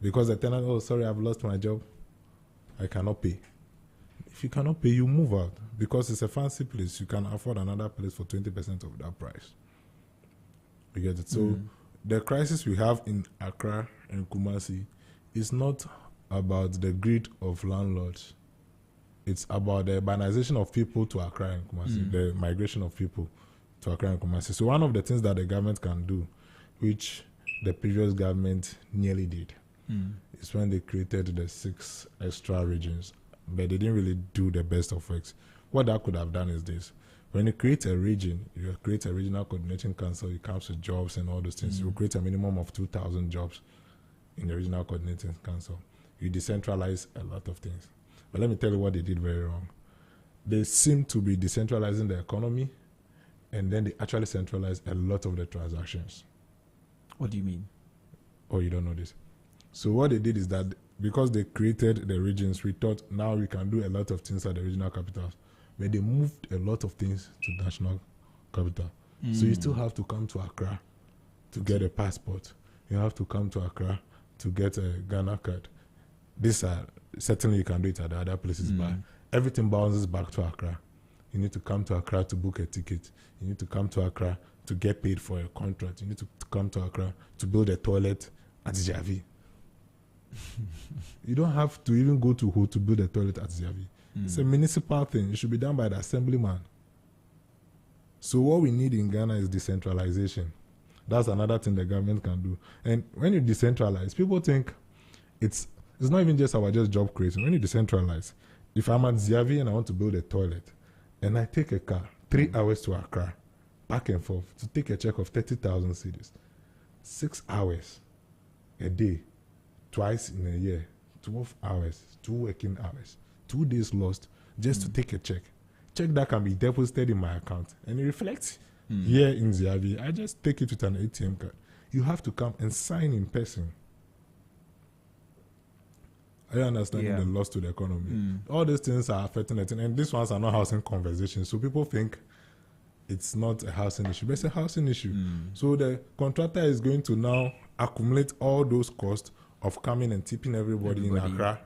Because the tenant, oh, sorry, I've lost my job. I cannot pay. If you cannot pay, you move out. Because it's a fancy place. You can afford another place for 20% of that price. You get it? So the crisis we have in Accra and Kumasi is not about the greed of landlords. It's about the urbanization of people to Accra and Kumasi, the migration of people to Accra and Kumasi. So one of the things that the government can do, which the previous government nearly did, is when they created the 6 extra regions, but they didn't really do the best of works. What that could have done is this. When you create a region, you create a regional coordination council, it comes with jobs and all those things. You create a minimum of 2,000 jobs in the Regional Coordinating Council. You decentralize a lot of things. But let me tell you what they did very wrong. They seem to be decentralizing the economy, and then they actually centralize a lot of the transactions. What do you mean? Oh, you don't know this? So what they did is that because they created the regions, we thought now we can do a lot of things at the regional capitals. But they moved a lot of things to national capital. So you still have to come to Accra to get a passport. You have to come to Accra to get a Ghana card. These are, certainly you can do it at the other places, but everything bounces back to Accra. You need to come to Accra to book a ticket. You need to come to Accra to get paid for a contract. You need to come to Accra to build a toilet at Javi. You don't have to even go to Ho to build a toilet at Javi. It's a municipal thing. It should be done by the assemblyman. So what we need in Ghana is decentralization. That's another thing the government can do. And when you decentralize, people think it's not even just about just job creation. When you decentralize, if I'm at Ziavi and I want to build a toilet, and I take a car 3 hours to Accra, back and forth, to take a check of 30,000 cedis, 6 hours a day, twice in a year, 12 hours, 2 working hours, 2 days lost just to take a check. Check that can be deposited in my account, and it reflects here in Ziavi. I just take it with an ATM card. You have to come and sign in person. Are you understanding the loss to the economy? All these things are affecting it, and these ones are not housing conversations. So people think it's not a housing issue, but it's a housing issue. So the contractor is going to now accumulate all those costs of coming and tipping everybody in Accra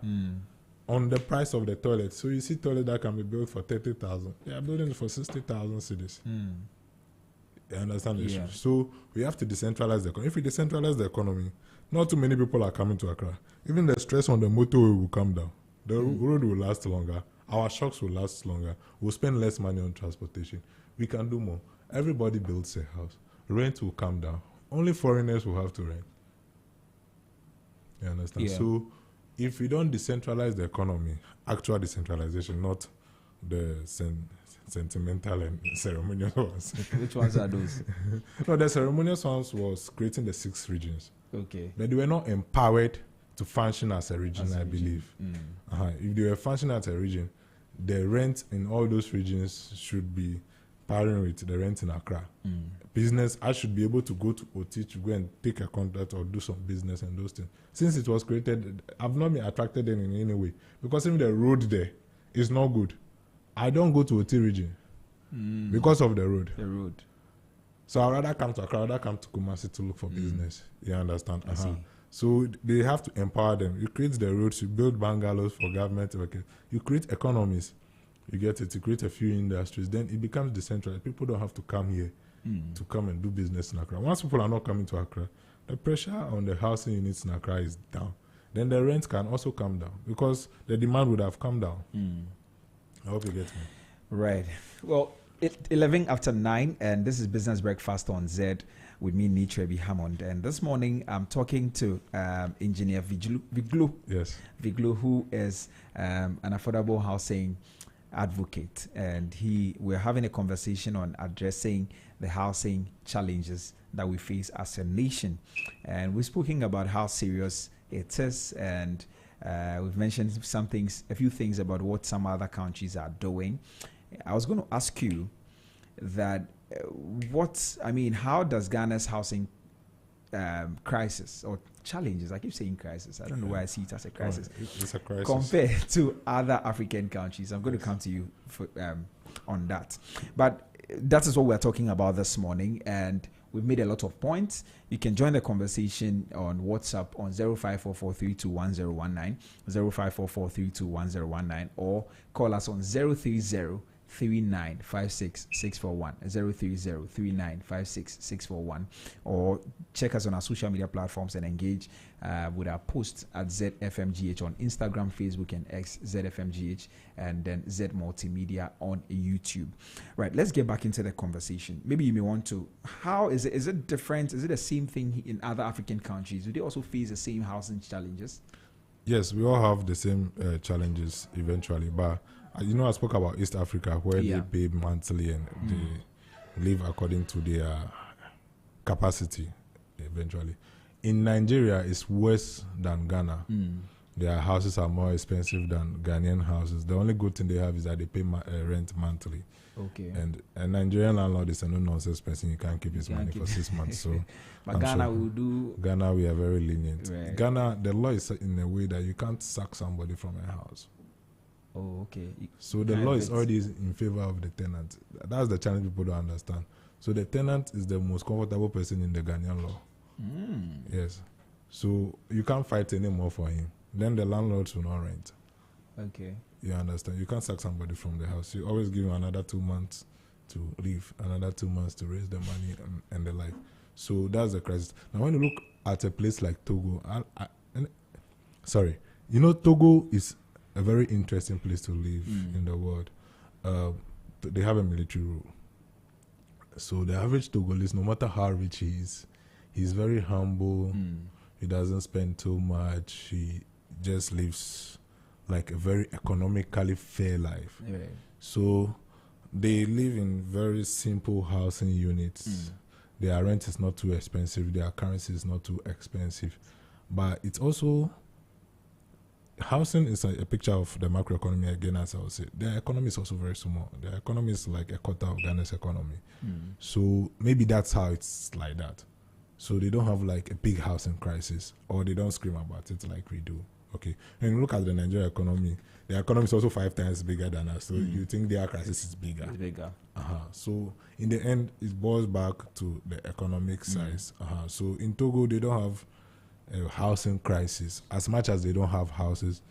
on the price of the toilet. So you see toilet that can be built for 30,000. They are building it for 60,000 cedis. You understand the issue? So we have to decentralize the economy. If we decentralize the economy, not too many people are coming to Accra. Even the stress on the motorway will come down. The road will last longer. Our shocks will last longer. We'll spend less money on transportation. We can do more. Everybody builds a house. Rent will come down. Only foreigners will have to rent. You understand? So if we don't decentralize the economy, actual decentralization, not the sentimental and ceremonious ones. Which ones are those? No, the ceremonious ones was creating the 6 regions. Okay. But they were not empowered to function as a region, I believe. If they were functioning as a region, the rent in all those regions should be pairing with the rent in Accra. Business, I should be able to go to OT to go and take a contract or do some business and those things. Since it was created, I've not been attracted in any way. Because even the road there is not good. I don't go to OT region because of the road. The road. So I'd rather come to Accra, I'd rather come to Kumasi to look for business. You understand? I see. So they have to empower them. You create the roads, you build bungalows for government workers. You create economies. You get it. You create a few industries. Then it becomes decentralized. People don't have to come here to come and do business in Accra. Once people are not coming to Accra, the pressure on the housing units in Accra is down. Then the rent can also come down because the demand would have come down. I hope you get me. Right. Well, 11 after 9, and this is Business Breakfast on Zed with me, Nitrebi Hammond. And this morning, I'm talking to Engineer Viglu. Yes. Viglu, who is an affordable housing advocate. And we're having a conversation on addressing the housing challenges that we face as a nation. And we're speaking about how serious it is, and we've mentioned a few things about what some other countries are doing. I was going to ask you that how does Ghana's housing crisis or challenges, I keep saying crisis, I don't know why I see it as a crisis, it's a crisis, compared to other African countries? I'm going to come to you on that. But that is what we're talking about this morning, and we've made a lot of points. You can join the conversation on WhatsApp on 0544321019, 0544321019, or call us on 030-3956-641, 030-3956-641, or check us on our social media platforms and engage with our posts at ZFMGH on Instagram, Facebook, and X, ZFMGH, and then Z Multimedia on YouTube. Right, let's get back into the conversation. Maybe you may want to, how is it different? Is it the same thing in other African countries? Do they also face the same housing challenges? Yes, we all have the same challenges eventually, but I spoke about East Africa, where they pay monthly and they live according to their capacity eventually. In Nigeria, it's worse than Ghana. Their houses are more expensive than Ghanaian houses. The only good thing they have is that they pay rent monthly. Okay. And a Nigerian landlord is a no-nonsense person. You can't keep his money for 6 months. So, but Ghana will do. Ghana, we are very lenient. Right. Ghana, the law is in a way that you can't sack somebody from a house. Oh, okay. So the law is already in favor of the tenant. That's the challenge people don't understand. So the tenant is the most comfortable person in the Ghanaian law. Yes. So you can't fight anymore for him. Then the landlords will not rent. Okay. You understand? You can't sack somebody from the house. You always give him another 2 months to leave, another 2 months to raise the money and the like. So that's the crisis. Now, when you look at a place like Togo, Togo is a very interesting place to live in the world. They have a military rule. So the average Togolese, no matter how rich he is, he's very humble. He doesn't spend too much. He just lives like a very economically fair life. Right. So they live in very simple housing units. Their rent is not too expensive. Their currency is not too expensive. But it's also, housing is a picture of the macroeconomy again, as I would say. Their economy is also very small. Their economy is like a quarter of Ghana's economy. So maybe that's how it's like that. So they don't have like a big housing crisis, or they don't scream about it like we do. Okay. And you look at the Nigerian economy, the economy is also 5 times bigger than us. So you think their crisis is bigger. It's bigger. So in the end, it boils back to the economic size. So in Togo, they don't have a housing crisis. As much as they don't have houses,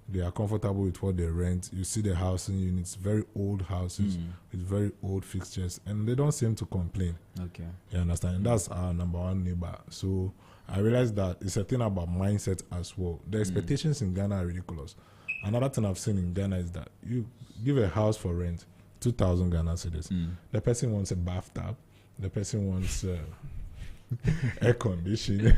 they are comfortable with what they rent. You see the housing units, very old houses with very old fixtures, and they don't seem to complain. Okay. You understand? And that's our number one neighbor. So I realized that it's a thing about mindset as well. The expectations in Ghana are ridiculous. Another thing I've seen in Ghana is that you give a house for rent, 2,000 Ghana cedis. The person wants a bathtub. The person wants air conditioning.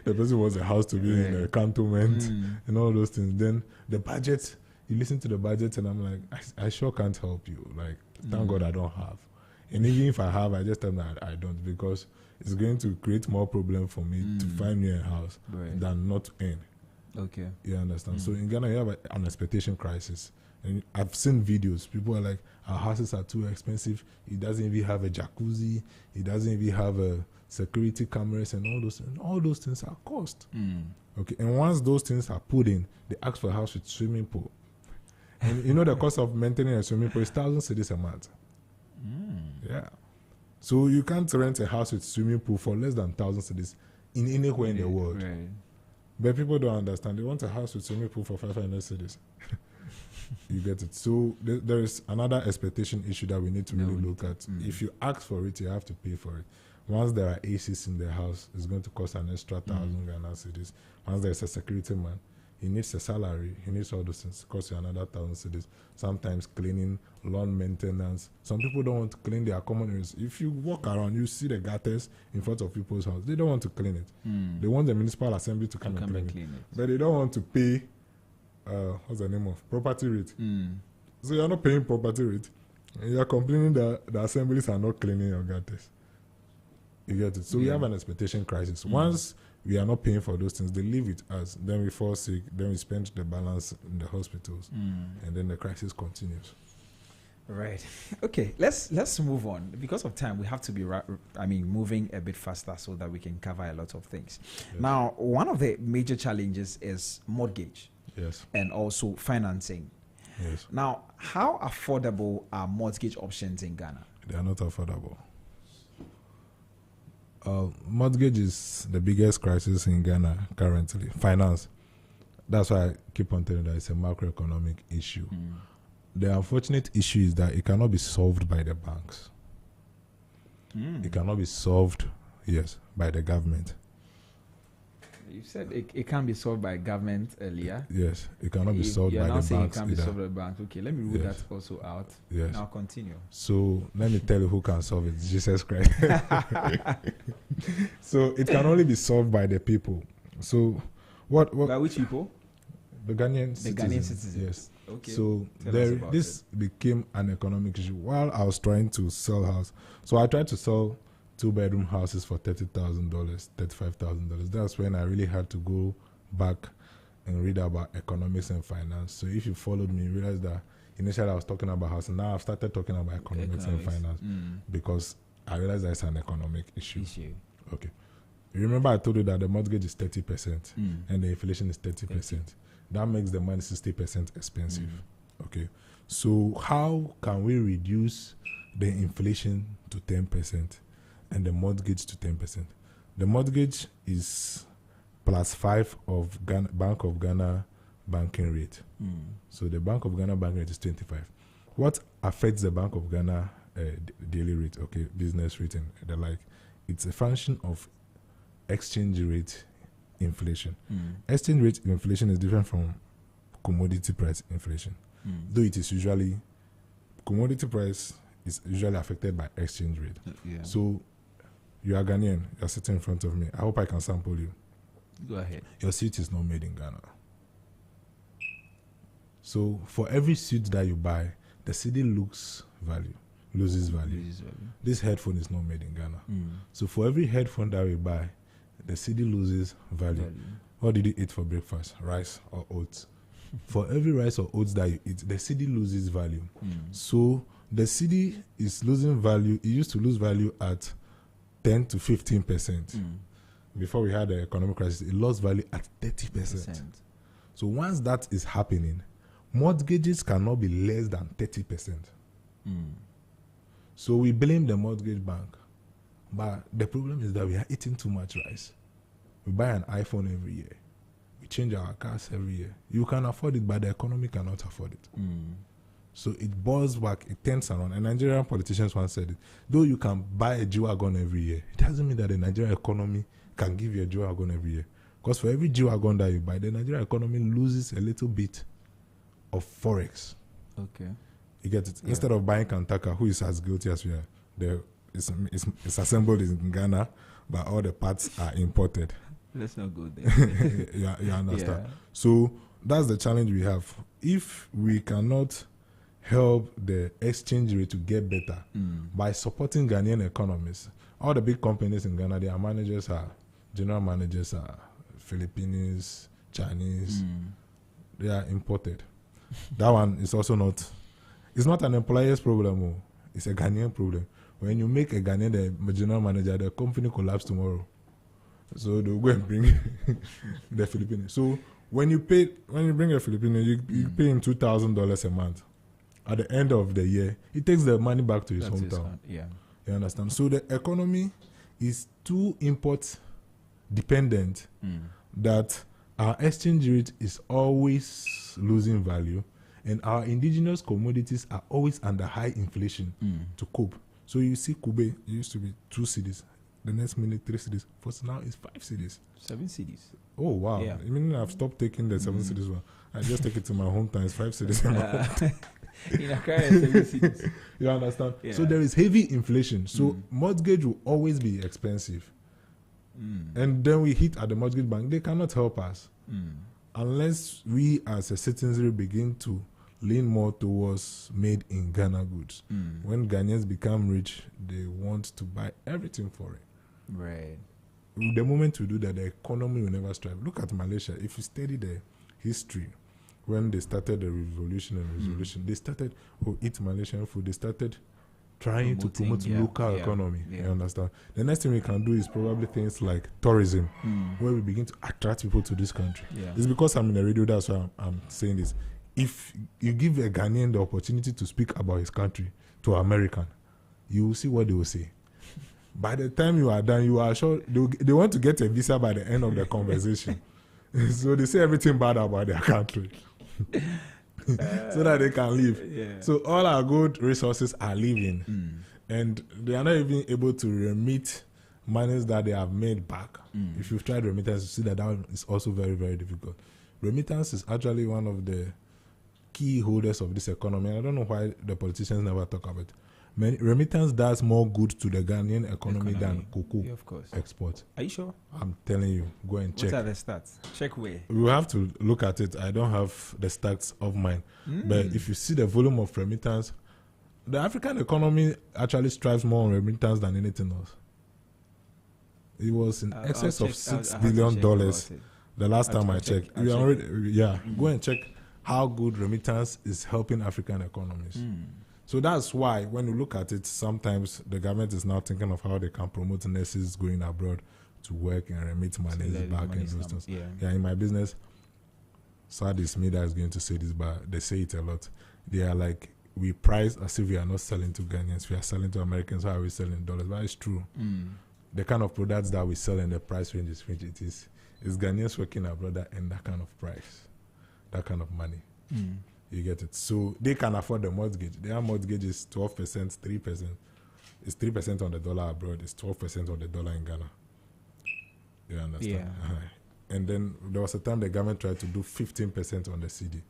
The person wants a house to be in a cantonment and all those things. Then the budget, you listen to the budget and I'm like, I sure can't help you. Like, thank God I don't have. And even if I have, I just tell them I don't, because it's going to create more problem for me to find me a house than not to earn. Okay. You understand? So in Ghana, you have an expectation crisis. And I've seen videos. People are like, our houses are too expensive. It doesn't even have a jacuzzi. It doesn't even have a security cameras and all those. And all those things are cost. Okay. And once those things are put in, they ask for a house with swimming pool. And you know the cost of maintaining a swimming pool is 1,000 cedis a month. Yeah. So you can't rent a house with swimming pool for less than 1,000 cedis in anywhere in the world. Right. But people don't understand. They want a house with swimming pool for 500 cedis. You get it. So there is another expectation issue that we need to really look at. If you ask for it, you have to pay for it. Once there are ACs in the house, it's going to cost an extra 1,000 Ghana cedis. Once there's a security man, he needs a salary. He needs all those things. It costs you another 1,000 cedis. Sometimes cleaning, lawn maintenance. Some people don't want to clean their common areas. If you walk around, you see the gutters in front of people's house. They don't want to clean it. They want the municipal assembly to come and clean it. But they don't want to pay what's the name of property rate. So you're not paying property rate, and you're complaining that the assemblies are not cleaning your gutters. You get it. So we have an expectation crisis. Once we are not paying for those things, they live with us. Then we fall sick. Then we spend the balance in the hospitals, and then the crisis continues. Right. Okay. Let's move on. Because of time, we have to be moving a bit faster so that we can cover a lot of things. Yes. Now, one of the major challenges is mortgage. Yes. And also financing. Yes. Now, how affordable are mortgage options in Ghana? They are not affordable. Mortgage is the biggest crisis in Ghana currently. Finance. That's why I keep on telling you that it's a macroeconomic issue. The unfortunate issue is that it cannot be solved by the banks. It cannot be solved, by the government. You said it can't be solved by government earlier. Yes, it cannot be solved by the banks. You're not saying it can't be solved by the banks. Okay, let me rule that also out. Yes. Now continue. So let me tell you who can solve it. Jesus Christ. So it can only be solved by the people. So what by which people? The Ghanaian citizens. The Ghanaian citizens. Yes. Okay. So this became an economic issue while I was trying to sell house. So I tried to sell 2-bedroom houses for $30,000, $35,000. That's when I really had to go back and read about economics and finance. So if you followed me, you realize that initially I was talking about housing. Now I've started talking about economics and finance because I realized that's an economic issue. Okay. You remember I told you that the mortgage is 30% and the inflation is 30%. That makes the money 60% expensive. Okay. So how can we reduce the inflation to 10% and the mortgage to 10%? The mortgage is +5 of Bank of Ghana banking rate. So the Bank of Ghana banking rate is 25. What affects the Bank of Ghana daily rate, okay, business rate and the like? It's a function of exchange rate inflation. Exchange rate inflation is different from commodity price inflation. Though it is usually, commodity price is usually affected by exchange rate. So you are Ghanaian, you're sitting in front of me. I hope I can sample you. Go ahead. Your suit is not made in Ghana. So for every suit that you buy, the cedi loses value. This headphone is not made in Ghana. So for every headphone that we buy, the cedi loses value. What did you eat for breakfast? Rice or oats? For every rice or oats that you eat, the cedi loses value. So the cedi is losing value. It used to lose value at 10 to 15%. Before we had the economic crisis, it lost value at 30%. So once that is happening, mortgages cannot be less than 30%. So we blame the mortgage bank. But the problem is that we are eating too much rice. We buy an iPhone every year. We change our cars every year. You can afford it, but the economy cannot afford it. So it boils back, it turns around. And Nigerian politicians once said it. Though you can buy a G-Wagon every year, it doesn't mean that the Nigerian economy can give you a G-Wagon every year. Because for every G-Wagon that you buy, the Nigerian economy loses a little bit of forex. Okay. You get it? Instead of buying Kantaka, who is as guilty as we are, it's assembled in Ghana, but all the parts are imported. Let's not go there. You understand? So that's the challenge we have. If we cannot help the exchange rate to get better by supporting Ghanaian economies, all the big companies in Ghana, their managers are, general managers are Filipinos, Chinese. They are imported. That one is also not, it's not an employer's problem. It's a Ghanaian problem. When you make a Ghanaian the general manager, the company collapses tomorrow. So they'll go and bring the Filipino. So when you bring a Filipino, you pay him $2,000 a month. At the end of the year, he takes the money back to his hometown. You understand? So the economy is too import dependent that our exchange rate is always losing value, and our indigenous commodities are always under high inflation to cope. So you see, Kube, it used to be 2 cedis. The next minute, 3 cedis. First now it's 5 cedis. 7 cedis. Oh, wow. Yeah. I mean, I've stopped taking the 7 cedis one. I just take it to my hometown. It's 5 cedis. In Accra, 7 cedis. You understand? Yeah. So there is heavy inflation. So mortgage will always be expensive. And then we hit at the mortgage bank. They cannot help us. Unless we as a citizenry begin to lean more towards made in Ghana goods. When Ghanaians become rich, they want to buy everything for it. Right. The moment we do that, the economy will never strive. Look at Malaysia. If you study the history, when they started the revolution, they started eat Malaysian food. They started trying to promote local economy. You understand? The next thing we can do is probably things like tourism, where we begin to attract people to this country. It's because I'm in the radio, that's why I'm saying this. If you give a Ghanaian the opportunity to speak about his country to an American, you will see what they will say. By the time you are done, you are sure they want to get a visa by the end of the conversation. So they say everything bad about their country so that they can leave. So all our good resources are leaving, and they are not even able to remit monies that they have made back. If you've tried remittance, you see that is also very, very difficult. Remittance is actually one of the key holders of this economy. And I don't know why the politicians never talk about it. Remittance does more good to the Ghanaian economy than cocoa export. Are you sure? I'm telling you, go and check. What are the stats? Check where? We have to look at it. I don't have the stats of mine. But if you see the volume of remittance, the African economy actually strives more on remittance than anything else. It was in excess of $6 I'll billion check about it. the last time I checked. I'll We check already, it. go and check how good remittance is helping African economies. So that's why when you look at it, sometimes the government is now thinking of how they can promote nurses going abroad to work and remit money back and those things. Yeah, in my business, sad is me that is going to say this, but they say it a lot. They are like, we price as if we are not selling to Ghanaians, we are selling to Americans. How are we selling dollars? But it's true. The kind of products that we sell and the price range is which it is Ghanaians working abroad that earn that kind of price, that kind of money. You get it. So they can afford the mortgage. Their mortgage is 12%, 3%. It's 3% on the dollar abroad. It's 12% on the dollar in Ghana. You understand? Yeah. And then there was a time the government tried to do 15% on the CD.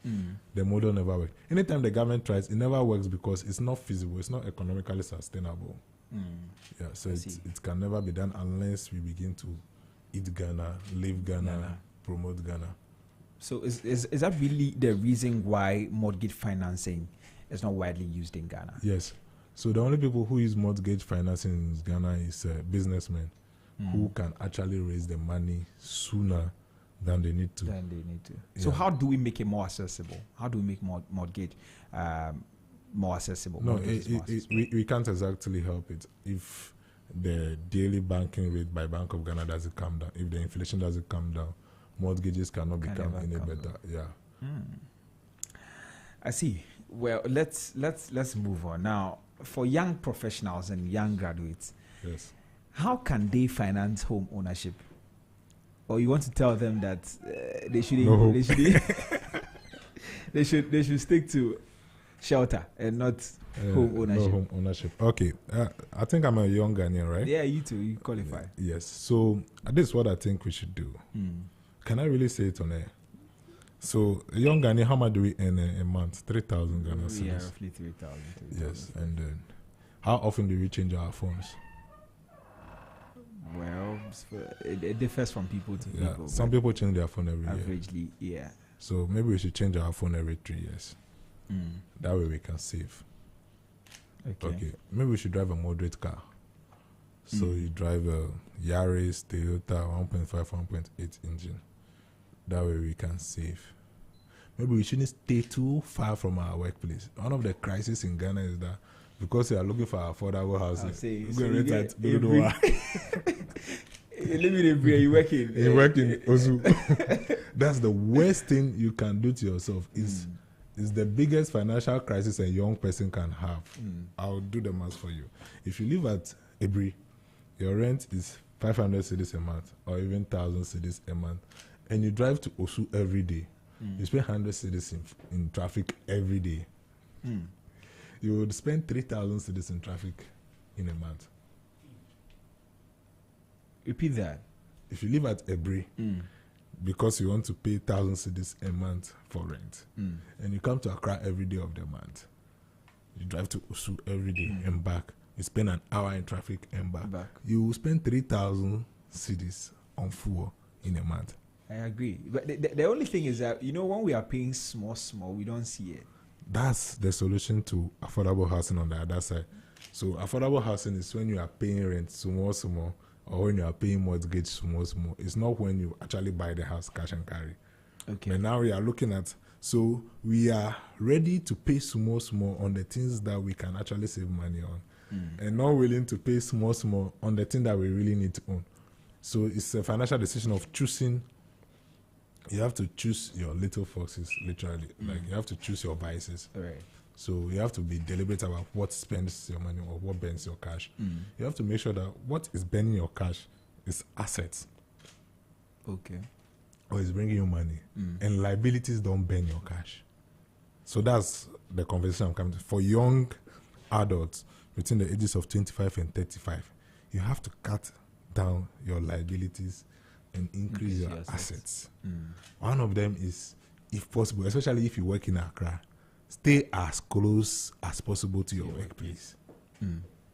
The model never worked. Anytime the government tries, it never works because it's not feasible. It's not economically sustainable. Yeah. So it can never be done unless we begin to eat Ghana, live Ghana, promote Ghana. So is that really the reason why mortgage financing is not widely used in Ghana? Yes. So the only people who use mortgage financing in Ghana is businessmen who can actually raise the money sooner than they need to. So how do we make it more accessible? How do we make mortgage more accessible? No, we can't exactly help it. If the daily banking rate by Bank of Ghana doesn't come down, if the inflation doesn't come down, mortgages cannot become any better. Yeah. I see. Well, let's move on now. For young professionals and young graduates, yes, how can they finance home ownership? Or you want to tell them that they should they should stick to shelter and not home ownership? No home ownership. Okay. I think I'm a young Ghanaian, right? Yeah, you too. You qualify. Yes. So this is what I think we should do. Can I really say it on air? So, a young Ghanaian, how much do we earn a month? 3,000 Ghana cedis. Yeah, roughly 3,000. Yes, and then how often do we change our phones? Well, it differs from people to people. Some people change their phone every year. Averagely, yeah. So, maybe we should change our phone every 3 years. That way we can save. Okay. Maybe we should drive a moderate car. So, you drive a Yaris, Toyota 1.5, 1.8 engine. That way we can save. Maybe we shouldn't stay too far from our workplace. One of the crises in Ghana is that because we are looking for affordable houses, you're living in Bria, you working. You working also. That's the worst thing you can do to yourself. Is the biggest financial crisis a young person can have. I'll do the math for you. If you live at Ebri, your rent is 500 cedis a month or even 1,000 cedis a month. And you drive to Osu every day, you spend 100 cedis in traffic every day. You would spend 3,000 cedis in traffic in a month. Repeat that. If you live at Ebri, because you want to pay 1,000 cedis a month for rent, and you come to Accra every day of the month, you drive to Osu every day and back, you spend an hour in traffic and back. You will spend 3,000 cedis on fuel in a month. I agree. But the only thing is that, when we are paying small, we don't see it. That's the solution to affordable housing on the other side. So affordable housing is when you are paying rent small, or when you are paying mortgage small. It's not when you actually buy the house cash and carry. Okay. But now we are looking at, so we are ready to pay small on the things that we can actually save money on. And not willing to pay small on the thing that we really need to own. So it's a financial decision of choosing. You have to choose your little foxes, literally. Like, you have to choose your vices. Right. So you have to be deliberate about what spends your money or what burns your cash. You have to make sure that what is burning your cash is assets. Okay. Or is bringing you money. And liabilities don't burn your cash. So that's the conversation I'm coming to. For young adults between the ages of 25 and 35, you have to cut down your liabilities and increase your assets. One of them is, if possible, especially if you work in Accra, stay as close as possible to your workplace.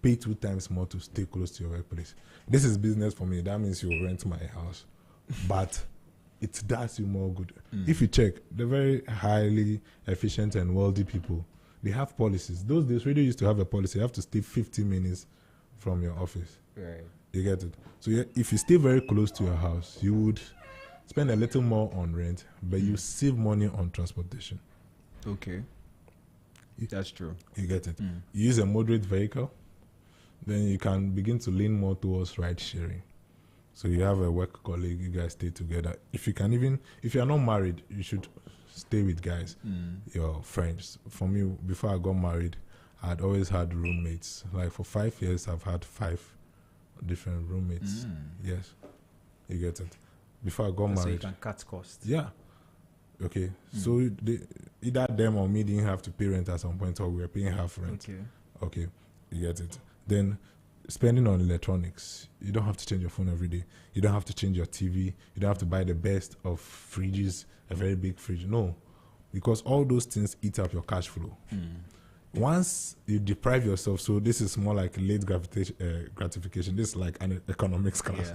Pay 2 times more to stay close to your workplace. This is business for me. That means you rent my house. But it does you more good. If you check, the very highly efficient and wealthy people, they have policies. Those days, radio used to have a policy. You have to stay 50 minutes from your office. Right. You get it? So if you stay very close to your house, you would spend a little more on rent, but you save money on transportation. Okay. That's true. You get it? You use a moderate vehicle, then you can begin to lean more towards ride sharing. So you have a work colleague, you guys stay together. If you are not married, you should stay with guys, your friends. For me, before I got married, I'd always had roommates. Like for 5 years, I've had 5 different roommates. Yes, you get it. Before I got married, so you can cut costs. Yeah. Okay. So either them or me didn't have to pay rent at some point, or we were paying half rent. Okay. You get it. Then spending on electronics. You don't have to change your phone every day. You don't have to change your TV. You don't have to buy the best of fridges, a very big fridge. No, because all those things eat up your cash flow. Once you deprive yourself, so this is more like late gratification. This is like an economics class.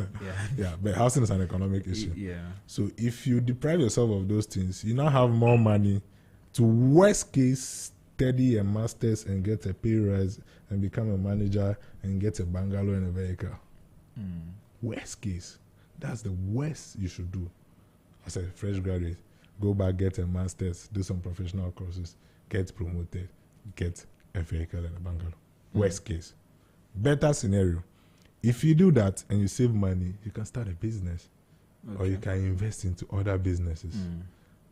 Yeah, but housing is an economic issue. So if you deprive yourself of those things, you now have more money to worst case study a master's and get a pay rise and become a manager and get a bungalow and a vehicle. Worst case. That's the worst you should do as a fresh graduate. Go back, get a master's, do some professional courses, get promoted, get a vehicle and a bungalow. Worst case. Better scenario. If you do that and you save money, you can start a business. Or you can invest into other businesses.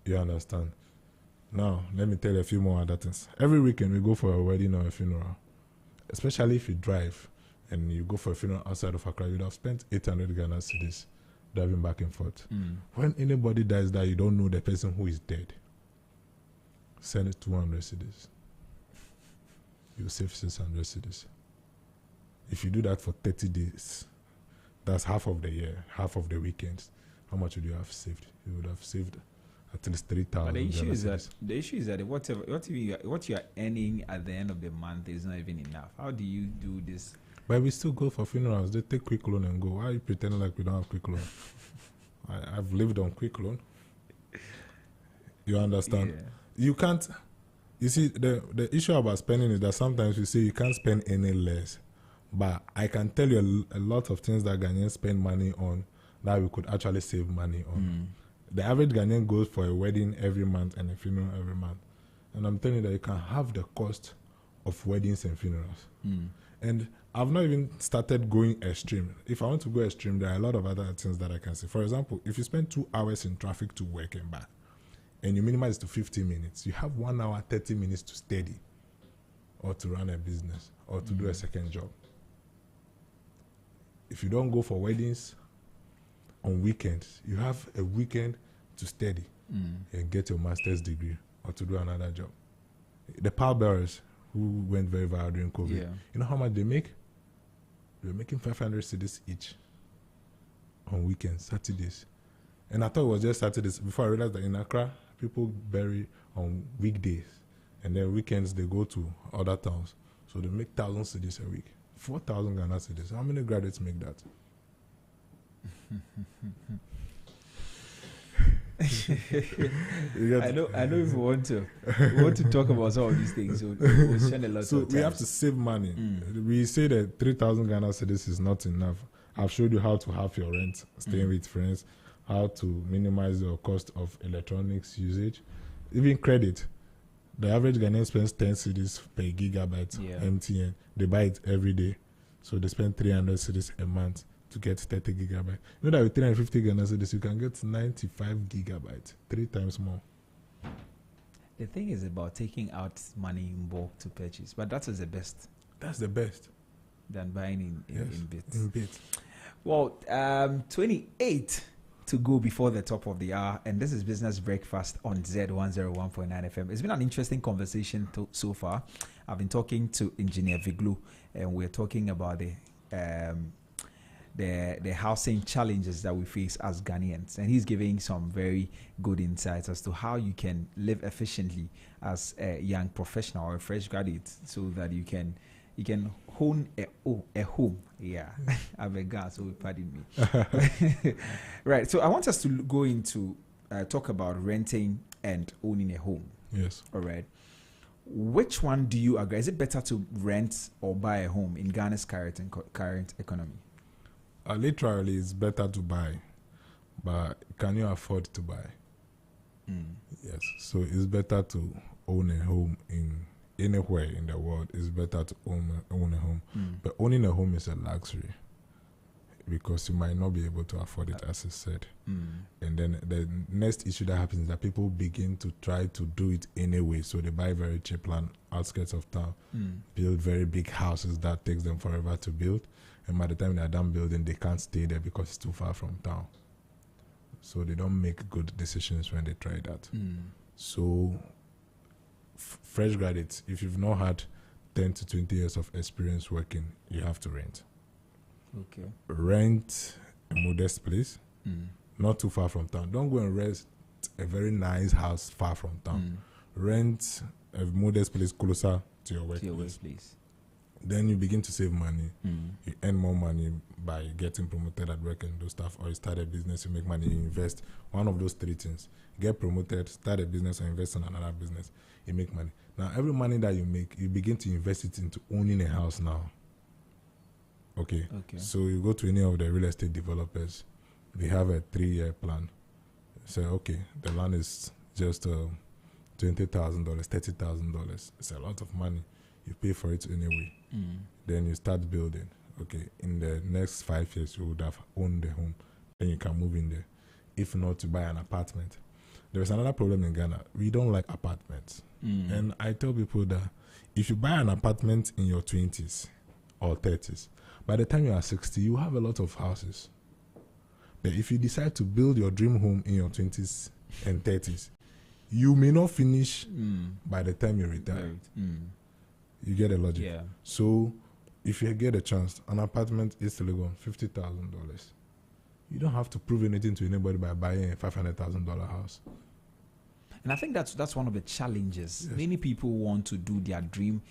You understand? Now, let me tell you a few more other things. Every weekend we go for a wedding or a funeral. Especially if you drive and you go for a funeral outside of Accra, you'd have spent 800 Ghana cedis driving back and forth. When anybody dies that you don't know the person who is dead, send it 200 cedis. You save 600 cedis. If you do that for 30 days, that's half of the year, half of the weekends. How much would you have saved? You would have saved at least 3,000. But the issue is that what you are earning at the end of the month is not even enough. How do you do this? But we still go for funerals. They take quick loan and go. Why are you pretending like we don't have quick loan? I've lived on quick loan. You understand? You can't. You see, the issue about spending is that sometimes we say you can't spend any less. But I can tell you a lot of things that Ghanaians spend money on that we could actually save money on. The average Ghanaian goes for a wedding every month and a funeral every month. And I'm telling you that you can have the cost of weddings and funerals. And I've not even started going extreme. If I want to go extreme, there are a lot of other things that I can say. For example, if you spend 2 hours in traffic to work and back, and you minimize to 50 minutes, you have 1 hour, 30 minutes to study or to run a business or to do a second job. If you don't go for weddings on weekends, you have a weekend to study and get your master's degree or to do another job. The pallbearers who went very viral during COVID, you know how much they make? They're making 500 cedis each on weekends, Saturdays. And I thought it was just Saturdays before I realized that in Accra, people bury on weekdays. And then weekends, they go to other towns. So they make 1,000 cedis a week. 4,000 Ghana cedis. How many graduates make that? I know if we want to talk about some of these things, we'll spend a lot of time. So we have to save money. We say that 3,000 Ghana cedis is not enough. I've showed you how to have your rent, staying with friends, how to minimize your cost of electronics usage, even credit. The average Ghanaian spends 10 cedis per gigabyte MTN. They buy it every day, so they spend 300 cedis a month to get 30 gigabytes. You know that with 350 Ghana cedis, you can get 95 gigabytes, 3 times more. The thing is about taking out money in bulk to purchase, but that is the best. That's the best. Than buying in bits. In bits. Well, 28 to go before the top of the hour, and this is Business Breakfast on Zed 101.9 FM. It's been an interesting conversation so far. I've been talking to Engineer Viglu, and we're talking about the housing challenges that we face as Ghanaians, and he's giving some very good insights as to how you can live efficiently as a young professional or a fresh graduate, so that you can own a home. I'm a guy, so pardon me. Right, so I want us to go into talk about renting and owning a home. Yes. All right. Which one do you agree? Is it better to rent or buy a home in Ghana's current economy? Literally, it's better to buy, but can you afford to buy? Yes. So it's better to own a home in anywhere in the world. It's better to own a home, but owning a home is a luxury because you might not be able to afford it, as I said. And then the next issue that happens is that people begin to try to do it anyway. So they buy very cheap land outskirts of town, build very big houses that takes them forever to build. And by the time they're done building, they can't stay there because it's too far from town. So they don't make good decisions when they try that. So fresh graduates, if you've not had 10 to 20 years of experience working, you have to rent. Okay. Rent a modest place, not too far from town. Don't go and rent a very nice house far from town. Rent a modest place closer to your workplace. Then you begin to save money. You earn more money by getting promoted at work and do stuff, or you start a business, you make money, you invest. One of those three things. Get promoted, start a business, or invest in another business. You make money. Now, every money that you make, you begin to invest it into owning a house now. Okay. So you go to any of the real estate developers, they have a 3-year plan. Say, okay, the land is just $20,000, $30,000. It's a lot of money. You pay for it anyway. Then you start building. Okay, in the next 5 years, you would have owned the home. Then you can move in there. If not, to buy an apartment. There is another problem in Ghana. We don't like apartments. And I tell people that if you buy an apartment in your 20s or 30s, by the time you are 60, you have a lot of houses. But if you decide to build your dream home in your 20s and 30s, you may not finish by the time you retire. You get the logic. Yeah. So if you get a chance, an apartment is still going $50,000. You don't have to prove anything to anybody by buying a $500,000 house. And I think that's one of the challenges. Yes. Many people want to do their dream,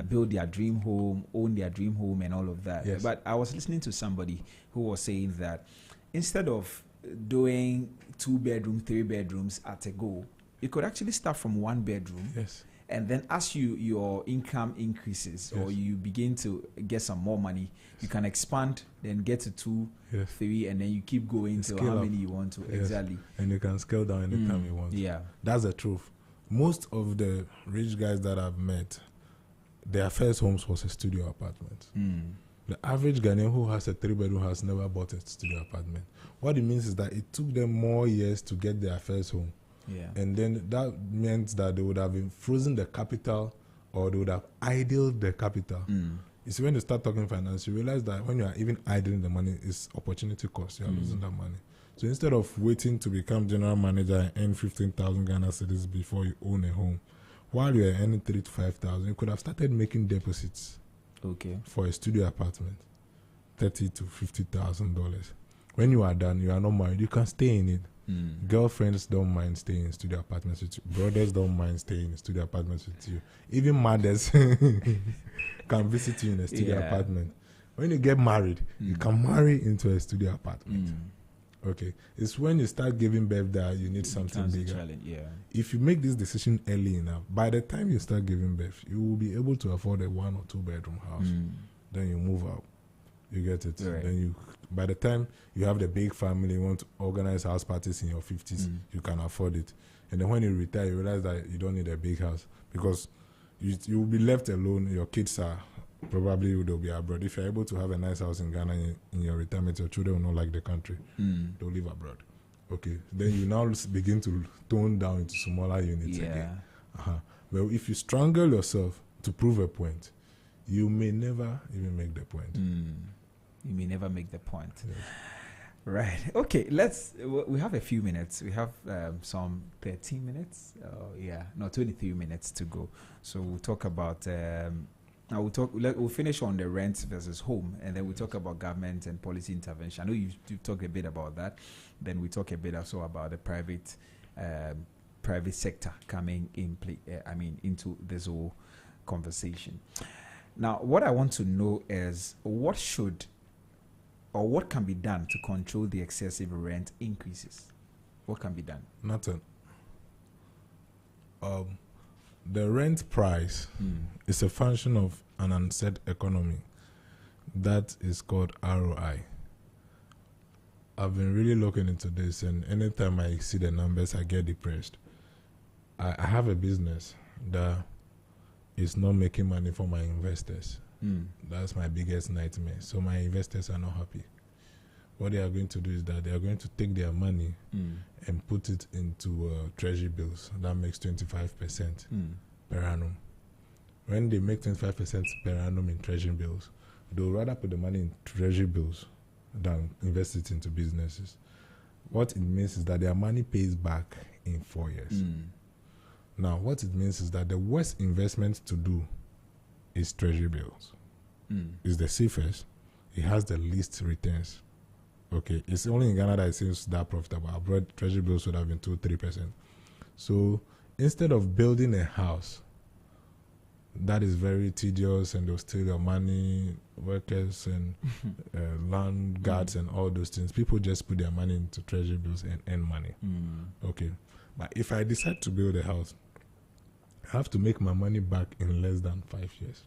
build their dream home, own their dream home, and all of that. Yes. But I was listening to somebody who was saying that instead of doing 2-bedroom, 3 bedrooms at a go, you could actually start from 1 bedroom. Yes. And then as your income increases, or you begin to get some more money, you can expand, then get to 2, 3, and then you keep going to how many you want to. Exactly. And you can scale down anytime you want. Yeah. That's the truth. Most of the rich guys that I've met, their first homes was a studio apartment. The average Ghanaian who has a 3-bedroom house never bought a studio apartment. What it means is that it took them more years to get their first home. Yeah. And then that meant that they would have been frozen the capital, or they would have idled the capital. You see, when you start talking finance, you realize that when you are even idling the money, it's opportunity cost. You are losing that money. So instead of waiting to become general manager and earn 15,000 Ghana cedis before you own a home, while you are earning 3,000 to 5,000, you could have started making deposits. Okay. For a studio apartment, $30,000 to $50,000. When you are done, you are not married, you can stay in it. Girlfriends don't mind staying in studio apartments with you. Brothers don't mind staying in studio apartments with you. Even mothers can visit you in a studio apartment. When you get married, you can marry into a studio apartment. Okay, it's when you start giving birth that you need something bigger. If you make this decision early enough, by the time you start giving birth, you will be able to afford a 1 or 2 bedroom house. Then you move out. You get it. Right. Then you, by the time you have the big family, you want to organize house parties in your 50s, you can afford it. And then when you retire, you realize that you don't need a big house because you will be left alone. Your kids are probably they'll be abroad. If you're able to have a nice house in Ghana in your retirement, your children will not like the country. They'll live abroad. Okay. Then you now begin to tone down into smaller units again. Well, if you strangle yourself to prove a point, you may never even make the point. You may never make the point. Yes. Right. Okay. We have a few minutes. We have some 13 minutes. 23 minutes to go. So we'll talk about. We'll finish on the rent versus home, and then we'll talk about government and policy intervention. I know you've talked a bit about that. Then we talk a bit also about the private sector coming in play. Into this whole conversation. Now, what I want to know is what can be done to control the excessive rent increases? What can be done? Nothing. The rent price is a function of an unset economy that is called ROI. I've been really looking into this, and anytime I see the numbers, I get depressed. I have a business that is not making money for my investors. That's my biggest nightmare. So my investors are not happy. What they are going to do is that they are going to take their money and put it into treasury bills. That makes 25% per annum. When they make 25% per annum in treasury bills, they'll rather put the money in treasury bills than invest it into businesses. What it means is that their money pays back in 4 years. Now, what it means is that the worst investment to do is treasury bills. It's the safest. It has the least returns. Okay, it's only in Ghana that it seems that profitable. Abroad, treasury bills would have been 2-3%. So instead of building a house that is very tedious and they'll steal your money, workers and land guards and all those things, people just put their money into treasury bills and earn money. Okay, but if I decide to build a house, I have to make my money back in less than 5 years.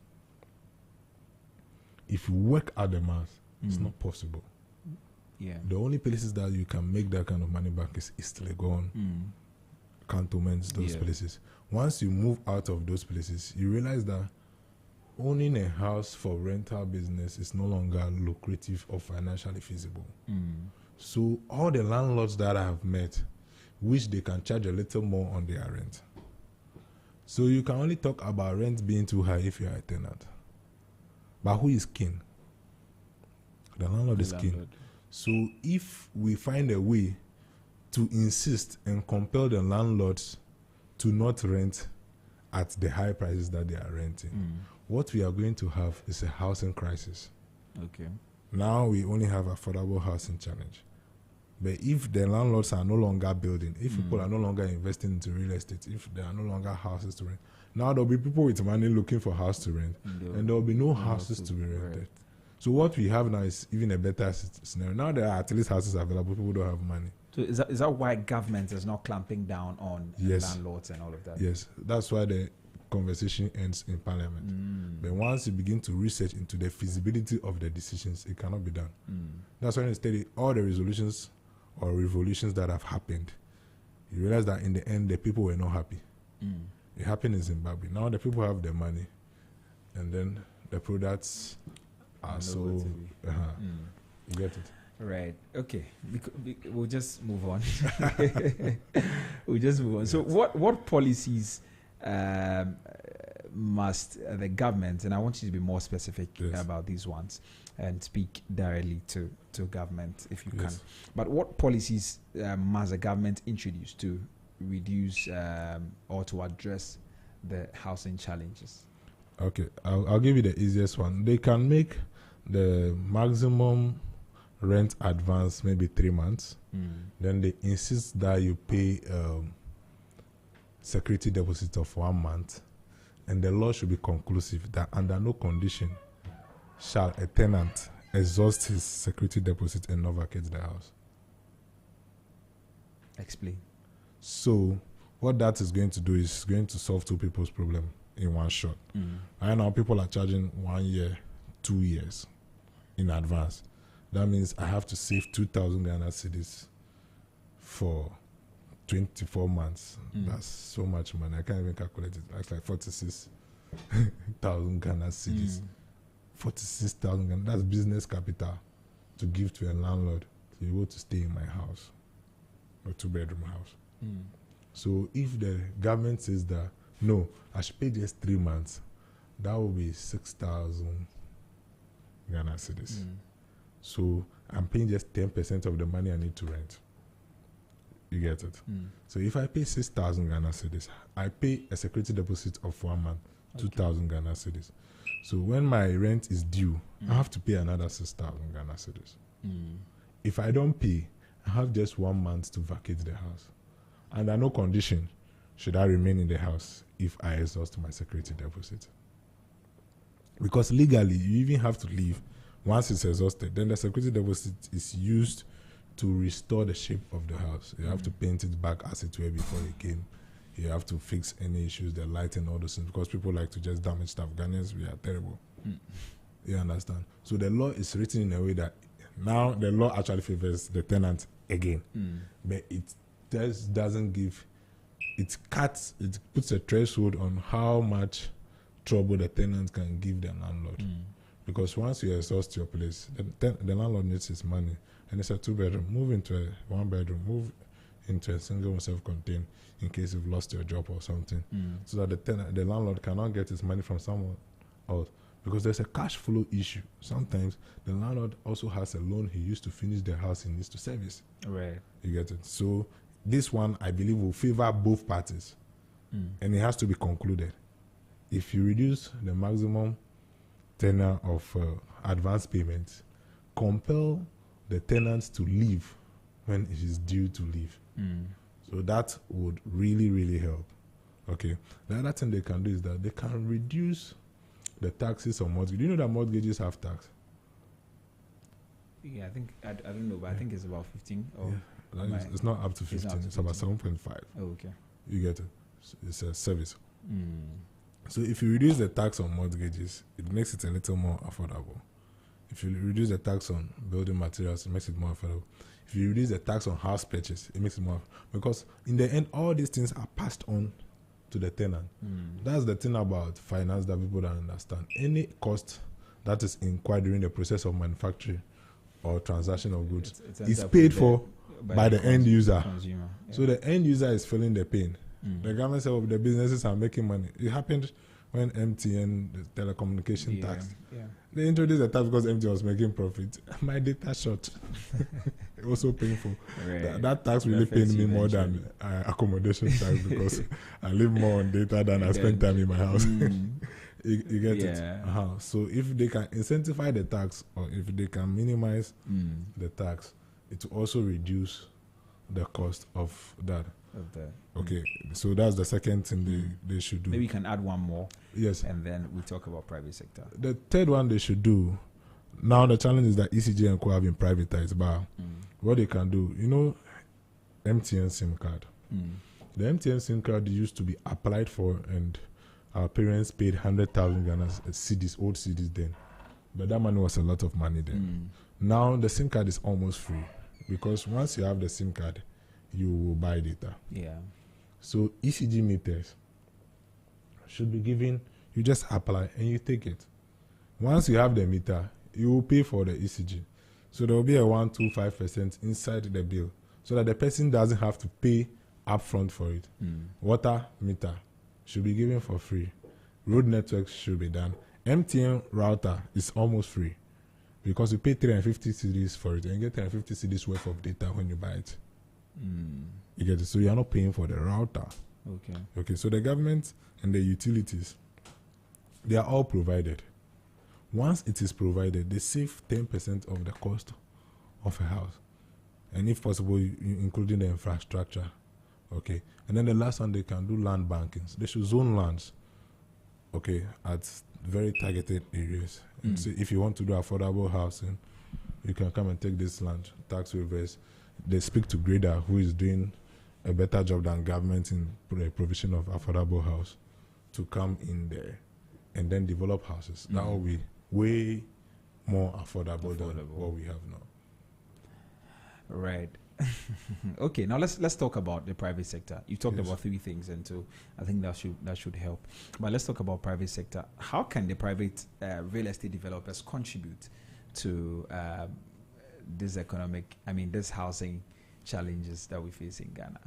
If you work out the math, it's not possible. Yeah. The only places that you can make that kind of money back is East Legon, cantonments, those places. Once you move out of those places, you realize that owning a house for rental business is no longer lucrative or financially feasible. So all the landlords that I have met wish they can charge a little more on their rent. So you can only talk about rent being too high if you are a tenant. But who is king? The landlord is king. So if we find a way to insist and compel the landlords to not rent at the high prices that they are renting, what we are going to have is a housing crisis. Okay. Now we only have affordable housing challenge. But if the landlords are no longer building, if people are no longer investing into real estate, if there are no longer houses to rent, now there will be people with money looking for house to rent, and there will be no houses to be rented. Right. So what we have now is even a better scenario. Now there are at least houses available, people don't have money. So is that why government is not clamping down on landlords and all of that? Yes, that's why the conversation ends in parliament. But once you begin to research into the feasibility of the decisions, it cannot be done. That's why you study all the resolutions or revolutions that have happened. You realize that in the end, the people were not happy. It happened in Zimbabwe. Now the people have the money, and then the products are so... You get it? Right. Okay. We'll just move on. We'll just move on. So what policies must the government, and I want you to be more specific about these ones and speak directly to government if you can. But what policies must the government introduce to reduce or to address the housing challenges? Okay, I'll give you the easiest one. They can make the maximum rent advance maybe 3 months. Then they insist that you pay security deposit of 1 month, and the law should be conclusive that under no condition shall a tenant exhaust his security deposit and not vacate the house. Explain. So what that is going to do is going to solve two people's problem in one shot. Right now people are charging 1 year, 2 years in advance. That means I have to save 2,000 Ghana cedis for 24 months. That's so much money. I can't even calculate it. That's like 46,000 Ghana cedis. 46,000 Ghana. That's business capital to give to a landlord to be able to stay in my house, a 2-bedroom house. So if the government says that, no, I should pay just 3 months, that will be 6,000 Ghana cedis. So I'm paying just 10% of the money I need to rent. You get it? So if I pay 6,000 Ghana cedis, I pay a security deposit of 1 month, 2,000 Ghana cedis. So when my rent is due, I have to pay another 6,000 Ghana cedis. If I don't pay, I have just 1 month to vacate the house. Under no condition should I remain in the house if I exhaust my security deposit. Because legally, you even have to leave once it's exhausted. Then the security deposit is used to restore the shape of the house. You have to paint it back as it were before it came. You have to fix any issues, the light and all those things, because people like to just damage stuff. Ghanaians, we are terrible. You understand? So the law is written in a way that Now the law actually favors the tenant again, but it just doesn't give. It puts a threshold on how much trouble the tenant can give the landlord. Because once you exhaust your place, the landlord needs his money, and it's a 2-bedroom. Move into a 1-bedroom. Move into a single self-contained in case you've lost your job or something, so that the landlord cannot get his money from someone else. Because there's a cash flow issue. Sometimes the landlord also has a loan he used to finish the house he needs to service. Right. You get it? So this one, I believe, will favor both parties. And it has to be concluded. If you reduce the maximum tenure of advance payments, compel the tenants to leave when it is due to leave. So that would really, really help. Okay. The other thing they can do is that they can reduce the taxes on mortgage. Do you know that mortgages have tax? Yeah, I think I don't know, but I think it's about 15. Or it's not up to 15. It's about 7.5. Oh, okay. You get it. It's a service. So if you reduce the tax on mortgages, it makes it a little more affordable. If you reduce the tax on building materials, it makes it more affordable. If you reduce the tax on house purchase, it makes it more because in the end, all these things are passed on to the tenant. That's the thing about finance that people don't understand. Any cost that is incurred during the process of manufacturing or transaction of goods is paid for by the end user. Consumer. Yeah. So the end user is feeling the pain. The government said, the businesses are making money. It happened when MTN, the telecommunication tax, they introduced the tax because MTN was making profit. My data short. It was so painful. Right. That tax really paid me more than accommodation tax because I live more on data than I spend time in my house. You get it? So if they can incentivize the tax or if they can minimize the tax, it will also reduce the cost of that. Okay, so that's the second thing they should do. Maybe you can add one more. Yes. And then we talk about private sector. The third one they should do, now the challenge is that ECG and Co have been privatized, but what they can do, MTN SIM card. The MTN SIM card used to be applied for and our parents paid 100,000 Ghana CDs, old CDs then. But that money was a lot of money then. Now the SIM card is almost free because once you have the SIM card, you will buy data. Yeah. So ECG meters should be given, you just apply and you take it. Once you have the meter, you will pay for the ECG. So there will be a 125% inside the bill so that the person doesn't have to pay upfront for it. Water meter should be given for free. Road networks should be done. MTN router is almost free because you pay 350 cedis for it and you get 350 cedis worth of data when you buy it. You get it? So you are not paying for the router. Okay. So the government and the utilities, they are all provided. Once it is provided, they save 10% of the cost of a house, and if possible, including the infrastructure. Okay. And then the last one, they can do land bankings. They should zone lands. Okay, at very targeted areas. And so if you want to do affordable housing, you can come and take this land, tax waivers. They speak to Grader, who is doing a better job than government in the provision of affordable house, to come in there and then develop houses. That will be way more affordable than what we have now. Right. Okay, now let's talk about the private sector. You talked about three things, and so I think that should help. But let's talk about private sector. How can the private real estate developers contribute to this this housing challenges that we face in Ghana?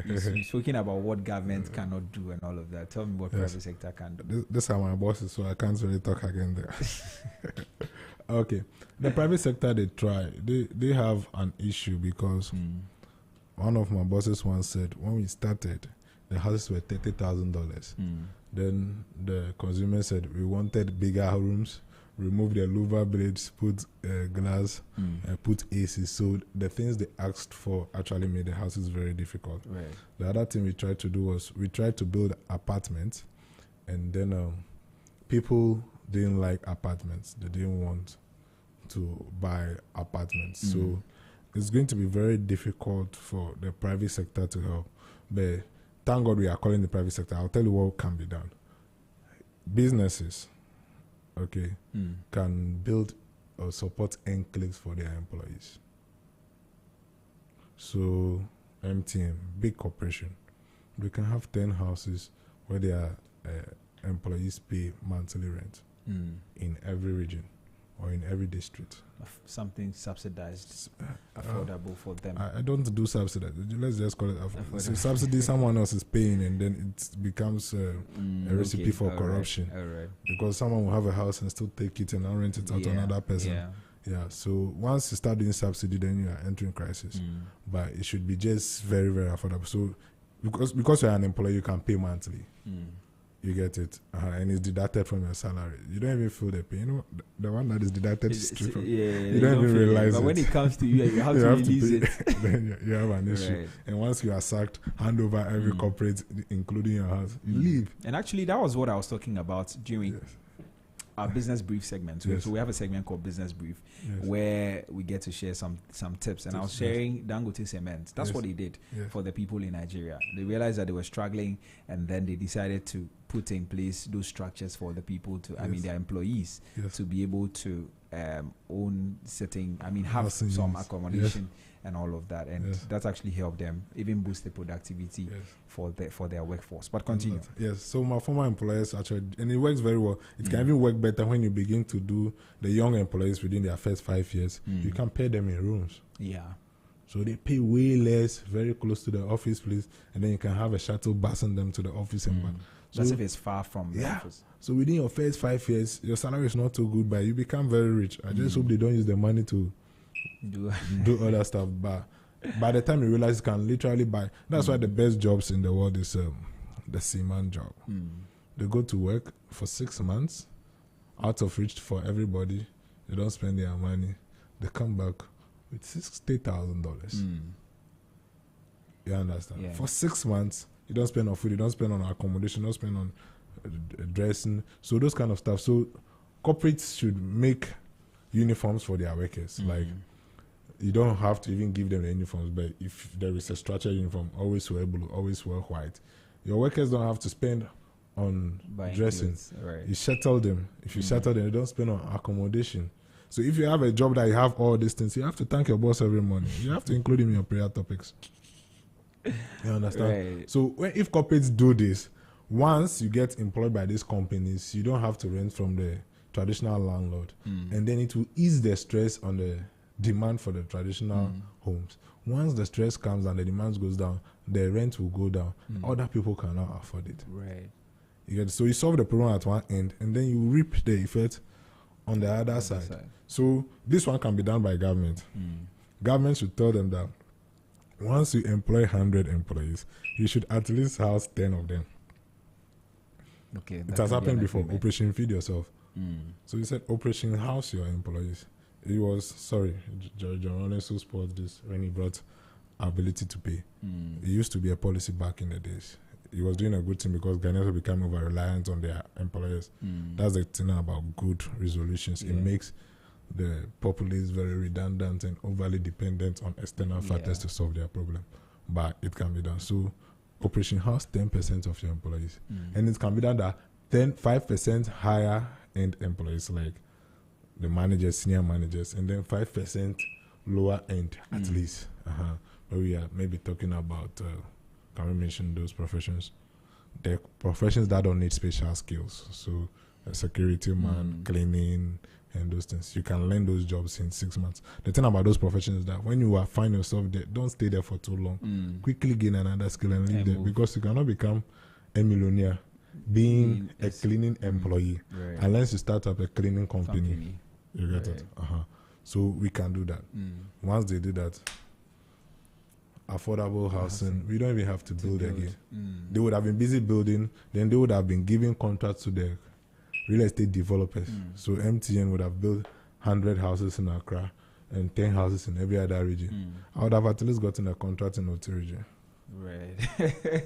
You're speaking about what government cannot do and all of that. Tell me what private sector can do. This are my bosses, so I can't really talk again there. Okay. The private sector, they try. They have an issue because one of my bosses once said, when we started, the houses were $30,000. Then the consumer said, we wanted bigger rooms, remove the louver blades, put glass, put AC. So the things they asked for actually made the houses very difficult. Right. The other thing we tried to do was we tried to build apartments, and then people didn't like apartments. They didn't want to buy apartments. So it's going to be very difficult for the private sector to help. But thank God we are calling the private sector. I'll tell you what can be done. Businesses, can build or support enclaves for their employees. So MTN, big corporation, they can have 10 houses where their employees pay monthly rent in every region or in every district. Something subsidized, affordable for them. I don't do subsidy. Let's just call it so subsidy. Someone else is paying, and then it becomes a recipe for corruption. Right. Because someone will have a house and still take it and rent it out to another person. Yeah. So once you start doing subsidy, then you are entering crisis. But it should be just very, very affordable. So because you're an employee, you can pay monthly. You get it, and it's deducted from your salary. You don't even feel the pain. You know, the one that is deducted straight from. You don't even realize it. But when it comes to you, you have to release it. Then you have an issue. Right. And once you are sacked, hand over every corporate, including your house. You leave. And actually, that was what I was talking about during our business brief segment. So we have a segment called Business Brief where we get to share some tips. And I was sharing Dangote Cement. That's what they did for the people in Nigeria. They realized that they were struggling, and then they decided to put in place those structures for the people to, their employees to be able to own certain, have some accommodation and all of that. And that actually helped them even boost the productivity for their workforce. But continue. Yes. So my former employers actually, and it works very well. It can even work better when you begin to do the young employees within their first 5 years. You can pay them in rooms. Yeah. So they pay way less, very close to the office place, and then you can have a shuttle busing them to the office and back. So if it's far from the office. So within your first 5 years, your salary is not too good, but you become very rich. I just hope they don't use the money to do other stuff. But by the time you realize you can literally buy, that's why the best jobs in the world is the seaman job. They go to work for 6 months, out of reach for everybody. They don't spend their money. They come back with $60,000. You understand? Yeah. For 6 months, you don't spend on food, you don't spend on accommodation, you don't spend on dressing. So those kind of stuff. So corporates should make uniforms for their workers. Like, you don't have to even give them the uniforms, but if there is a structured uniform, always wear blue, always wear white. Your workers don't have to spend on dressing. Right. You shuttle them. If you shuttle them, you don't spend on accommodation. So if you have a job that you have all these things, you have to thank your boss every morning. You have to include him in your prayer topics. You understand? Right. So if corporates do this, once you get employed by these companies, you don't have to rent from the traditional landlord. And then it will ease the stress on the demand for the traditional homes. Once the stress comes and the demand goes down, the rent will go down. Other people cannot afford it. Right. You get it? So you solve the problem at one end, and then you reap the effect on the other side. So this one can be done by government. Government should tell them that once you employ 100 employees, you should at least house 10 of them. Okay. It has happened before. Operation Feed Yourself. So you said Operation House Your Employees. It was, John Rollins who spotted this when he brought ability to pay. It used to be a policy back in the days. He was doing a good thing because Ghanaians were becoming over-reliant on their employers. That's the thing about good resolutions. It makes the populace very redundant and overly dependent on external factors to solve their problem. But it can be done. So Operation House 10% of your employees. And it can be done that 5% higher end employees, like the managers, senior managers, and then 5% lower end at least. But we are maybe talking about, can we mention those professions? The professions that don't need special skills. So a security man, cleaning, and those things. You can learn those jobs in 6 months. The thing about those professions is that when you find yourself there, don't stay there for too long. Quickly gain another skill and leave there, because you cannot become a millionaire being a cleaning employee unless you start up a cleaning company. You get it? So we can do that. Once they do that, affordable housing, we don't even have to build again. They would have been busy building, then they would have been giving contracts to the real estate developers. So MTN would have built 100 houses in Accra and 10 houses in every other region. I would have at least gotten a contract in Oti region. Right.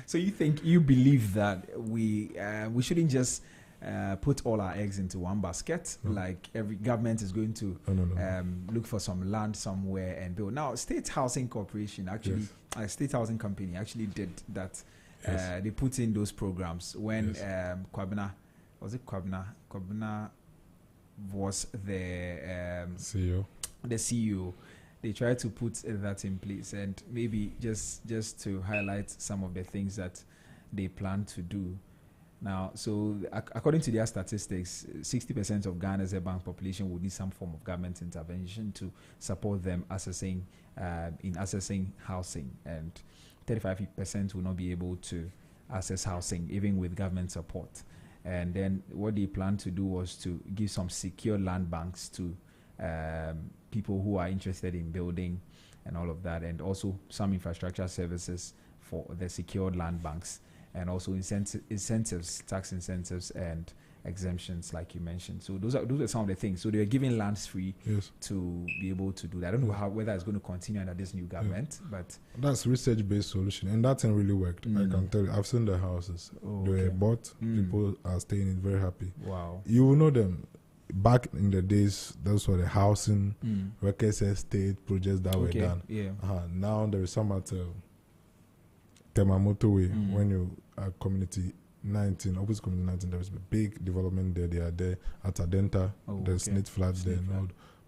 So you believe that we shouldn't just put all our eggs into one basket, like every government is going to look for some land somewhere and build. Now, State Housing Corporation actually, State Housing Company actually did that. They put in those programs when Kwabena was the CEO. The CEO. They tried to put that in place, and maybe just to highlight some of the things that they plan to do. Now, so according to their statistics, 60% of Ghana's urban population would need some form of government intervention to support them accessing housing, and 35% will not be able to access housing even with government support. And then what they plan to do was to give some secure land banks to people who are interested in building and all of that, and also some infrastructure services for the secured land banks, and also incentives, tax incentives and exemptions, like you mentioned. So those are some of the things. So they are giving lands free to be able to do that. I don't know whether it's going to continue under this new government, but that's research-based solution, and that thing really worked. I can tell you, I've seen the houses. They were bought. People are staying in, very happy. Wow. You will know them. Back in the days, those were the housing, workers' estate projects that were done. Yeah. Now there is some at Temamoto Way, when you are Community 19, opposite Community 19, there is a big development there. They are there at Adenta, there's Snit flats there.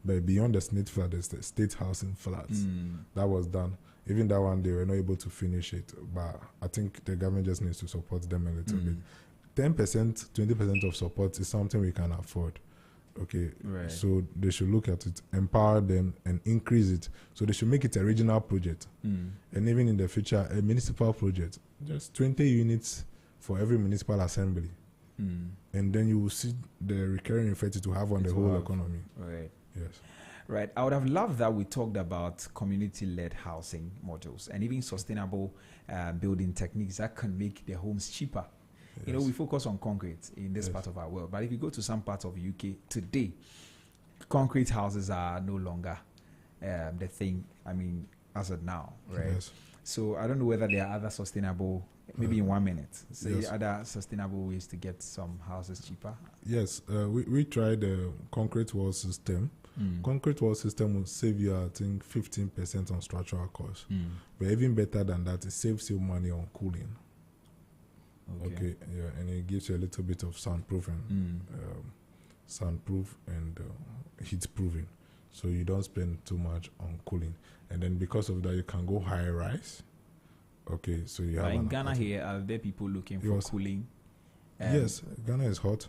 But beyond the Snit flat, there's the state housing flats. That was done. Even that one, they were not able to finish it. But I think the government just needs to support them a little bit. 10%, 20% of support is something we can afford. Okay, so they should look at it, empower them, and increase it. So they should make it a regional project, and even in the future, a municipal project. Just 20 units for every municipal assembly, and then you will see the recurring effect to have on the whole economy. Right. Yes. Right. I would have loved that we talked about community-led housing models and even sustainable building techniques that can make the homes cheaper. Yes. You know, we focus on concrete in this part of our world, but if you go to some parts of UK today, concrete houses are no longer the thing, I mean, as of now, right? Yes. So I don't know whether there are other sustainable, maybe in 1 minute, other sustainable ways to get some houses cheaper. Yes, we tried the concrete wall system. Concrete wall system will save you, I think, 15% on structural costs. But even better than that, it saves you money on cooling. Okay, yeah, and it gives you a little bit of soundproofing, soundproof and heat proofing, so you don't spend too much on cooling. And then because of that, you can go high rise. Okay, so you have in Ghana here, are there people looking for cooling? Yes, Ghana is hot.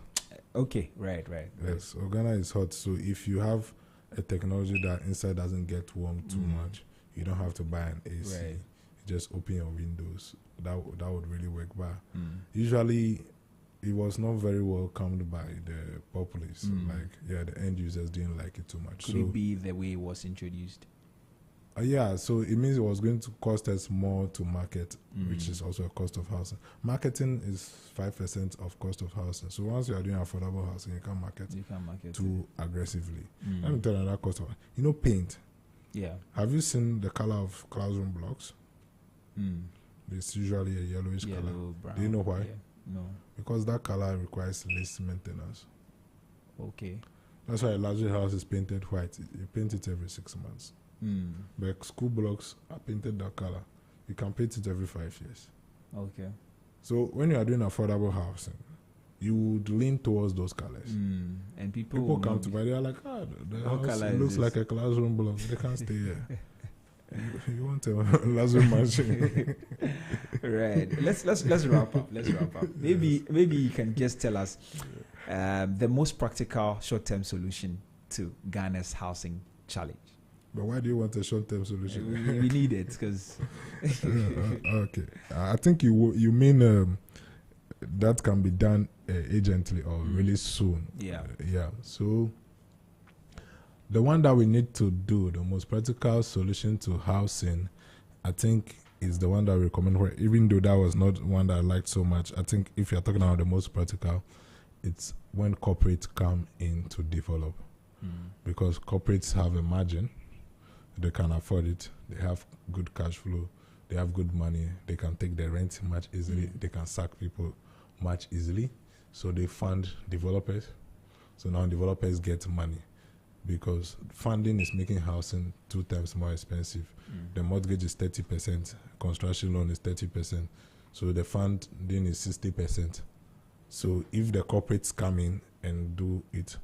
Okay, right. Yes, so Ghana is hot. So if you have a technology that inside doesn't get warm too much, you don't have to buy an AC. Right. You just open your windows. That would really work. But usually, it was not very welcomed by the populace. The end users didn't like it too much. Could it be the way it was introduced? Yeah, so it means it was going to cost us more to market, which is also a cost of housing. Marketing is 5% of cost of housing. So once you are doing affordable housing, you can't market too aggressively. Let me tell you another cost of paint. Yeah. Have you seen the color of classroom blocks? It's usually a yellowish color. Brown. Do you know why? Yeah. No. Because that color requires less maintenance. Okay. That's why a luxury house is painted white. You paint it every 6 months. But school blocks are painted that color. You can paint it every 5 years. Okay. So when you are doing affordable housing, you would lean towards those colors. And people come to buy, they are like, the house looks like a classroom block. They can't stay here. You want a laser machine? Right. Let's wrap up. Maybe you can just tell us the most practical short-term solution to Ghana's housing challenge. But why do you want a short-term solution? We need it because. Okay, I think you mean that can be done urgently or really soon. Yeah. So. The one that we need to do, the most practical solution to housing, I think is the one that we recommend. Where even though that was not one that I liked so much, I think if you're talking about the most practical, it's when corporates come in to develop. Because corporates have a margin, they can afford it, they have good cash flow, they have good money, they can take the rent much easily, they can sack people much easily, so they fund developers. So now developers get money. Because funding is making housing 2 times more expensive. The mortgage is 30%, construction loan is 30%, so the funding is 60%. So if the corporates come in and do it,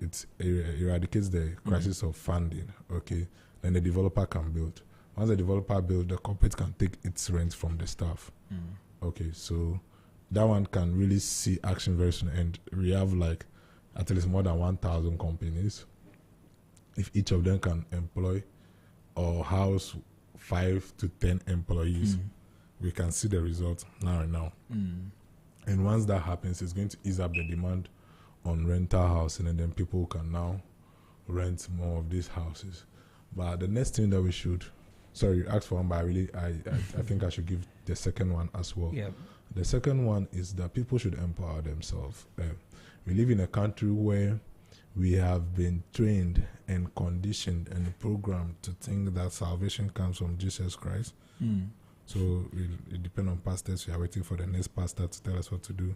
it eradicates the crisis of funding. Okay, then the developer can build. Once the developer builds, the corporate can take its rent from the staff. Okay, so that one can really see action very soon, and we have like at least more than 1,000 companies. If each of them can employ or house 5 to 10 employees, we can see the results now and now. And once that happens, it's going to ease up the demand on rental housing, and then people can now rent more of these houses. But the next thing that we should, sorry, you asked for one, but I think I should give the second one as well. Yeah. The second one is that people should empower themselves. We live in a country where we have been trained and conditioned and programmed to think that salvation comes from Jesus Christ. So it depends on pastors. We are waiting for the next pastor to tell us what to do.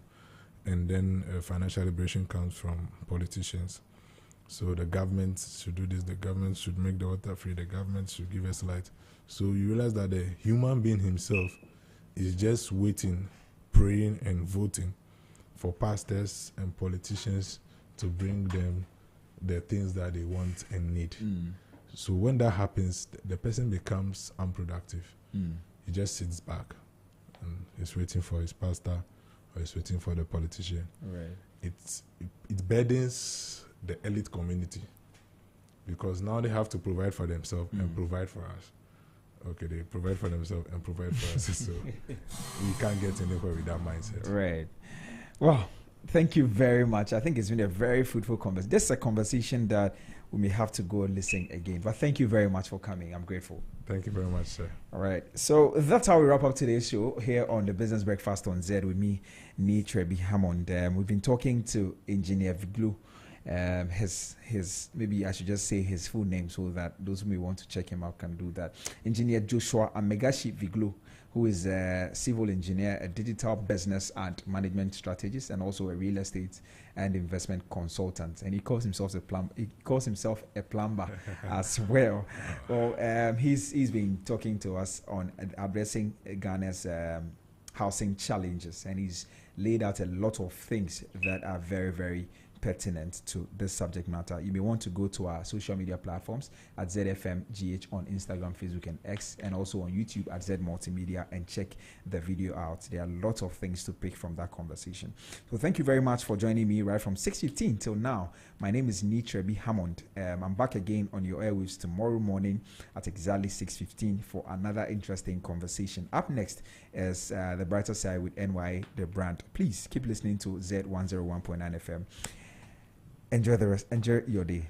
And then financial liberation comes from politicians. So the government should do this, the government should make the water free, the government should give us light. So you realize that the human being himself is just waiting, praying and voting for pastors and politicians to bring them the things that they want and need. So when that happens, the person becomes unproductive. He just sits back and is waiting for his pastor or is waiting for the politician. Right. It burdens the elite community because now they have to provide for themselves and provide for us. Okay, they provide for themselves and provide for us. So we can't get anywhere with that mindset. Right. Well, thank you very much. I think it's been a very fruitful conversation. This is a conversation that we may have to go listen again. But thank you very much for coming. I'm grateful. Thank you very much, sir. All right. So that's how we wrap up today's show here on the Business Breakfast on Zed with me, Nee Trebi Hammond. We've been talking to Engineer Viglu. His maybe I should just say his full name so that those who may want to check him out can do that. Engineer Joshua Amegashi Viglu, who is a civil engineer, a digital business and management strategist, and also a real estate and investment consultant. And he calls himself a plumber as well. Well, he's been talking to us on addressing Ghana's housing challenges, and he's laid out a lot of things that are very, very pertinent to this subject matter. You may want to go to our social media platforms at ZFMGH on Instagram, Facebook, and X, and also on YouTube at Z Multimedia, and check the video out. There are lots of things to pick from that conversation. So thank you very much for joining me right from 6:15 till now. My name is Nee Trebi Hammond. I'm back again on your airwaves tomorrow morning at exactly 6:15 for another interesting conversation. Up next is The Brighter Side with NY The Brand. Please keep listening to Z101.9 FM. Enjoy your day.